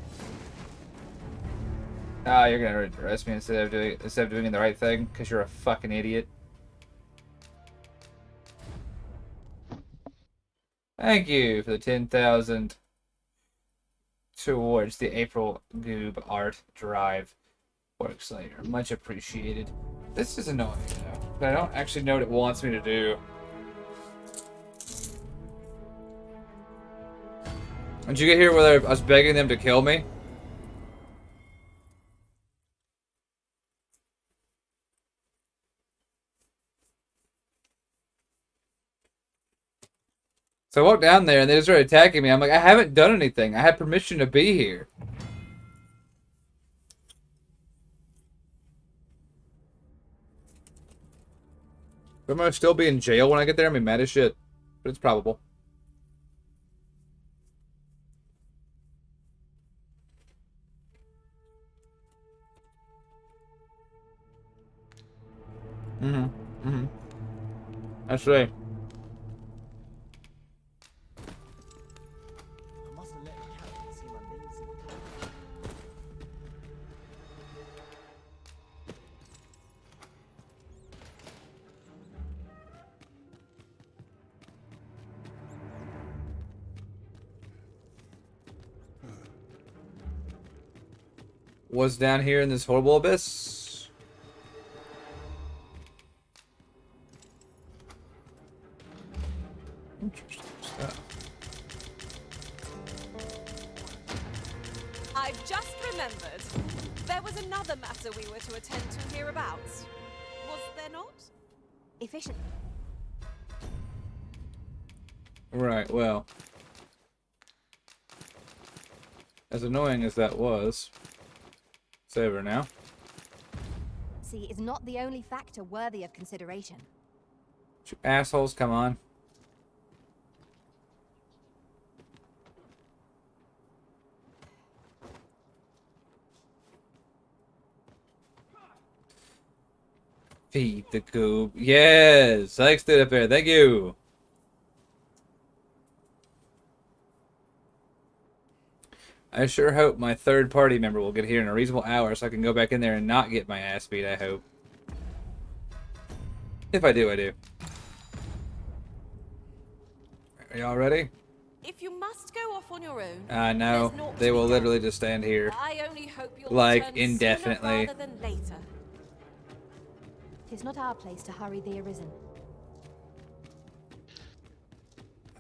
Ah, you're gonna arrest me instead of doing the right thing because you're a fucking idiot. Thank you for the 10,000 towards the April Goob Art Drive works later. Much appreciated. This is annoying though, but I don't actually know what it wants me to do. Did you get here where I was begging them to kill me? So I walked down there and they just started attacking me. I'm like, I haven't done anything. I had permission to be here. I'm gonna still be in jail when I get there. I'm mad as shit, but it's probable. That's right. Was down here in this horrible abyss. Interesting stuff. I've just remembered. There was another matter we were to attend to hereabouts. Was there not? Efficient. Right, well. As annoying as that was, it's over now. See, is not the only factor worthy of consideration. You assholes, come on. Feed the goob. Yes! I stood up there. Thank you! I sure hope my third party member will get here in a reasonable hour so I can go back in there and not get my ass beat, I hope. If I do, I do. Are y'all ready? If you must go off on your own, No, they will literally just stand here. I only hope you'll like, return indefinitely. sooner rather than later. 'Tis not our place to hurry the arisen.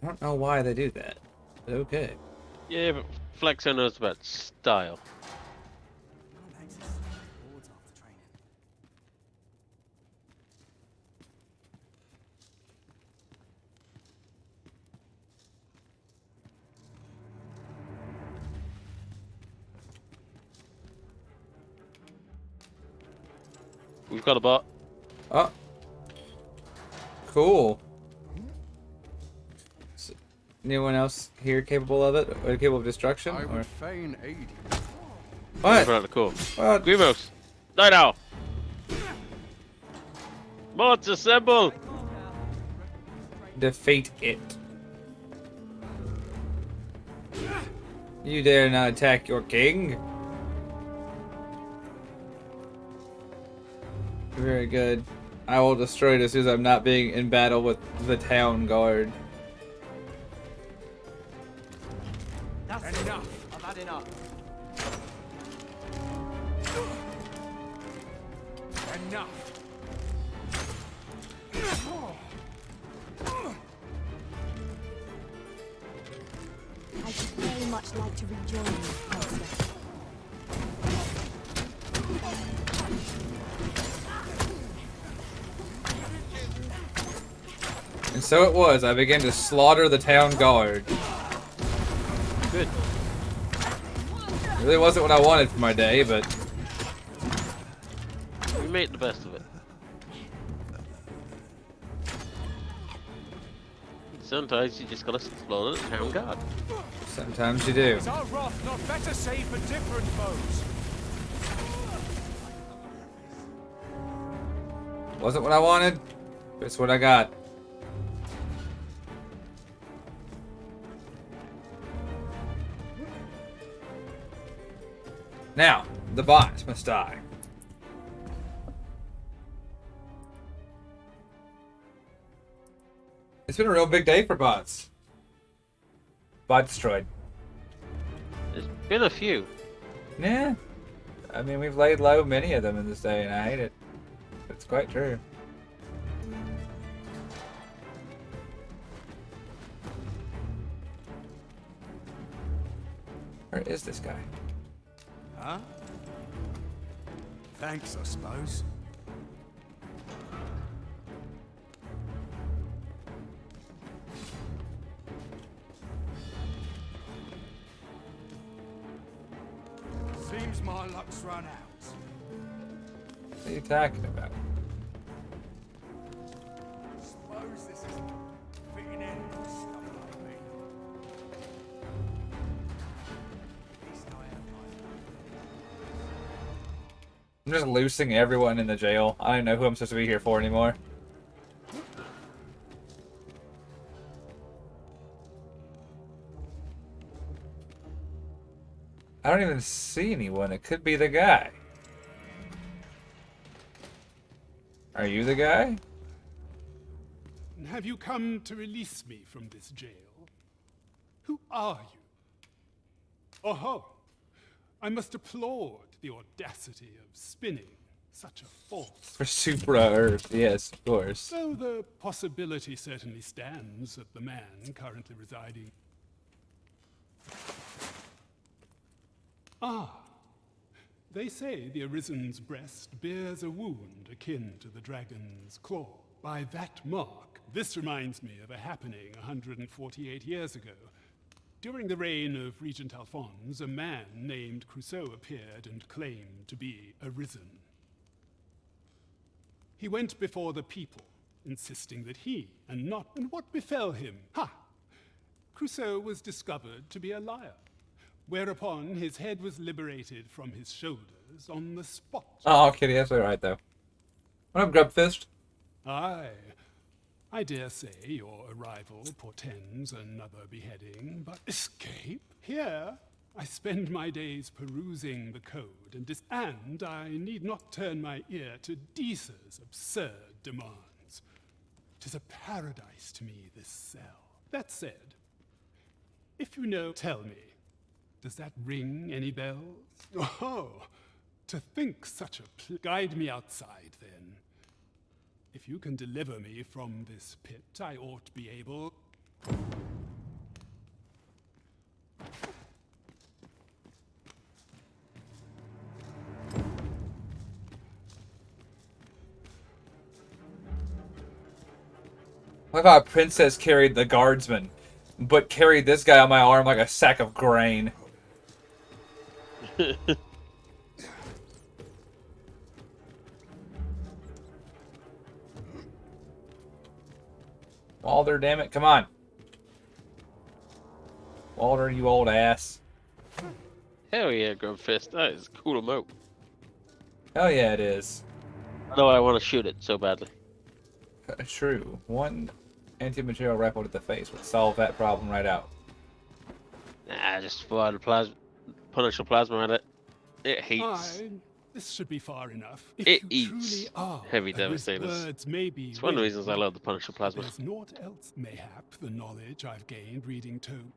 I don't know why they do that, but okay. Yeah, but Flexo knows about style. We've got a bot. Oh. Cool. So, anyone else here capable of it? Or capable of destruction? I Or... would fain aid you. What? Right, cool. What? Grimos, die now! Bots assemble! Defeat it. You dare not attack your king? Very good. I will destroy it as soon as I'm not being in battle with the town guard. That's enough. I've had enough. Enough. I should very much like to rejoin you, Counselor. And so it was. I began to slaughter the town guard. Good. It really wasn't what I wanted for my day, but... We made the best of it. Sometimes you just gotta slaughter the town guard. Sometimes you do. Is our wrath not better saved for different foes? Wasn't what I wanted, but it's what I got. Now, the bots must die. It's been a real big day for bots. Bot destroyed. There's been a few. Yeah. I mean, we've laid low many of them in this day, and I hate it. It's quite true. Where is this guy? Huh? Thanks, I suppose. Seems my luck's run out. What are you talking about? Suppose this is fitting in with stuff like me. At least I have my... I'm just loosing everyone in the jail. I don't know who I'm supposed to be here for anymore. I don't even see anyone. It could be the guy. Are you the guy? Have you come to release me from this jail? Who are you? Oh, I must applaud the audacity of spinning such a false. For Supra Earth, yes, of course. Though the possibility certainly stands that the man currently residing... Ah, they say the Arisen's breast bears a wound akin to the dragon's claw. By that mark, this reminds me of a happening 148 years ago. During the reign of Regent Alphonse, a man named Crusoe appeared and claimed to be Arisen. He went before the people, insisting that he, and not... And what befell him? Ha! Crusoe was discovered to be a liar, whereupon his head was liberated from his shoulders on the spot. Oh, Kitty, that's alright, though. What up, Grubfist? Aye. I dare say your arrival portends another beheading, but escape? Here, I spend my days perusing the code, and I need not turn my ear to Deesa's absurd demands. 'Tis a paradise to me, this cell. That said, if you know, tell me, does that ring any bells? Oh, to think such a guide me outside, then. If you can deliver me from this pit, I ought to be able... Like how a princess carried the guardsman, but carried this guy on my arm like a sack of grain. Walder, damn it, come on. Walder, you old ass. Hell yeah, Grubfist. That is a cool emote. Hell yeah, it is. I know I want to shoot it so badly. True. One anti-material rifle to the face would solve that problem right out. Nah, just fire the plasma, Punisher plasma at it. It heats. This should be far enough. If It you eats truly are heavy as devastators. words may be It's one of the written, reasons I love the Punisher plasma. There's naught else, mayhap, the knowledge I've gained reading tome.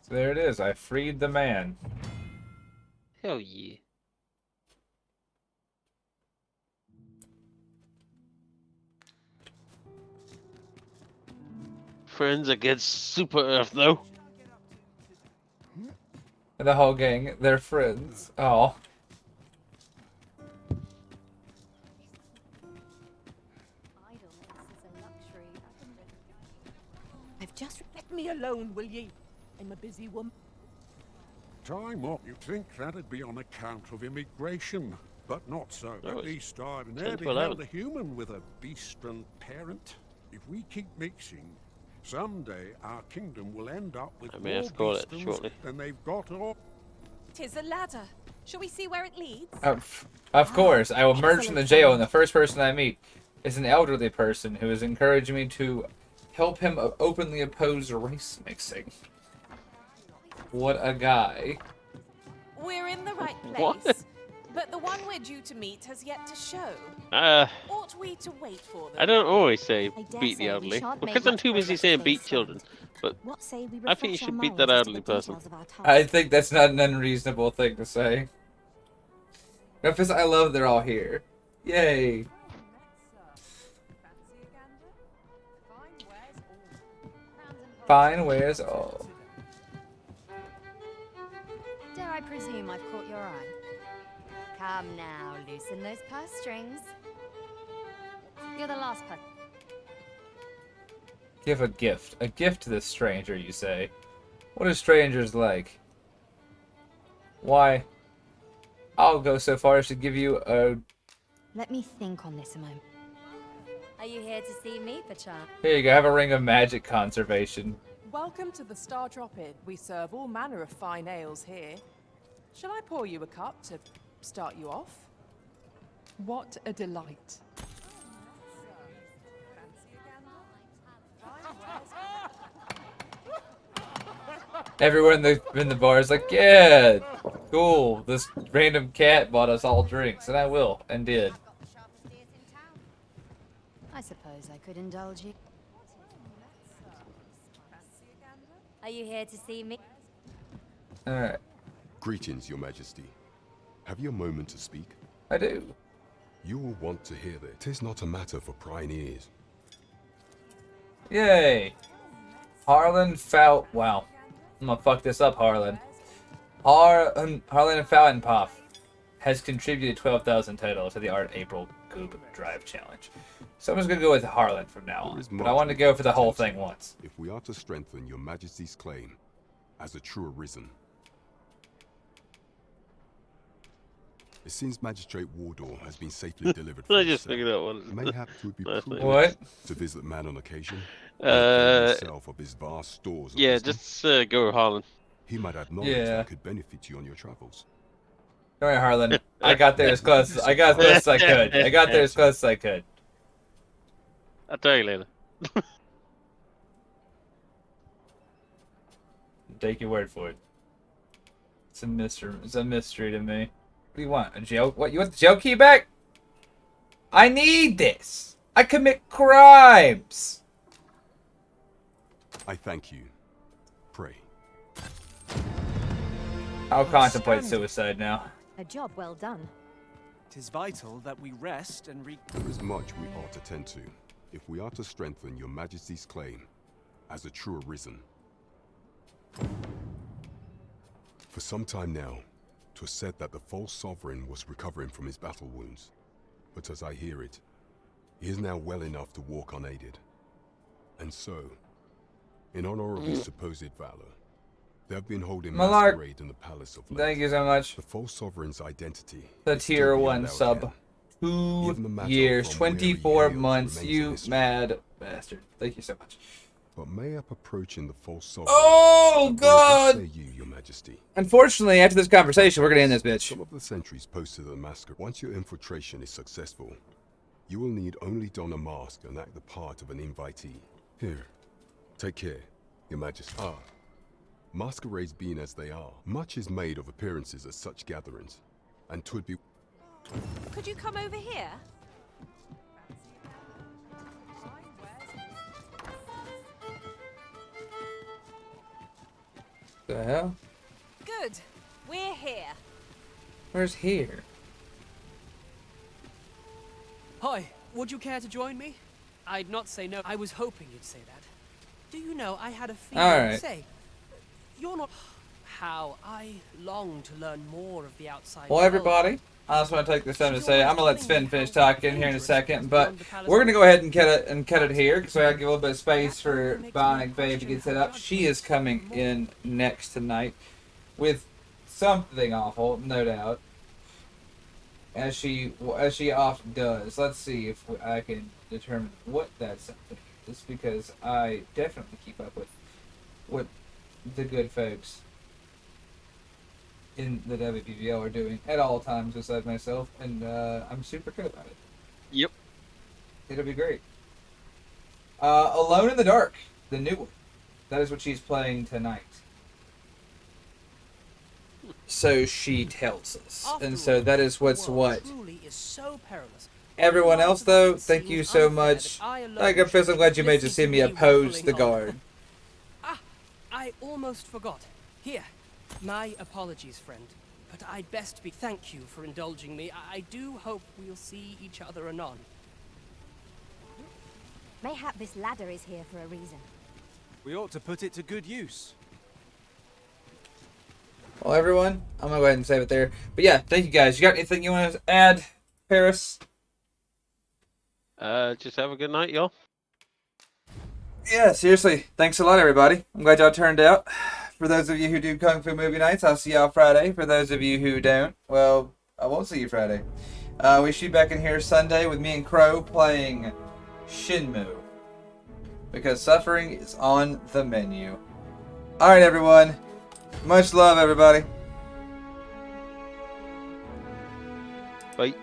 So there it is. I freed the man. Hell yeah. Friends against Super Earth, though. The whole gang, they're friends. Oh. I've just let me alone, will ye? I'm a busy woman. Time up. You'd think that'd be on account of immigration, but not so. No, At least I've 10 never to beheld 11. a human with a beastren parent. If we keep mixing, someday our kingdom will end up with I may more escort it beastrons shortly. than they've got all. 'Tis a ladder. Shall we see where it leads? Of course, I will emerge from the jail, and the first person I meet is an elderly person who is encouraging me to help him openly oppose race mixing. What a guy. We're in the right place. What? But the one we're due to meet has yet to show. Ought we to wait for them? I don't always say dare beat say the we elderly, shan't because make I'm much too busy progress saying with beat those children. But What say we I think you refresh our should beat minds that as to the elderly person. details of our task? I think that's not an unreasonable thing to say. Memphis, I love they're all here. Yay. Fine wears all. Dare I presume I've caught your eye? Come now, loosen those purse strings. You're the last person. Give a gift. A gift to this stranger, you say? What are strangers like? Why, I'll go so far as to give you a... Let me think on this a moment. Are you here to see me, perchance? Here you go, have a ring of magic conservation. Welcome to the Star Drop Inn. We serve all manner of fine ales here. Shall I pour you a cup to start you off? What a delight. Everyone in the bar is like, yeah, cool. This random cat bought us all drinks, and I will, and did. I suppose I could indulge you. Are you here to see me? Alright, Greetings, Your Majesty. Have you a moment to speak? I do. You will want to hear that. 'Tis not a matter for prying ears. Yay. Harlan Fout. Wow. I'm gonna fuck this up, Harlan. Harlan Fountainpoff has contributed 12,000 total to the Art April Goob Drive Challenge. So I'm just gonna go with Harlan from now on. But I wanted to go for the whole thing once. If we are to strengthen Your Majesty's claim as a true arisen, it seems Magistrate Wardor has been safely delivered from I his just cell. figured out what it is. Mayhap it would be Last prudent night. to visit the man on occasion. Uh, Yourself of his vast stores of yeah, wisdom. just go with Harlan. He might have knowledge Yeah. that could benefit you on your travels. Don't worry, Harlan. I got there as close. I got as close as I could. I got there as close as I could. I'll tell you later. Take your word for it. It's a mystery. It's a mystery to me. What do you want? A jail? What? You want the jail key back? I need this. I commit crimes. I thank you. Pray. I'll contemplate suicide now. A job well done. It is vital that we rest and There is much we ought to tend to, if we are to strengthen Your Majesty's claim as a true arisen. For some time now, 'twas said that the false sovereign was recovering from his battle wounds. But as I hear it, he is now well enough to walk unaided. And so, in honor of his supposed valor, they have been holding Malark, masquerade in the palace of late. thank you so much. The false sovereign's identity. The is still tier beyond 1 our sub. ken. 2 Even the matter years, from where he 24 hails months, remains a you mystery. mad bastard. Thank you so much. But mayhap approaching the false sovereign. Oh, God! What say you, your majesty? Unfortunately, after this conversation, we're going to end this bitch. Some of the sentries posted at the masquerade. Once your infiltration is successful, you will need only don a mask and act the part of an invitee. Here, take care, your majesty. Masquerades being as they are, much is made of appearances at such gatherings, and 'twould be... Could you come over here? The hell? Good. We're here. Where's here? Hi, would you care to join me? I'd not say no. I was hoping you'd say that. Do you know, I had a feeling... Alright. Say, you're not... How I long to learn more of the outside Well, world. everybody, I just want to take this time to say I'm gonna let Sven finish talking here in a second, but we're gonna go ahead and cut it here because I gotta give a little bit of space for Bionic Babe to get set up. She is coming in next tonight with something awful, no doubt, as she often does. Let's see if I can determine what that something is, because I definitely keep up with what the good folks in the WPVL are doing at all times besides myself, and I'm super good about it. Yep. It'll be great. Alone in the Dark, the new one. That is what she's playing tonight. So she tells us. And so that is what's what. Everyone else, though, thank you so much. Like, I'm so glad you made to see me oppose the guard. I almost forgot. Here, my apologies, friend. But I'd best be thank you for indulging me. I do hope we'll see each other anon. Mayhap this ladder is here for a reason. We ought to put it to good use. Well, everyone, I'm gonna go ahead and save it there. But yeah, thank you guys. You got anything you want to add, Paris? Just have a good night, y'all. Yeah, seriously. Thanks a lot, everybody. I'm glad y'all turned out. For those of you who do Kung Fu Movie Nights, I'll see y'all Friday. For those of you who don't, well, I won't see you Friday. We should be back in here Sunday with me and Crow playing Shinmu. Because suffering is on the menu. Alright, everyone. Much love, everybody. Bye.